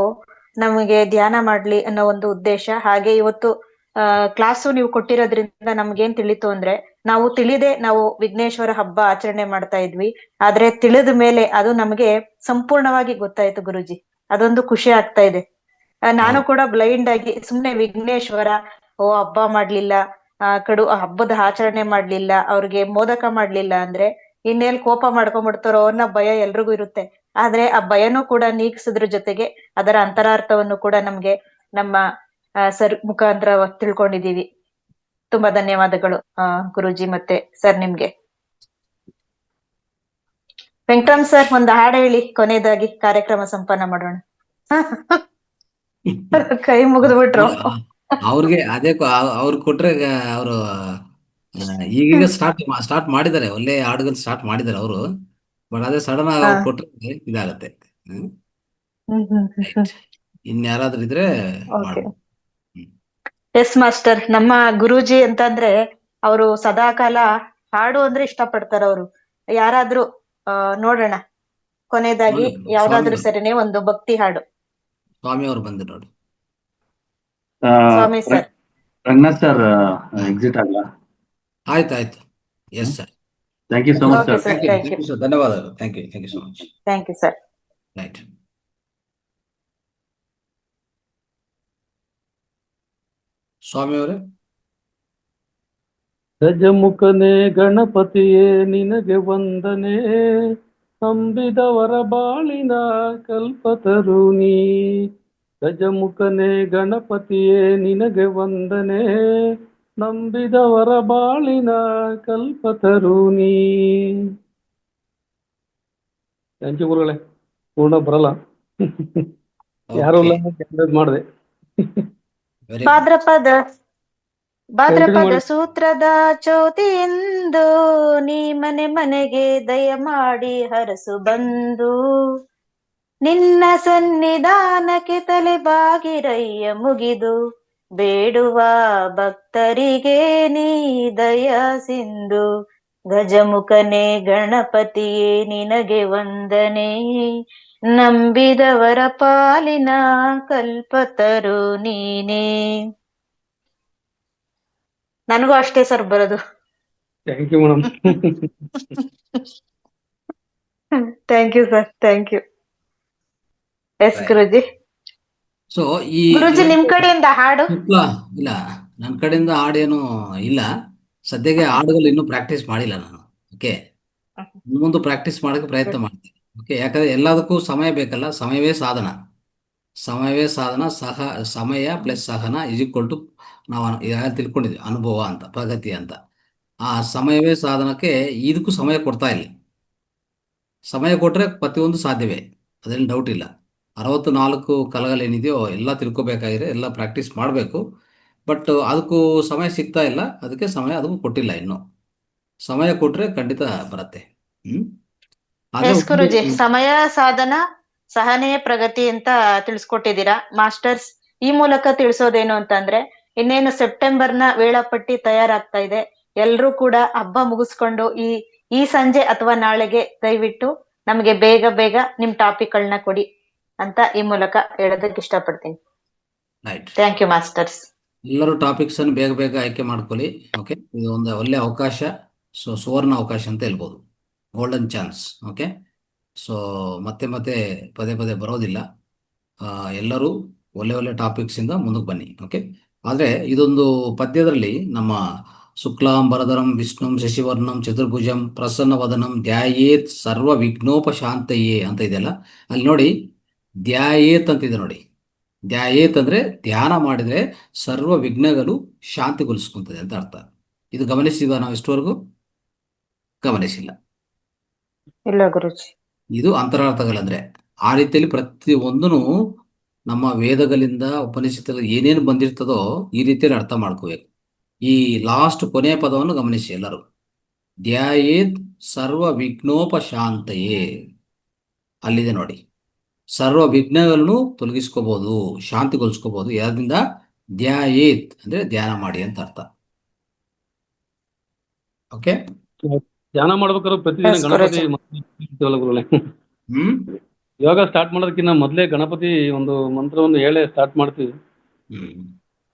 ನಮಗೆ ಧ್ಯಾನ ಮಾಡ್ಲಿ ಅನ್ನೋ ಒಂದು ಉದ್ದೇಶ, ಹಾಗೆ ಇವತ್ತು ಕ್ಲಾಸು ನೀವು ಕೊಟ್ಟಿರೋದ್ರಿಂದ ನಮ್ಗೇನ್ ತಿಳಿತು ಅಂದ್ರೆ, ನಾವು ತಿಳಿದೆ ನಾವು ವಿಘ್ನೇಶ್ವರ ಹಬ್ಬ ಆಚರಣೆ ಮಾಡ್ತಾ ಇದ್ವಿ, ಆದ್ರೆ ತಿಳಿದ ಮೇಲೆ ಅದು ನಮಗೆ ಸಂಪೂರ್ಣವಾಗಿ ಗೊತ್ತಾಯ್ತು ಗುರುಜಿ. ಅದೊಂದು ಖುಷಿ ಆಗ್ತಾ ಇದೆ. ನಾನು ಹೌದು ಕೂಡ ಬ್ಲೈಂಡ್ ಆಗಿ ಸುಮ್ನೆ ವಿಘ್ನೇಶ್ವರ, ಓ ಹಬ್ಬ ಮಾಡ್ಲಿಲ್ಲ, ಕಡು ಹಬ್ಬದ ಆಚರಣೆ ಮಾಡ್ಲಿಲ್ಲ, ಅವ್ರಿಗೆ ಮೋದಕ ಮಾಡ್ಲಿಲ್ಲ ಅಂದ್ರೆ ಇನ್ನೇಲ್ ಕೋಪ ಮಾಡ್ಕೊಂಡ್ಬಿಡ್ತಾರೋ ಅನ್ನೋ ಭಯ ಎಲ್ರಿಗೂ ಇರುತ್ತೆ. ಆದ್ರೆ ಆ ಭಯನೂ ಕೂಡ ನೀಗಿಸೋದ್ರ ಜೊತೆಗೆ ಅದರ ಅಂತರಾರ್ಥವನ್ನು ಕೂಡ ನಮ್ಗೆ ನಮ್ಮ ಸರ್ ಮುಖಾಂತರ ತಿಳ್ಕೊಂಡಿದೀವಿ. ತುಂಬಾ ಧನ್ಯವಾದಗಳು ಗುರುಜಿ ಮತ್ತೆ ಸರ್ ನಿಮ್ಗೆ. ವೆಂಕಟರಾಮ್ ಸರ್, ಒಂದು ಹಾಡು ಹೇಳಿ ಕೊನೆಯದಾಗಿ ಕಾರ್ಯಕ್ರಮ ಸಂಪನ್ನ ಮಾಡೋಣ. ಕೈ ಮುಗಿದು ಬಿಟ್ರು. ಅವ್ರಿಗೆ ಅದೇ ಅವ್ರು ಕೊಟ್ರೆ ಅವರು ಈಗೀಗ ಸ್ಟಾರ್ಟ್ ಮಾಡಿದ್ದಾರೆ, ಒಳ್ಳೆ ಹಾಡುಗಳು ಸ್ಟಾರ್ಟ್ ಮಾಡಿದ್ದಾರೆ ಅವರು. ಬಟ್ ಅದೇ ಸಡನ್ ಆಗಿ ಅವ್ರು ಕೊಟ್ರೆ ಇದಾಗತ್ತೆ. ರೈಟ್, ಇನ್ಯಾರಾದ್ರೂ ಇದ್ರೆ ಮಾಡ್ಬೋದು. ಎಸ್ ಮಾಸ್ಟರ್, ನಮ್ಮ ಗುರೂಜಿ ಅಂತಂದ್ರೆ ಅವರು ಸದಾಕಾಲ ಹಾಡು ಅಂದ್ರೆ ಇಷ್ಟಪಡ್ತಾರ ಅವರು. ಯಾರಾದ್ರೂ ನೋಡೋಣ, ಕೊನೆಯದಾಗಿ ಯಾವ್ದಾದ್ರು ಸರಿನೇ ಒಂದು ಭಕ್ತಿ ಹಾಡು. ಸ್ವಾಮಿ ಅವರು ಬಂದು ನೋಡಿ. Swamy sir, Ranganath sir exit ಆಗಲ್ಲ. ಆಯ್ತು, yes sir. Thank you so much sir. Thank you sir, ಧನ್ಯವಾದಗಳು. Thank you so much. Thank you sir. Right. Swamy ಅವರೇ. ಗಜಮುಖನೇ ಗಣಪತಿಯೇ ನಿನಗೆ ವಂದನೆ, ನಂಬಿದವರ ಬಾಳಿನ ಕಲ್ಪತರು ನೀ. ಗಜಮುಖನೇ ಗಣಪತಿಯೇ ನಿನಗೆ ವಂದನೆ, ನಂಬಿದವರ ಬಾಳಿನ ಕಲ್ಪತರು ನೀ. ಥ್ಯಾಂಕ್ ಯು ಗುರುಗಳೇ. ಪೂರ್ಣ ಬರಲ್ಲ, ಯಾರು ಮಾಡಿದೆ. ಭಾದ್ರಪದ ಸೂತ್ರದ ಚೌತಿಯೆಂದು ನೀ ಮನೆ ಮನೆಗೆ ದಯ ಮಾಡಿ ಹರಸು ಬಂದು, ನಿನ್ನ ಸನ್ನಿಧಾನಕ್ಕೆ ತಲೆ ಬಾಗಿರಯ್ಯ ಮುಗಿದು, ಬೇಡುವ ಭಕ್ತರಿಗೆ ನೀ ದಯ ಸಿಂಧು. ಗಜಮುಖನೇ ಗಣಪತಿಯೇ ನಿನಗೆ ವಂದನೆ, ನಂಬಿದವರ ಪಾಲಿನ ಕಲ್ಪತರು ನೀನೇ. ನನಗೂ ಅಷ್ಟೇ ಸರ್ ಬರೋದು. Thank you madam. Thank you sir, thank you. Yes guruji. So ಈ ಗುರುಜಿ, ನಿಮ್ ಕಡೆಯಿಂದ ಹಾಡು? ಇಲ್ಲ, ನನ್ನ ಕಡೆಯಿಂದ ಹಾಡೇನು ಇಲ್ಲ ಸದ್ಯಕ್ಕೆ. ಹಾಡುಗಳು ಇನ್ನೂ ಪ್ರಾಕ್ಟೀಸ್ ಮಾಡಿಲ್ಲ ನಾನು. ಓಕೆ, ಮುಂದೆ ಪ್ರಾಕ್ಟೀಸ್ ಮಾಡೋಕೆ ಪ್ರಯತ್ನ ಮಾಡ್ತೀನಿ. ಓಕೆ, ಯಾಕಂದ್ರೆ ಎಲ್ಲದಕ್ಕೂ ಸಮಯ ಬೇಕಲ್ಲ. ಸಮಯವೇ ಸಾಧನ. ಸಮಯ ಪ್ಲಸ್ ಸಹನ = ನಾವು ಯಾರು ತಿಳ್ಕೊಂಡಿದ್ವಿ ಅನುಭವ ಅಂತ, ಪ್ರಗತಿ ಅಂತ. ಆ ಸಮಯವೇ ಸಾಧನಕ್ಕೆ ಇದಕ್ಕೂ ಸಮಯ ಕೊಡ್ತಾ ಇಲ್ಲ. ಸಮಯ ಕೊಟ್ರೆ ಪ್ರತಿಯೊಂದು ಸಾಧ್ಯವೇ, ಅದ್ರಲ್ಲಿ ಡೌಟ್ ಇಲ್ಲ. 64 ಕಲೆಗಳೇನಿದೆಯೋ ಎಲ್ಲ ತಿಳ್ಕೊಬೇಕಾಗಿದೆ, ಎಲ್ಲ ಪ್ರಾಕ್ಟೀಸ್ ಮಾಡಬೇಕು. ಬಟ್ ಅದಕ್ಕೂ ಸಮಯ ಸಿಗ್ತಾ ಇಲ್ಲ. ಅದಕ್ಕೆ ಸಮಯ ಅದಕ್ಕೂ ಕೊಟ್ಟಿಲ್ಲ ಇನ್ನೂ. ಸಮಯ ಕೊಟ್ರೆ ಖಂಡಿತ ಬರುತ್ತೆ. ಎಸ್ ಗುರುಜಿ, ಸಮಯ ಸಾಧನ ಸಹನೆಯ ಪ್ರಗತಿ ಅಂತ ತಿಳಿಸ್ಕೊಟ್ಟಿದ್ದೀರಾ ಮಾಸ್ಟರ್ಸ್. ಈ ಮೂಲಕ ತಿಳಿಸೋದೇನು ಅಂತಂದ್ರೆ, ಇನ್ನೇನು ಸೆಪ್ಟೆಂಬರ್ನ ವೇಳಾಪಟ್ಟಿ ತಯಾರಾಗ್ತಾ ಇದೆ. ಎಲ್ರೂ ಕೂಡ ಹಬ್ಬ ಮುಗಿಸ್ಕೊಂಡು ಈ ಸಂಜೆ ಅಥವಾ ನಾಳೆಗೆ ದಯವಿಟ್ಟು ನಮ್ಗೆ ಬೇಗ ನಿಮ್ ಟಾಪಿಕ್ಗಳನ್ನ ಕೊಡಿ ಅಂತ ಈ ಮೂಲಕ ಹೇಳೋದಕ್ಕೆ ಇಷ್ಟಪಡ್ತೀನಿ. Thank you masters. ಎಲ್ಲರೂ ಟಾಪಿಕ್ಸ್ ಅನ್ನು ಬೇಗ ಆಯ್ಕೆ ಮಾಡ್ಕೊಳ್ಳಿ. ಓಕೆ, ಇದು ಒಂದು ಒಳ್ಳೆ ಅವಕಾಶ. ಸೊ ಸುವರ್ಣ ಅವಕಾಶ ಅಂತ ಹೇಳ್ಬೋದು, ಗೋಲ್ಡನ್ ಚಾನ್ಸ್. ಓಕೆ, ಸೊ ಮತ್ತೆ ಪದೇ ಬರೋದಿಲ್ಲ. ಎಲ್ಲರೂ ಒಳ್ಳೆ ಟಾಪಿಕ್ಸ್ ಇಂದ ಮುಂದಕ್ಕೆ ಬನ್ನಿ. ಓಕೆ, ಆದರೆ ಇದೊಂದು ಪದ್ಯದಲ್ಲಿ ನಮ್ಮ ಶುಕ್ಲಾಂಬರಧರಂ ವಿಷ್ಣುಂ ಶಶಿವರ್ಣಂ ಚತುರ್ಭುಜಂ ಪ್ರಸನ್ನವದನಂ ಧ್ಯಾಯೇತ್ ಸರ್ವ ವಿಘ್ನೋಪಶಾಂತಯೇ ಅಂತ ಇದೆಯಲ್ಲ, ಅಲ್ಲಿ ನೋಡಿ ಧ್ಯಾಯೇತ್ ಅಂತಿದೆ ನೋಡಿ. ಧ್ಯಾಯೇತ್ ಅಂದ್ರೆ ಧ್ಯಾನ ಮಾಡಿದ್ರೆ ಸರ್ವ ವಿಘ್ನಗಳು ಶಾಂತಿಗೊಳಿಸ್ಕೊಂತದೆ ಅಂತ ಅರ್ಥ. ಇದು ಗಮನಿಸಿದ ನಾವು ಇಷ್ಟವರೆಗೂ ಗಮನಿಸಿಲ್ಲ. ಇಲ್ಲ ಗುರುಜಿ, ಇದು ಅಂತರಾರ್ಥಗಳಂದ್ರೆ ಆ ರೀತಿಯಲ್ಲಿ ಪ್ರತಿಯೊಂದೂ ನಮ್ಮ ವೇದಗಳಿಂದ ಉಪನಿಷತ್ತಲ್ಲಿ ಏನೇನು ಬಂದಿರ್ತದೋ ಈ ರೀತಿಯಲ್ಲಿ ಅರ್ಥ ಮಾಡ್ಕೋಬೇಕು. ಈ ಲಾಸ್ಟ್ ಕೊನೆಯ ಪದವನ್ನು ಗಮನಿಸಿ ಎಲ್ಲರೂ. ಧ್ಯಾಯೇತ್ ಸರ್ವ ವಿಘ್ನೋಪಶಾಂತಯೇ. ಅಲ್ಲಿದೆ ನೋಡಿ, ಸರ್ವ ವಿಘ್ನಗಳನ್ನು ತೊಲಗಿಸ್ಕೋಬಹುದು, ಶಾಂತಿಗೊಳಿಸ್ಕೋಬಹುದು. ಯಾವ್ದ್ರಿಂದ? ಧ್ಯಾಯೇತ್ ಅಂದ್ರೆ ಧ್ಯಾನ ಮಾಡಿ ಅಂತ ಅರ್ಥ. ಓಕೆ. ಧ್ಯಾನ ಮಾಡ್ಬೇಕಾದ್ರೆ ಪ್ರತಿದಿನ ಎಸ್ ಗಣಪತಿ ಗುರುಜಿ. ಮಾಡ್ತೀವಲ್ಲ ಗುರುಗಳೇ. ಹ್ಮ್ ಯೋಗ ಸ್ಟಾರ್ಟ್ ಮಾಡೋದಕ್ಕಿಂತ ಮೊದಲೇ ಗಣಪತಿ ಒಂದು ಮಂತ್ರವನ್ನು ಹೇಳೇ ಸ್ಟಾರ್ಟ್ ಮಾಡ್ತೀವಿ. ಹ್ಮ್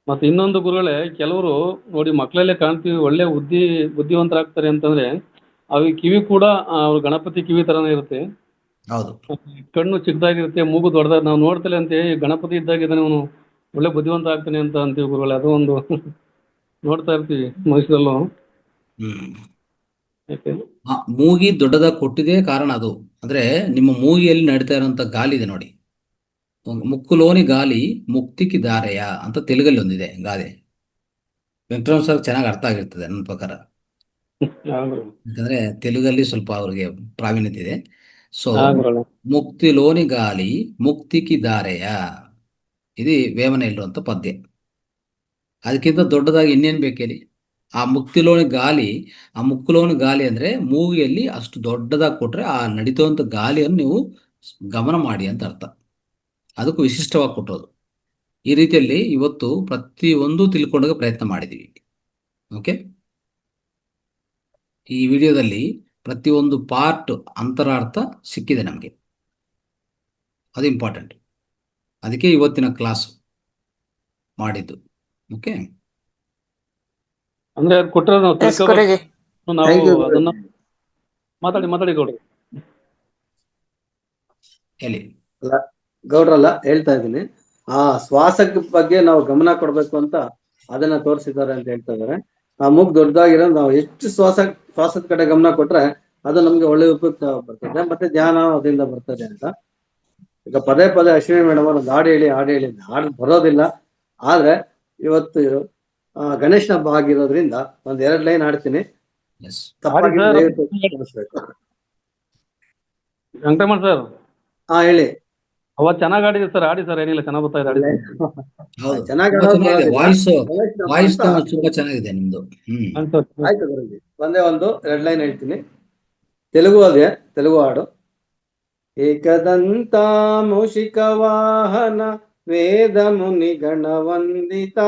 ಮತ್ತೆ ಇನ್ನೊಂದು ಗುರುಗಳೇ, ಕೆಲವರು ನೋಡಿ ಮಕ್ಕಳಲ್ಲೇ ಕಾಣ್ತೀವಿ ಒಳ್ಳೆ ಬುದ್ಧಿವಂತರಾಗ್ತಾರೆ ಅಂತಂದ್ರೆ ಅవి ಕಿವಿ ಕೂಡ ಅವ್ರ ಗಣಪತಿ ಕಿವಿ ತರನೇ ಇರುತ್ತೆ. ಹೌದು. ಕಣ್ಣು ಚಿಕ್ಕದಾಗಿರುತ್ತೆ, ಮೂಗು ದೊಡ್ಡದಾಗ ನಾವು ನೋಡ್ತಲೇ ಅಂತ ಗಣಪತಿ ಇದ್ದಾಗಿದ್ದಾನೆ ಅವನು ಒಳ್ಳೆ ಬುದ್ಧಿವಂತ ಆಗ್ತಾನೆ ಅಂತ ಅಂತೀವಿ ಗುರುಗಳೇ. ಅದು ಒಂದು ನೋಡ್ತಾ ಇರ್ತೀವಿ ಮೈಸೂರಲ್ಲೂ. ಹ್ಮ್ ಯಾಕೆ ಮೂಗಿ ದೊಡ್ಡದಾಗಿ ಕೊಟ್ಟಿದೆ ಕಾರಣ ಅದು. ಅಂದ್ರೆ ನಿಮ್ಮ ಮೂಗಿಯಲ್ಲಿ ನಡೀತಾ ಇರುವಂತ ಗಾಲಿ ಇದೆ ನೋಡಿ, ಮುಕ್ಕುಲೋನಿ ಗಾಲಿ ಮುಕ್ತಿಕಿ ದಾರೆಯ ಅಂತ ತೆಲುಗಲ್ಲಿ ಒಂದಿದೆ ಗಾದೆ. ವೆಂಕಟರಾಮ್ ಸರ್ ಚೆನ್ನಾಗಿ ಅರ್ಥ ಆಗಿರ್ತದೆ ನನ್ನ ಪ್ರಕಾರ, ಯಾಕಂದ್ರೆ ತೆಲುಗಲ್ಲಿ ಸ್ವಲ್ಪ ಅವ್ರಿಗೆ ಪ್ರಾವೀಣ್ಯತೆ ಇದೆ. ಸೊ ಮುಕ್ತಿಲೋನಿ ಗಾಲಿ ಮುಕ್ತಿಕಿ ದಾರೆಯ, ಇದು ವೇಮನ ಇರುವಂತ ಪದ್ಯ. ಅದಕ್ಕಿಂತ ದೊಡ್ಡದಾಗಿ ಇನ್ನೇನು ಬೇಕೇಳಿ? ಆ ಮುಕ್ಕುಲೋನಿ ಗಾಲಿ ಅಂದ್ರೆ ಮೂಗಿಯಲ್ಲಿ ಅಷ್ಟು ದೊಡ್ಡದಾಗಿ ಕೊಟ್ರೆ ಆ ನಡೀತುವಂತ ಗಾಲಿಯನ್ನು ನೀವು ಗಮನ ಮಾಡಿ ಅಂತ ಅರ್ಥ. ಅದಕ್ಕೂ ವಿಶಿಷ್ಟವಾಗಿ ಕೊಟ್ಟೋದು. ಈ ರೀತಿಯಲ್ಲಿ ಇವತ್ತು ಪ್ರತಿಯೊಂದು ತಿಳ್ಕೊಂಡಾಗ ಪ್ರಯತ್ನ ಮಾಡಿದ್ದೀವಿ. ಓಕೆ. ಈ ವಿಡಿಯೋದಲ್ಲಿ ಪ್ರತಿಯೊಂದು ಪಾರ್ಟ್ ಅಂತರಾರ್ಥ ಸಿಕ್ಕಿದೆ ನಮಗೆ, ಅದು ಇಂಪಾರ್ಟೆಂಟ್. ಅದಕ್ಕೆ ಇವತ್ತಿನ ಕ್ಲಾಸ್ ಮಾಡಿದ್ದು. ಓಕೆ. ಅಂದ್ರೆ ಅದು ಕೊಟ್ಟರೆ ನಾವು ಎಸ್ ಗುರುಜಿ. ತಿಳ್ಕೋಬೇಕು. ನಾವು Thank you, ಅದನ್ನ ಗುರುಜಿ. ಮಾತಾಡಿ ಗೌಡ್ರು. ಹೇಳಿ. ಅಲ್ಲ, ಗೌಡ್ರಲ್ಲ, ಹೇಳ್ತಾ ಇದ್ದೀನಿ. ಆ ಶ್ವಾಸದ ಬಗ್ಗೆ ನಾವು ಗಮನ ಕೊಡ್ಬೇಕು ಅಂತ ಅದನ್ನ ತೋರಿಸಿದ್ದಾರೆ ಅಂತ ಹೇಳ್ತಾ ಇದಾರೆ. ಆ ಮೂಗ್ ದೊಡ್ಡದಾಗಿರೋ ನಾವು ಎಷ್ಟು ಶ್ವಾಸದ ಕಡೆ ಗಮನ ಕೊಟ್ರೆ ಅದು ನಮ್ಗೆ ಒಳ್ಳೆ ಉಪಯುಕ್ತ ಬರ್ತದೆ, ಮತ್ತೆ ಧ್ಯಾನ ಅದರಿಂದ ಬರ್ತದೆ ಅಂತ. ಈಗ ಪದೇ ಪದೇ ಅಶ್ವಿನಿ ಮೇಡಮ್ ಒಂದು ಹಾಡು ಹೇಳಿ ಹಾಡು ಬರೋದಿಲ್ಲ. ಆದ್ರೆ ಇವತ್ತು ಗಣೇಶನ ಹಬ್ಬ ಆಗಿರೋದ್ರಿಂದ ಒಂದ್ 2 ಲೈನ್ ಹಾಡ್ತೀನಿ. ಎಸ್. ತಪ್ಪಾಗಿ ಹಾಡಿ ಸರ್. ದಯವಿಟ್ಟು ಕ್ಷಮಿಸ್ಬೇಕು. ವೆಂಕಟರಮಣ ಸರ್, ಹಾ ಹೇಳಿ. ಅವತ್ತು ಚೆನ್ನಾಗಿ ಆಡಿದೆ ಸರ್. ಆಡಿ ಸರ್, ಏನಿಲ್ಲ, ಚೆನ್ನಾಗಿ ಬರ್ತಾ ಇದೆ ಆಡಿ ಸರ್. ಹೌದು, ಚೆನ್ನಾಗಿ ತುಂಬಾ ಆಡೋದು ಚೆನ್ನಾಗಿದೆ. ಬರೋದಿಲ್ಲ. ವಾಯ್ಸ್ ಗಣೇಶನ ಹಬ್ಬ ಅಂತ ತುಂಬಾ ಚೆನ್ನಾಗಿದೆ ನಿಮ್ದು. ಆಯ್ತು ಗುರುಜಿ. ಒಂದೇ 2 ಲೈನ್ ಹೇಳ್ತೀನಿ. ತೆಲುಗು ಹಾಡು. ಏಕದಂತ ಮೂಷಿಕ ವಾಹನ ವೇದ ಮುನಿ ಗಣವಂದಿತ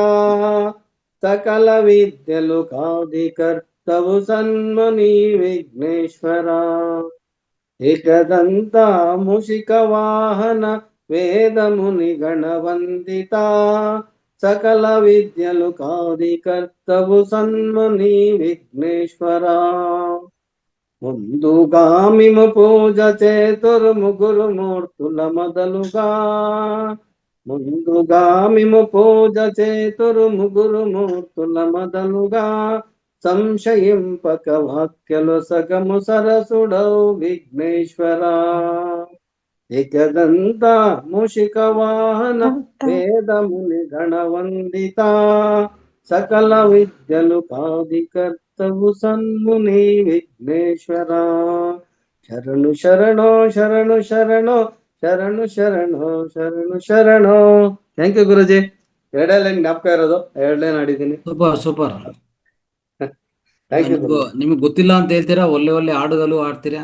ಸಕಲ ವಿದ್ಯಲು ಕಾದಿಕರ್ತವು ಸನ್ಮುನಿ ವಿಘ್ನೇಶ್ವರ. ಏಕದಂತ ಮೂಷಿಕ ವಾಹನ ವೇದ ಮುನಿ ಗಣವಂದಿತ ಸಕಲ ವಿದ್ಯಲು ಕಾದಿಕರ್ತವು ಸನ್ಮುನಿ ವಿಘ್ನೇಶ್ವರ. ముందుగామిము పూజ చేతురు ముగ్గురు మూర్తుల మొదలుగా. ముందుగామిము పూజ చేతురు ముగ్గురు మూర్తుల మొదలుగా. సంశయింపక వాక్యలు సగము సరసుడౌ విఘ్నేశ్వర. ఏకదంత మూషిక వాహన వేదముని గణవందిత సకల విద్యలు కాదికర్తవు సన్ముని విఘ్నేశ్వర. ಶರಣು ಶರಣೋ ಶರಣು ಶರಣೋ ಶರಣು ಶರಣೋ ಶರಣು ಶರಣೋ. Thank you guruji. 2 ಲೈನ್ ಜ್ಞಾಪಕ ಇರೋದು, 2 ಲೈನ್ ಆಡಿದ್ದೀನಿ. ಸೂಪರ್. Thank you guruji. ನಿಮ್ಗೆ ಗೊತ್ತಿಲ್ಲ ಅಂತ ಹೇಳ್ತೀರಾ, ಒಳ್ಳೆ ಹಾಡುಗಳು ಆಡ್ತೀರಾ.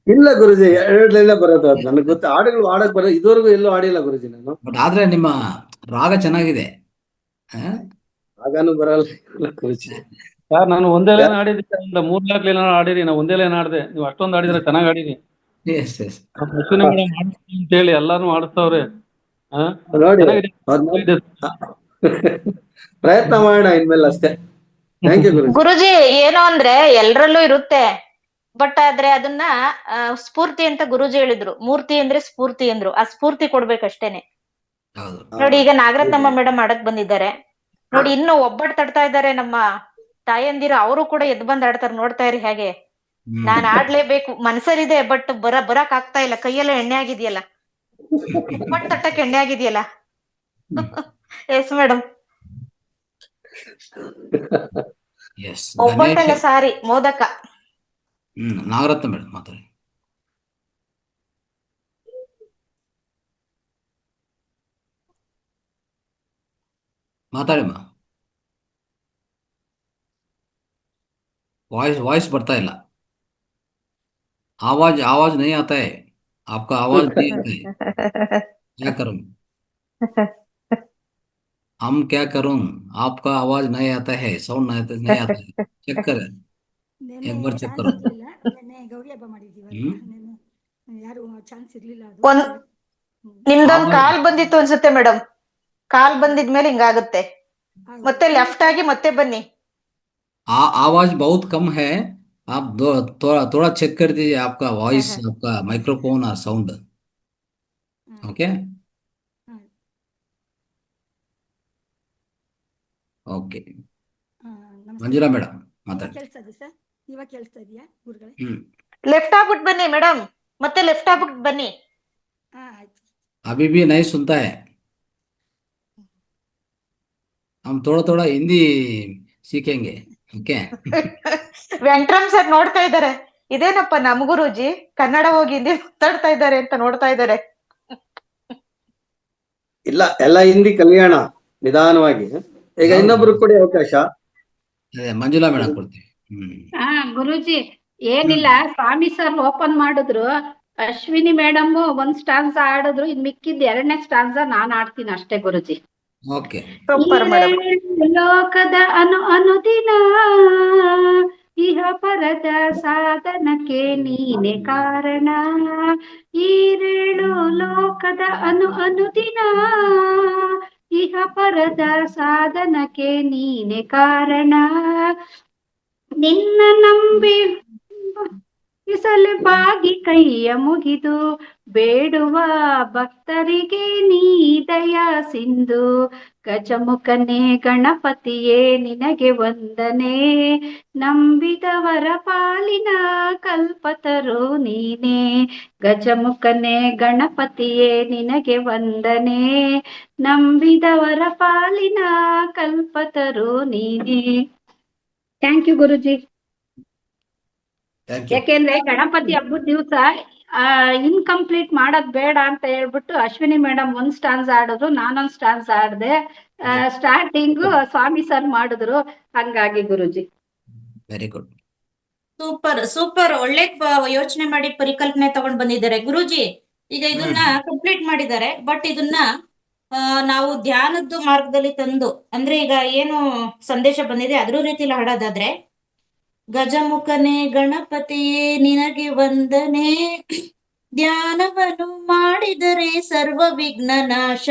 ಇಲ್ಲ ಗುರುಜಿ, 2 ಲೈನ್ ಬರೋದು. ಅದು ನನಗೆ ಗೊತ್ತು. ಹಾಡುಗಳು ಆಡಕ್ ಬರೋದು, ಇದುವರೆಗೂ ಎಲ್ಲೂ ಆಡಿಲ್ಲ ಗುರುಜಿ ನಾನು. ಬಟ್ ಆದ್ರೆ ನಿಮ್ಮ ರಾಗ ಚೆನ್ನಾಗಿದೆ. ಆಗಾನು ಬರಲ್ಲ ಗುರುಜಿ. ಸರ್, ನಾನು ಒಂದೇ ಲೈನ್ ಆಡಿದ್ದೆ, 3-4 ಲೈನ್ ಆಡಿರಿ. ನಾವು ಒಂದೇ ಲೈನ್ ಆಡಿದೆ, ನೀವು ಅಷ್ಟೊಂದು ಆಡಿದ್ರೆ ಚೆನ್ನಾಗಿ ಆಡಿರಿ. ಅಶ್ವಿನಿ ಮೇಡಮ್ ಅಂತ ಹೇಳಿ ಎಲ್ಲಾರು ಆಡಿಸ್ತವ್ರೆ. ನೋಡಿ, ಪ್ರಯತ್ನ ಮಾಡೋಣ ಇನ್ಮೇಲೆ ಅಷ್ಟೇ. ಥ್ಯಾಂಕ್ ಯು ಗುರುಜಿ. ಗುರುಜಿ, ಏನು ಅಂದ್ರೆ ಎಲ್ರಲ್ಲೂ ಇರುತ್ತೆ, ಬಟ್ ಆದ್ರೆ ಅದನ್ನ ಸ್ಫೂರ್ತಿ ಅಂತ ಗುರುಜಿ ಹೇಳಿದ್ರು. ಮೂರ್ತಿ ಅಂದ್ರೆ ಸ್ಫೂರ್ತಿ ಅಂದ್ರು. ಆ ಸ್ಫೂರ್ತಿ ಕೊಡ್ಬೇಕಷ್ಟೇನೆ. ನೋಡಿ, ಈಗ ನಾಗರತ್ನಮ್ಮ ಮೇಡಮ್ ಆಡಕ್ ಬಂದಿದ್ದಾರೆ ನೋಡಿ. ಇನ್ನು ಒಬ್ಬಟ್ಟು ತಡ್ತಾ ಇದ್ದಾರೆ ನಮ್ಮ ತಾಯಂದಿರು. ಅವರು ಕೂಡ ಎದ್ ಬಂದ್ ಆಡ್ತಾರೆ. ನೋಡ್ತಾ ಇರಿ ಹೇಗೆ. ನಾನ್ ಆಡ್ಲೇಬೇಕು ಮನ್ಸಲ್ಲಿದೆ, ಬಟ್ ಬರಕ್ ಆಗ್ತಾ ಇಲ್ಲ. ಕೈಯೆಲ್ಲ ಎಣ್ಣೆ ಆಗಿದೆಯಲ್ಲ, ಒಬ್ಬಟ್ಟು ತಟ್ಟಕ್ಕೆ ಎಣ್ಣೆ ಆಗಿದೆಯಲ್ಲ. Yes madam. ಒಬ್ಬಟ್ಟಲ್ಲ, ಸಾರಿ, ಮೋದಕ. ನಾಗರತ್ನ ಮೇಡಮ್ ಮಾತಾಡಮ್ಮ. वॉइस बढ़ता है ला आवाज आवाज नहीं आता है आपका आवाज नहीं आता है क्या करूं हम क्या करूं आपका आवाज नहीं आता है साउंड नहीं आता है चेक कर ನೆನ್ನೆ एक बार चेक ಚಾನ್ಸ್ करो ಇರ್ಲಿಲ್ಲ. ನೆನ್ನೆ ಗೌರಿ ಹಬ್ಬ ಮಾಡಿದೀವಲ್ವಾ, हम्म ನೆನ್ನೆ ಯಾರು ಚಾನ್ಸ್ ಇರ್ಲಿಲ್ಲ. ಅದು ಒಂದ್ ನಿಮ್ದೊಂದ್ आवाज ಕಾಲ್ ಬಂದಿತ್ತು ಅನ್ಸುತ್ತೆ ಮೇಡಮ್. ಕಾಲ್ ಬಂದಿದ್ಮೇಲೆ ಹಿಂಗಾಗುತ್ತೆ. ಮತ್ತೆ ಹೌದು. ಲೆಫ್ಟ್ ಆಗಿ ಮತ್ತೆ ಬನ್ನಿ. आवाज बहुत कम है आप थोड़ा थोड़ा चेक कर दीजिए आपका वॉइस आपका माइक्रोफोन और साउंड ಹಾ, ओके ಹಾ, ओके ಹಾ, ನಮಸ್ತೆ ಮಂಜುಳಾ ಸರ್. ಮೇಡಮ್ ಇವಾಗ ಮಾತಾಡಿ ಕೇಳಿಸ್ತದೆ ಸರ್? ಇವಾಗ ಕೇಳಿಸ್ತಾ ಇದೆಯಾ ಗುರುಗಳೇ? हम्म ಲೆಫ್ಟ್ ಆಗ್ಬಿಟ್ಟು ಬನ್ನಿ ಮೇಡಮ್. ಮತ್ತೆ ಲೆಫ್ಟ್ ಆಗ್ಬಿಟ್ಟು ಬನ್ನಿ. ಹಾ, ಆಯ್ತು. अभी भी नहीं सुनता है हम थोड़ा थोड़ा हिंदी सीखेंगे ओके ವೆಂಟ್ರಮ್ ಸರ್ ನೋಡ್ತಾ ಇದ್ದಾರೆ. ಇದೇನಪ್ಪ ನಮ್ ಗುರೂಜಿ ಕನ್ನಡ ಹೋಗಿ ಹಿಂದಿ ಮಾತಾಡ್ತಾ ಇದ್ದಾರೆ ಅಂತ ನೋಡ್ತಾ ಇದ್ದಾರೆ. ಇಲ್ಲ, ಎಲ್ಲ ಹಿಂದಿ ಕಲ್ಯಾಣ ನಿಧಾನವಾಗಿ. ಈಗ ಹೌದು ಇನ್ನೊಬ್ರು ಕೊಡಿ ಅವಕಾಶ. ಅದೇ ಮಂಜುಳಾ ಮೇಡಮ್ ಕೊಡ್ತೀವಿ ಹಾ ಗುರೂಜಿ ಹ್ಮ್ ಏನಿಲ್ಲ, ಸ್ವಾಮಿ ಸರ್ ಓಪನ್ ಮಾಡಿದ್ರು, ಅಶ್ವಿನಿ ಮೇಡಮ್ ಒಂದ್ ಸ್ಟಾನ್ಸ ಆಡಿದ್ರು, ಇನ್ ಮಿಕ್ಕಿದ್ 2ನೇ ಸ್ಟಾನ್ಸ ನಾನ್ ಆಡ್ತೀನಿ ಅಷ್ಟೇ ಗುರೂಜಿ. Okay super madam. ಲೋಕದ ಅನುದಿನ ಇಹ ಪರದ ಸಾಧನಕ್ಕೆ ನೀನೆ ಕಾರಣ. ಈರೇಳು ಲೋಕದ ಅನುದಿನ ಇಹ ಪರದ ಸಾಧನಕ್ಕೆ ನೀನೆ ಕಾರಣ. ನಿನ್ನ ನಂಬಿ ಇಸಲೆ ಬಾಗಿ ಕೈಯ ಮುಗಿದು ಬೇಡುವ ಭಕ್ತರಿಗೆ ನೀ ದಯ ಸಿಂಧು. ಗಜಮುಖನೇ ಗಣಪತಿಯೇ ನಿನಗೆ ವಂದನೆ, ನಂಬಿದವರ ಪಾಲಿನ ಕಲ್ಪತರು ನೀನೇ. ಗಜಮುಖನೇ ಗಣಪತಿಯೇ ನಿನಗೆ ವಂದನೆ, ನಂಬಿದವರ ಪಾಲಿನ ಕಲ್ಪತರು ನೀನೇ. Thank you guruji. Thank you ಯಾಕೆಂದ್ರೆ ಗಣಪತಿ ಹಬ್ಬದ ದಿವಸ ಇನ್ಕಂಪ್ಲೀಟ್ ಮಾಡೋದ್ ಬೇಡ ಅಂತ ಹೇಳ್ಬಿಟ್ಟು ಅಶ್ವಿನಿ ಮೇಡಮ್ ಒಂದ್ ಸ್ಟಾನ್ಸ್ ಆಡಿದ್ರು, ನಾನೊಂದ್ ಸ್ಟಾನ್ಸ್ ಆಡ್ದೆ. ಸ್ಟಾರ್ಟಿಂಗ್ ಸ್ವಾಮಿ ಸರ್ ಮಾಡಿದ್ರು, ಹಂಗಾಗಿ ಗುರುಜಿ. ವೆರಿ ಗುಡ್ ಸೂಪರ್ ಸೂಪರ್, ಒಳ್ಳೆ ಯೋಚನೆ ಮಾಡಿ ಪರಿಕಲ್ಪನೆ ತಗೊಂಡ್ ಬಂದಿದ್ದಾರೆ ಗುರೂಜಿ. ಈಗ ಇದನ್ನ ಕಂಪ್ಲೀಟ್ ಮಾಡಿದ್ದಾರೆ, ಬಟ್ ಇದನ್ನ ನಾವು ಧ್ಯಾನದ್ದು ಮಾರ್ಗದಲ್ಲಿ ತಂದು, ಅಂದ್ರೆ ಈಗ ಏನು ಸಂದೇಶ ಬಂದಿದೆ ಅದ್ರ ರೀತಿಲಿ ಹಾಡೋದಾದ್ರೆ, ಗಜಮುಖನೇ ಗಣಪತಿಯೇ ನಿನಗೆ ವಂದನೆ, ಧ್ಯಾನವನ್ನು ಮಾಡಿದರೆ ಸರ್ವ ವಿಘ್ನ ನಾಶ.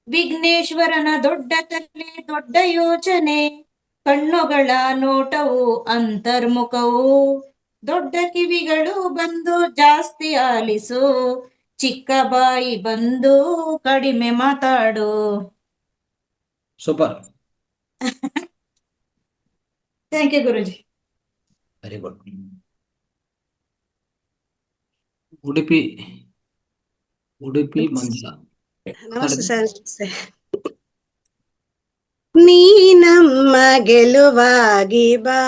ವಿಘ್ನೇಶ್ವರನ ದೊಡ್ಡ ತಲೆ ದೊಡ್ಡ ಯೋಚನೆ, ಕಣ್ಣುಗಳ ನೋಟವು ಅಂತರ್ಮುಖವು, ದೊಡ್ಡ ಕಿವಿಗಳು ಬಂದು ಜಾಸ್ತಿ ಆಲಿಸು, ಚಿಕ್ಕ ಬಾಯಿ ಬಂದು ಕಡಿಮೆ ಮಾತಾಡು. Super thank you guruji. Very good Udupi Manjula ನಮಸ್ತೆ ಸರ್. ನಮಸ್ತೆ. ನೀ ನಮ್ಮ ಗೆಲುವಾಗಿ ಬಾ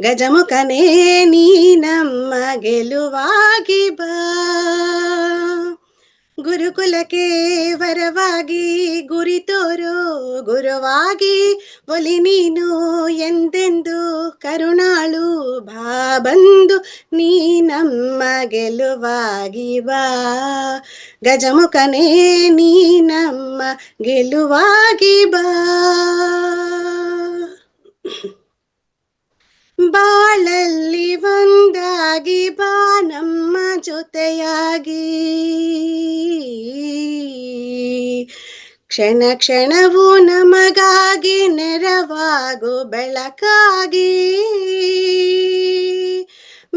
ಗಜಮುಖನೇ, ನೀ ನಮ್ಮ ಗೆಲುವಾಗಿ ಬಾ. ಗುರುಕುಲಕ್ಕೆ ವರವಾಗಿ ಗುರಿ ತೋರೋ ಗುರುವಾಗಿ, ಒಲಿ ನೀನು ಎಂದೆಂದು ಕರುಣಾಳು ಬಾ ಬಂದು, ನೀ ನಮ್ಮ ಗೆಲುವಾಗಿ ಬಾ ಗಜಮುಖನೇ, ನೀ ನಮ್ಮ ಗೆಲುವಾಗಿ ಬಾ. ಬಾಳಲ್ಲಿ ಒಂದಾಗಿ ಬಾ ನಮ್ಮ ಜೊತೆಯಾಗಿ, ಕ್ಷಣ ಕ್ಷಣವೂ ನಮಗಾಗಿ ನೆರವಾಗು ಬೆಳಕಾಗಿ.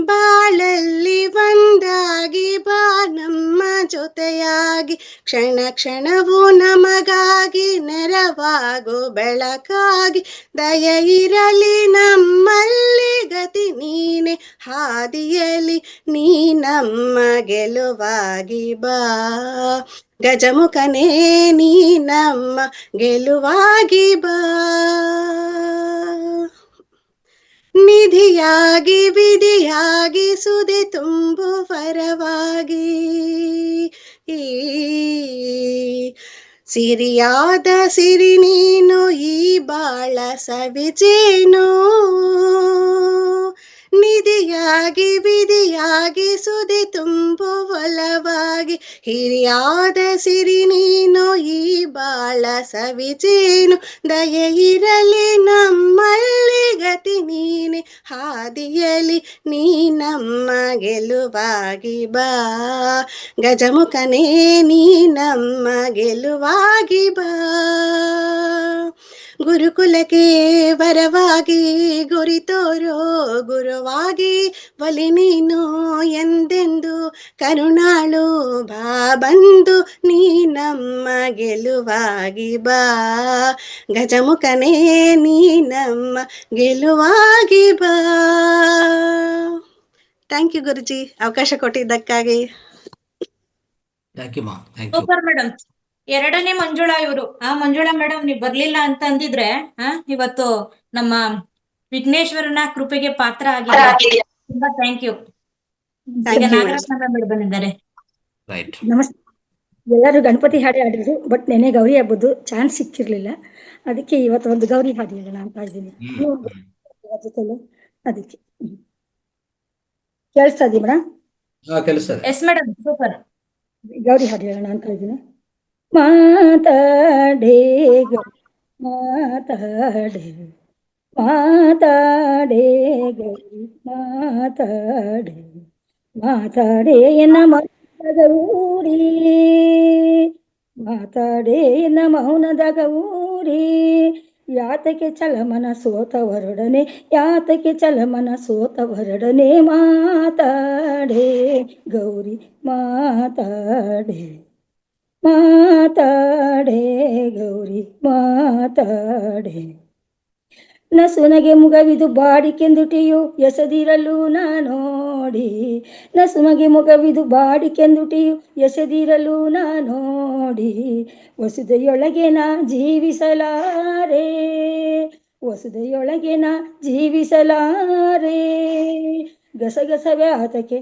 ಬಾಳಲ್ಲಿ ಒಂದಾಗಿ ಬಾ ನಮ್ಮ ಜೊತೆಯಾಗಿ, ಕ್ಷಣ ಕ್ಷಣವೂ ನಮಗಾಗಿ ನೆರವಾಗು ಬೆಳಕಾಗಿ. ದಯ ಇರಲಿ ನಮ್ಮಲ್ಲಿ ಗತಿ ನೀನೆ ಹಾದಿಯಲಿ, ನೀ ನಮ್ಮ ಗೆಲುವಾಗಿ ಬಾ ಗಜಮುಖನೇ, ನೀ ನಮ್ಮ ಗೆಲುವಾಗಿ ಬಾ. ನಿಧಿಯಾಗಿ ವಿಧಿಯಾಗಿ ಸುದೆ ತುಂಬು ವರವಾಗಿ, ಸಿರಿಯಾದ ಸಿರಿ ನೀನು ಈ ಬಾಳ ಸವಿಜೇನು ನಿಧಿಯಾಗಿ ವಿಧಿಯಾಗಿ ಸುದಿ ತುಂಬು ಒಲವಾಗಿ ಹಿರಿಯಾದ ಸಿರಿ ನೀನು ಈ ಬಾಳ ಸವಿಜೇನು ದಯೆ ಇರಲಿ ನಮ್ಮಲ್ಲಿ ಗತಿ ನೀನೆ ಹಾದಿಯಲಿ ನೀ ನಮ್ಮ ಗೆಲುವಾಗಿ ಬಾ ಗಜಮುಖನೇ ನೀ ನಮ್ಮ ಗೆಲುವಾಗಿ ಬಾ ಗುರುಕುಲಕ್ಕೆ ವರವಾಗಿ ಗುರಿ ತೋರೋ ಗುರುವಾಗಿ ಒಲಿ ನೀನು ಎಂದೆಂದು ಕರುಣಾಳು ಬಾ ಬಂದು ನೀ ನಮ್ಮ ಗೆಲುವಾಗಿ ಬಾ ಗಜಮುಖನೇ ನೀ ನಮ್ಮ ಗೆಲುವಾಗಿ ಬಾ. ಥ್ಯಾಂಕ್ ಯು ಗುರುಜಿ, ಅವಕಾಶ ಕೊಟ್ಟಿದ್ದಕ್ಕಾಗಿ. ಥ್ಯಾಂಕ್ ಯು ಮಾ, ಥ್ಯಾಂಕ್ ಯು. Super madam. ಎರಡನೇ ಮಂಜುಳಾ ಇವರು. ಮಂಜುಳಾ ಮೇಡಮ್ ನೀವ್ ಬರ್ಲಿಲ್ಲ ಅಂತ ಅಂದಿದ್ರೆ ಇವತ್ತು ನಮ್ಮ ವಿಘ್ನೇಶ್ವರನ ಕೃಪೆಗೆ ಪಾತ್ರ ಆಗಿದೆ. ತುಂಬಾ ಥ್ಯಾಂಕ್ ಯು. ಈಗ ನಾಗರತ್ನ ಮೇಡಮ್ ಬಂದಿದ್ದಾರೆ. ರೈಟ್. ನಮಸ್ತೆ. ಎಲ್ಲರೂ ಗಣಪತಿ ಹಾಡಿ ಆಡಿದ್ರು, ಬಟ್ ನೆನೆ ಗೌರಿ ಹಬ್ಬದ್ದು ಚಾನ್ಸ್ ಸಿಕ್ಕಿರ್ಲಿಲ್ಲ. ಅದಕ್ಕೆ ಇವತ್ತು ಒಂದು ಗೌರಿ ಹಾಡಿ ಹೇಳೋಣ ಅಂತ ಇದ್ದೀನಿ ಜೊತೆಲಿ. ಅದಕ್ಕೆ ಕೇಳಿಸ್ತಾ ಇದೀವಿ madam? Yes madam, super. Gauri ಹಾಡಿ ಹೇಳೋಣ ಅಂತ ಇದ್ದೀನಿ. ಮಾತಾಡೇ ಮಾತಾಡೇ ಮಾತಾಡೇ ಗೌರಿ ಮಾತಾಡೇ ಮಾತಾಡೇ ಎನ್ನ ಮೌನದ ಗೌರಿ ಮಾತಾಡೇ ಎನ್ನ ಮೌನದ ಗೌರಿ ಯಾತಕ್ಕೆ ಚಲಮನ ಸೋತವರೊಡನೆ ಯಾತಕ್ಕೆ ಚಲಮನ ಸೋತವರೊಡನೆ ಮಾತಾಡೇ ಗೌರಿ ಮಾತಾಡೇ ಮಾತಾಡೇ ಗೌರಿ ಮಾತಾಡೇ ನಸುನಗೆ ಮುಗವಿದು ಬಾಡಿಕೆಂದುಟಿಯು ಎಸೆದಿರಲು ನಾ ನೋಡಿ ನಸುನಗೆ ಮುಗವಿದು ಬಾಡಿಕೆಂದುಟಿಯು ಎಸೆದಿರಲು ನಾ ನೋಡಿ ವಸುದೆಯೊಳಗೆ ನಾ ಜೀವಿಸಲಾರೆ ವಸುದೆಯೊಳಗೆ ನಾ ಜೀವಿಸಲಾರೆ ಗಸಗಸವೇ ಆತಕ್ಕೆ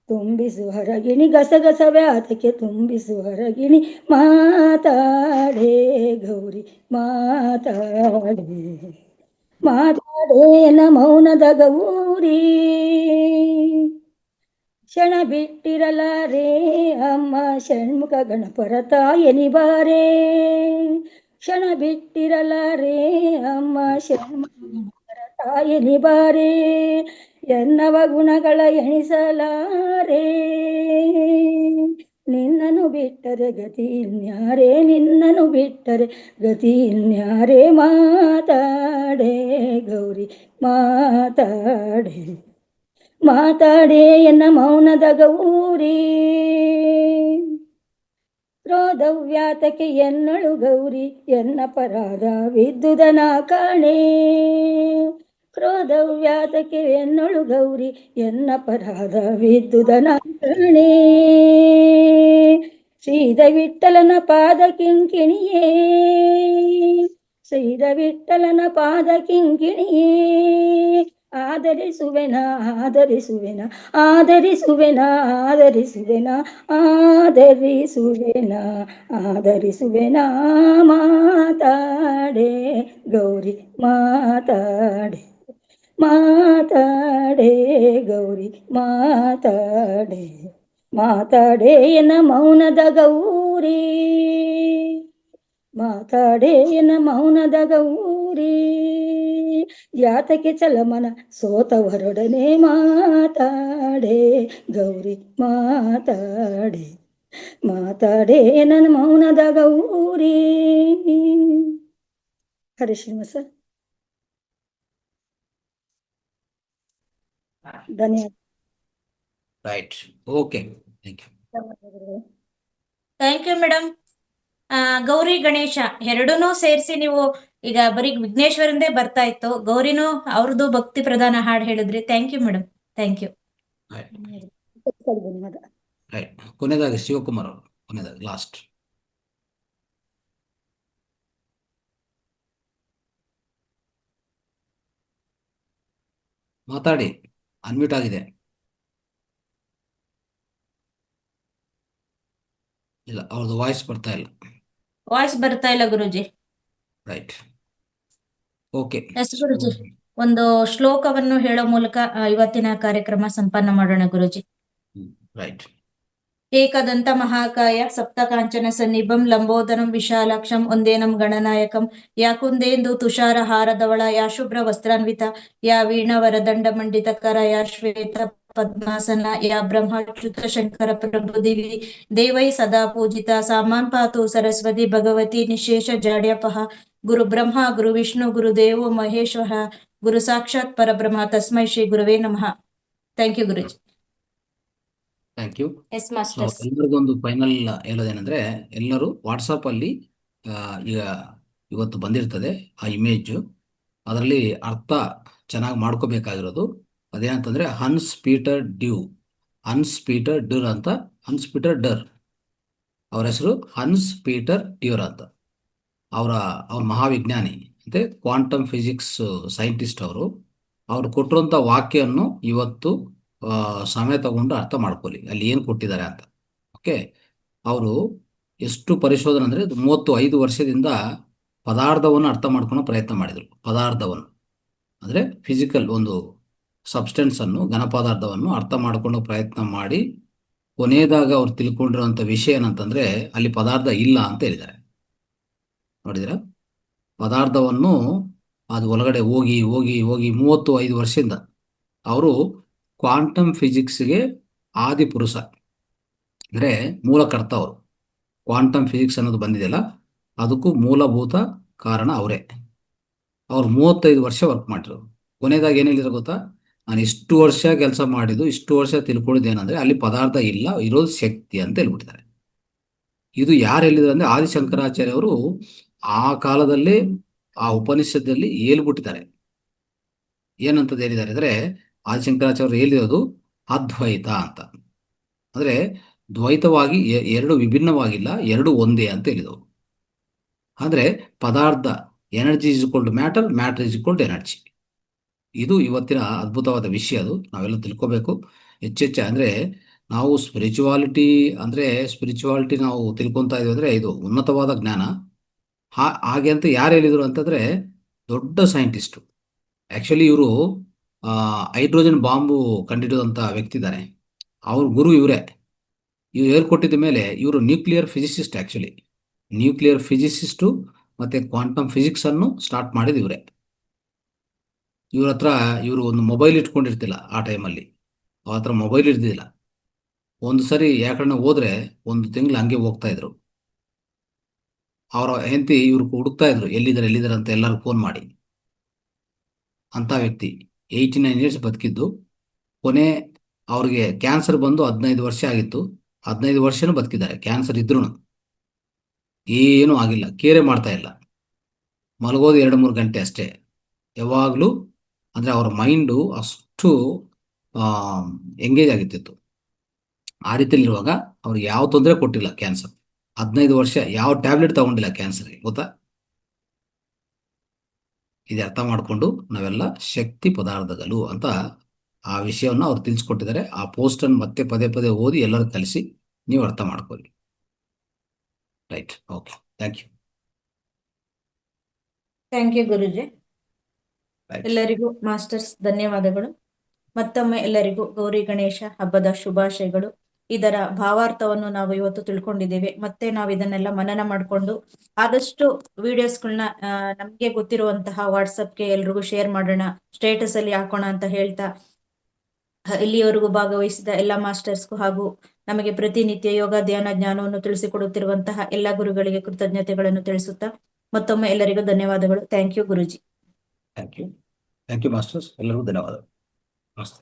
ತುಂಬಿಸು ಹರಗಿಣಿ ಗಸಗಸವೇ ಆತಕ್ಕೆ ತುಂಬಿಸು ಹರಗಿಣಿ ಮಾತಾಡೇ ಗೌರಿ ಮಾತಾಡೇ ಮಾತಾಡೇ ನ ಮೌನದ ಗೌರಿ ಕ್ಷಣ ಬಿಟ್ಟಿರಲಾರೆ ಅಮ್ಮ ಷಣ್ಮುಖ ಗಣಪರ ತಾಯನಿಬಾರೆ ಕ್ಷಣ ಬಿಟ್ಟಿರಲಾರೆ ಅಮ್ಮ ಷಣ್ಮುಖ ಗಣಪರ ತಾಯನಿಬಾರೆ ಎನ್ನವ ಗುಣಗಳ ಎಣಿಸಲಾರೆ ನಿನ್ನನು ಬಿಟ್ಟರೆ ಗತಿ ಇನ್ಯಾರೇ ನಿನ್ನನು ಬಿಟ್ಟರೆ ಗತಿ ಇನ್ಯಾರೇ ಮಾತಾಡೇ ಗೌರಿ ಮಾತಾಡೇ ಮಾತಾಡೇ ಎನ್ನ ಮೌನದ ಗೌರಿ ಕ್ರೋಧವ್ಯಾತಕ್ಕೆ ಎನ್ನಳು ಗೌರಿ ಎನ್ನ ಪರಾಧವಿದ್ದುದನ ಕಾಣೆ ಕ್ರೋಧವ್ಯಾತಕ್ಕೆ ಎನ್ನಳು ಗೌರಿ ಎನ್ನ ಪರಾಧವಿದ್ದುದನ ಕಾಣೆ ಶ್ರೀದ ವಿಠಲನ ಪಾದ ಕಿಂಕಿಣಿಯೇ ಶ್ರೀದ ವಿಠಲನ ಪಾದ ಕಿಂಕಿಣಿಯೇ ಆದರಿಸುವೆನ ಆದರಿಸುವೆನ ಆದರಿಸುವೆನ ಆದರಿಸುವೆನ ಆದರಿಸುವೆನ ಆದರಿಸುವೆನ ಮಾತಾಡೇ ಗೌರಿ ಮಾತಾಡೇ ಮಾತಾಡೇ ಗೌರಿ ಮಾತಾಡೇ ಮಾತಾಡೇ ಎನ್ನ ಮೌನದ ಗೌರಿ ಮಾತಾಡೇ ಎನ್ನ ಮೌನದ ಗೌರಿ ಯಾತಕ್ಕೆ ಚಲಮನ ಸೋತವರೊಡನೆ ಮಾತಾಡೇ ಗೌರಿ ಮಾತಾಡೇ ಮಾತಾಡೇ ನನ್ನ ಮೌನದ ಗೌರಿ. ಹರೇ ಶ್ರೀನಿವಾಸ. ಧನ್ಯವಾದ. Right, okay, thank you. Thank you madam. Gauri Ganesha ಎರಡೂನು ಸೇರಿಸಿ ನೀವು ಈಗ ಬರೀ ವಿಘ್ನೇಶ್ವರಂದೇ ಬರ್ತಾ ಇತ್ತು, ಗೌರಿನೂ ಅವ್ರದ್ದು ಭಕ್ತಿ ಪ್ರಧಾನ ಹಾಡು ಹೇಳಿದ್ರಿ. Thank you madam, thank you. Right, ಕೊನೆಯದಾಗಿ ಶಿವಕುಮಾರ್ ಅವರು, ಕೊನೆಯದಾಗಿ ಲಾಸ್ಟ್. ಮಾತಾಡಿ, ಅನ್ಮ್ಯೂಟ್ ಆಗಿದೆ. ಇಲ್ಲ, ಅವ್ರದ್ದು ವಾಯ್ಸ್ ಬರ್ತಾ ಇಲ್ಲ. ವಾಯ್ಸ್ ಬರ್ತಾ ಇಲ್ಲ ಗುರುಜಿ. Right, okay. ಎಸ್ ಗುರುಜಿ, ಒಂದು ಶ್ಲೋಕವನ್ನು ಹೇಳೋ ಮೂಲಕ ಇವತ್ತಿನ ಕಾರ್ಯಕ್ರಮ ಸಂಪನ್ನ ಮಾಡೋಣ ಗುರುಜಿ. ರೈಟ್. ಏಕದಂತ ಮಹಾಕಾಯ ಸಪ್ತಕಾಂಚನ ಸನ್ನಿಭಂ ಲಂಬೋದರಂ ವಿಶಾಲಾಕ್ಷಂ ಒಂದೇನಂ ಗಣನಾಯಕಂ ಯಾ ಕುಂದೇಂದು ತುಷಾರ ಹಾರದವಳ ಯಾ ಶುಭ್ರ ವಸ್ತ್ರಾನ್ವಿತ ಯಾ ವೀಣಾವರದಂಡ ಮಂಡಿತಕರ ಯಾ ಶ್ವೇತ ಪದ್ಮಾಸನ ಯಾ ಬ್ರಹ್ಮಚ್ಯುತ ಶಂಕರ ಪ್ರಭು ದಿವಿ ದೇವೈ ಸದಾ ಪೂಜಿತ ಸಾಮಾನ್ ಪಾತು ಸರಸ್ವತಿ ಭಗವತಿ ನಿಶೇಷ ಜಾಡ್ಯಪಹ ಗುರು ಬ್ರಹ್ಮ ಗುರು ವಿಷ್ಣು ಗುರು ದೇವೋ ಮಹೇಶ್ವರ ಗುರು ಸಾಕ್ಷಾತ್ ಪರಬ್ರಹ್ಮ ತಸ್ಮೈ ಶ್ರೀ ಗುರುವೇ ನಮಃ. Thank you guruji. Thank you. Yes masters. ಎಲ್ಲರಿಗೊಂದು ಫೈನಲ್ ಹೇಳೋದೇನೆಂದ್ರೆ, ಎಲ್ಲರೂ ವಾಟ್ಸಪ್ ಅಲ್ಲಿ ಈಗ ಇವತ್ತು ಬಂದಿರ್ತದೆ ಆ ಇಮೇಜ್, ಅದರಲ್ಲಿ ಅರ್ಥ ಚೆನ್ನಾಗಿ ಮಾಡ್ಕೋಬೇಕಾಗಿರೋದು ಅದೇನಂತಂದ್ರೆ ಹನ್ಸ್ ಪೀಟರ್ ಡ್ಯೂರ್ ಅಂತ, ಹನ್ಸ್ ಪೀಟರ್ ಡರ್ ಅವ್ರ ಹೆಸರು ಹನ್ಸ್ ಪೀಟರ್ ಡ್ಯೂರ್ ಅಂತ. ಅವ್ರ ಮಹಾವಿಜ್ಞಾನಿ ಮತ್ತೆ ಕ್ವಾಂಟಮ್ ಫಿಸಿಕ್ಸ್ ಸೈಂಟಿಸ್ಟ್. ಅವ್ರು ಕೊಟ್ಟಿರುವಂಥ ವಾಕ್ಯನ್ನು ಇವತ್ತು ಸಮಯ ತಗೊಂಡು ಅರ್ಥ ಮಾಡ್ಕೊಳ್ಳಿ ಅಲ್ಲಿ ಏನು ಕೊಟ್ಟಿದ್ದಾರೆ ಅಂತ. ಓಕೆ, ಅವರು ಎಷ್ಟು ಪರಿಶೋಧನೆ ಅಂದರೆ 35 ವರ್ಷದಿಂದ ಪದಾರ್ಥವನ್ನು ಅರ್ಥ ಮಾಡ್ಕೊಳ್ಳೋ ಪ್ರಯತ್ನ ಮಾಡಿದರು. ಪದಾರ್ಥವನ್ನು ಅಂದರೆ ಫಿಸಿಕಲ್ ಒಂದು ಸಬ್ಸ್ಟೆನ್ಸನ್ನು, ಘನ ಪದಾರ್ಥವನ್ನು ಅರ್ಥ ಮಾಡ್ಕೊಳ್ಳೋ ಪ್ರಯತ್ನ ಮಾಡಿ ಕೊನೆಯದಾಗ ಅವ್ರು ತಿಳ್ಕೊಂಡಿರುವಂಥ ವಿಷಯ ಏನಂತಂದರೆ ಅಲ್ಲಿ ಪದಾರ್ಥ ಇಲ್ಲ ಅಂತ ಹೇಳಿದ್ದಾರೆ. ನೋಡಿದಿರ, ಪದಾರ್ಥವನ್ನು ಅದು ಒಳಗಡೆ ಹೋಗಿ ಹೋಗಿ ಹೋಗಿ 35 ವರ್ಷದಿಂದ ಅವರು ಕ್ವಾಂಟಮ್ ಫಿಸಿಕ್ಸ್ಗೆ ಆದಿ ಪುರುಷ ಅಂದರೆ ಮೂಲಕರ್ತ ಅವರು. ಕ್ವಾಂಟಮ್ ಫಿಸಿಕ್ಸ್ ಅನ್ನೋದು ಬಂದಿದೆಯಲ್ಲ ಅದಕ್ಕೂ ಮೂಲಭೂತ ಕಾರಣ ಅವರೇ. ಅವ್ರು 35 ವರ್ಷ ವರ್ಕ್ ಮಾಡಿದ್ರು. ಕೊನೆಯದಾಗ ಏನು ಹೇಳಿದ್ರು ಗೊತ್ತಾ, ನಾನು ಇಷ್ಟು ವರ್ಷ ಕೆಲಸ ಮಾಡಿದ್ದು, ಇಷ್ಟು ವರ್ಷ ತಿಳ್ಕೊಂಡಿದ್ದು ಏನಂದರೆ ಅಲ್ಲಿ ಪದಾರ್ಥ ಇಲ್ಲ, ಇರೋದು ಶಕ್ತಿ ಅಂತ ಹೇಳ್ಬಿಟ್ಟಿದ್ದಾರೆ. ಇದು ಯಾರು ಹೇಳಿದ್ರು ಅಂದರೆ ಆದಿಶಂಕರಾಚಾರ್ಯ ಅವರು ಆ ಕಾಲದಲ್ಲೇ ಆ ಉಪನಿಷತ್ತಲ್ಲಿ ಹೇಳ್ಬಿಟ್ಟಿದ್ದಾರೆ. ಏನಂತದ್ದು ಹೇಳಿದ್ದಾರೆ ಅಂದರೆ, ಆದಿಶಂಕರಾಚಾರ್ಯರು ಹೇಳಿರೋದು ಅದ್ವೈತ ಅಂತ, ಅಂದರೆ ದ್ವೈತವಾಗಿ ಎರಡು ವಿಭಿನ್ನವಾಗಿಲ್ಲ, ಎರಡು ಒಂದೇ ಅಂತ ಹೇಳಿದವರು. ಅಂದರೆ ಪದಾರ್ಥ energy is equal to matter, matter is equal to energy. ಇದು ಇವತ್ತಿನ ಅದ್ಭುತವಾದ ವಿಷಯ. ಅದು ನಾವೆಲ್ಲ ತಿಳ್ಕೋಬೇಕು ಹೆಚ್ಚೆಚ್ಚು. ಅಂದರೆ ನಾವು ಸ್ಪಿರಿಚುವಾಲಿಟಿ ನಾವು ತಿಳ್ಕೊತಾ ಇದೀವಿ ಅಂದರೆ ಇದು ಉನ್ನತವಾದ ಜ್ಞಾನ. ಹಾಗೆ ಅಂತ ಯಾರು ಹೇಳಿದರು ಅಂತಂದರೆ ದೊಡ್ಡ ಸೈಂಟಿಸ್ಟು. ಆ್ಯಕ್ಚುಲಿ ಇವರು ಹೈಡ್ರೋಜನ್ ಬಾಂಬು ಕಂಡಿಡಿದಂಥ ವ್ಯಕ್ತಿ ಇದ್ದಾರೆ, ಅವ್ರ ಗುರು ಇವರೇ. ಇವ್ರು ಹೇಳ್ಕೊಟ್ಟಿದ್ದ ಮೇಲೆ ಇವರು ನ್ಯೂಕ್ಲಿಯರ್ ಫಿಸಿಸಿಸ್ಟ್. ಆ್ಯಕ್ಚುಲಿ ನ್ಯೂಕ್ಲಿಯರ್ ಫಿಸಿಸಿಸ್ಟು ಮತ್ತು ಕ್ವಾಂಟಮ್ ಫಿಸಿಕ್ಸನ್ನು ಸ್ಟಾರ್ಟ್ ಮಾಡಿದ ಇವರೇ. ಇವ್ರ ಹತ್ರ ಇವರು ಒಂದು ಮೊಬೈಲ್ ಇಟ್ಕೊಂಡಿರ್ತಿಲ್ಲ ಆ ಟೈಮಲ್ಲಿ, ಅವ್ರ ಹತ್ರ ಮೊಬೈಲ್ ಇರ್ತಿದ್ದಿಲ್ಲ. ಒಂದು ಸರಿ ಯಾಕಂದ್ರೆ ಹೋದರೆ 1 ತಿಂಗಳು ಹಂಗೆ ಹೋಗ್ತಾಯಿದ್ರು. ಅವರ ಹೆಂಡತಿ ಇವ್ರು ಹುಡುಕ್ತಾ ಇದ್ರು, ಎಲ್ಲಿದ್ದಾರೆ ಅಂತ ಎಲ್ಲರೂ ಫೋನ್ ಮಾಡಿ. ಅಂಥ ವ್ಯಕ್ತಿ 89 ಇಯರ್ಸ್ ಬದುಕಿದ್ದು. ಕೊನೆ ಅವ್ರಿಗೆ ಕ್ಯಾನ್ಸರ್ ಬಂದು 15 ವರ್ಷ ಆಗಿತ್ತು. 15 ವರ್ಷನೂ ಬದುಕಿದ್ದಾರೆ. ಕ್ಯಾನ್ಸರ್ ಇದ್ರೂ ಏನೂ ಆಗಿಲ್ಲ, ಕೇರೆ ಮಾಡ್ತಾ ಇಲ್ಲ. ಮಲಗೋದು 2-3 ಗಂಟೆ ಅಷ್ಟೇ ಯಾವಾಗಲೂ. ಅಂದರೆ ಅವರ ಮೈಂಡು ಅಷ್ಟು ಎಂಗೇಜ್ ಆಗಿರ್ತಿತ್ತು. ಆ ರೀತಿಯಲ್ಲಿರುವಾಗ ಅವ್ರಿಗೆ ಯಾವ ತೊಂದರೆ ಕೊಟ್ಟಿಲ್ಲ ಕ್ಯಾನ್ಸರ್. 15 ವರ್ಷ ಯಾವ ಟ್ಯಾಬ್ಲೆಟ್ ತಗೊಂಡಿಲ್ಲ ಕ್ಯಾನ್ಸರ್ಗೆ, ಗೊತ್ತಾ? ಇದು ಅರ್ಥ ಮಾಡಿಕೊಂಡು ನಾವೆಲ್ಲ ಶಕ್ತಿ ಪದಾರ್ಥಗಳು ಅಂತ ಆ ವಿಷಯವನ್ನು ಅವ್ರು ತಿಳಿಸ್ಕೊಟ್ಟಿದ್ದಾರೆ. ಆ ಪೋಸ್ಟನ್ನು ಮತ್ತೆ ಪದೇ ಪದೇ ಓದಿ ಎಲ್ಲರೂ ಕಲಿಸಿ ನೀವು ಅರ್ಥ ಮಾಡ್ಕೊಳ್ಳಿ. Right, okay, thank you. Thank you guruji. ಎಲ್ಲರಿಗೂ ಮಾಸ್ಟರ್ಸ್ ಧನ್ಯವಾದಗಳು. ಮತ್ತೊಮ್ಮೆ ಎಲ್ಲರಿಗೂ ಗೌರಿ ಗಣೇಶ ಹಬ್ಬದ ಶುಭಾಶಯಗಳು. ಇದರ ಭಾವಾರ್ಥವನ್ನು ನಾವು ಇವತ್ತು ತಿಳ್ಕೊಂಡಿದ್ದೇವೆ. ಮತ್ತೆ ನಾವು ಇದನ್ನೆಲ್ಲ ಮನನ ಮಾಡಿಕೊಂಡು ಆದಷ್ಟು ವಿಡಿಯೋಸ್ಗಳನ್ನ ನಮ್ಗೆ ಗೊತ್ತಿರುವಂತಹ ವಾಟ್ಸಪ್ಗೆ ಎಲ್ರಿಗೂ ಶೇರ್ ಮಾಡೋಣ, ಸ್ಟೇಟಸ್ ಅಲ್ಲಿ ಹಾಕೋಣ ಅಂತ ಹೇಳ್ತಾ, ಇಲ್ಲಿಯವರೆಗೂ ಭಾಗವಹಿಸಿದ ಎಲ್ಲ ಮಾಸ್ಟರ್ಸ್ಗೂ ಹಾಗೂ ನಮಗೆ ಪ್ರತಿನಿತ್ಯ ಯೋಗ ಧ್ಯಾನ ಜ್ಞಾನವನ್ನು ತಿಳಿಸಿಕೊಡುತ್ತಿರುವಂತಹ ಎಲ್ಲ ಗುರುಗಳಿಗೆ ಕೃತಜ್ಞತೆಗಳನ್ನು ತಿಳಿಸುತ್ತಾ ಮತ್ತೊಮ್ಮೆ ಎಲ್ಲರಿಗೂ ಧನ್ಯವಾದಗಳು. Thank you guruji. Thank you masters, ಎಲ್ಲರಿಗೂ ಧನ್ಯವಾದಗಳು. ನಮಸ್ತೆ.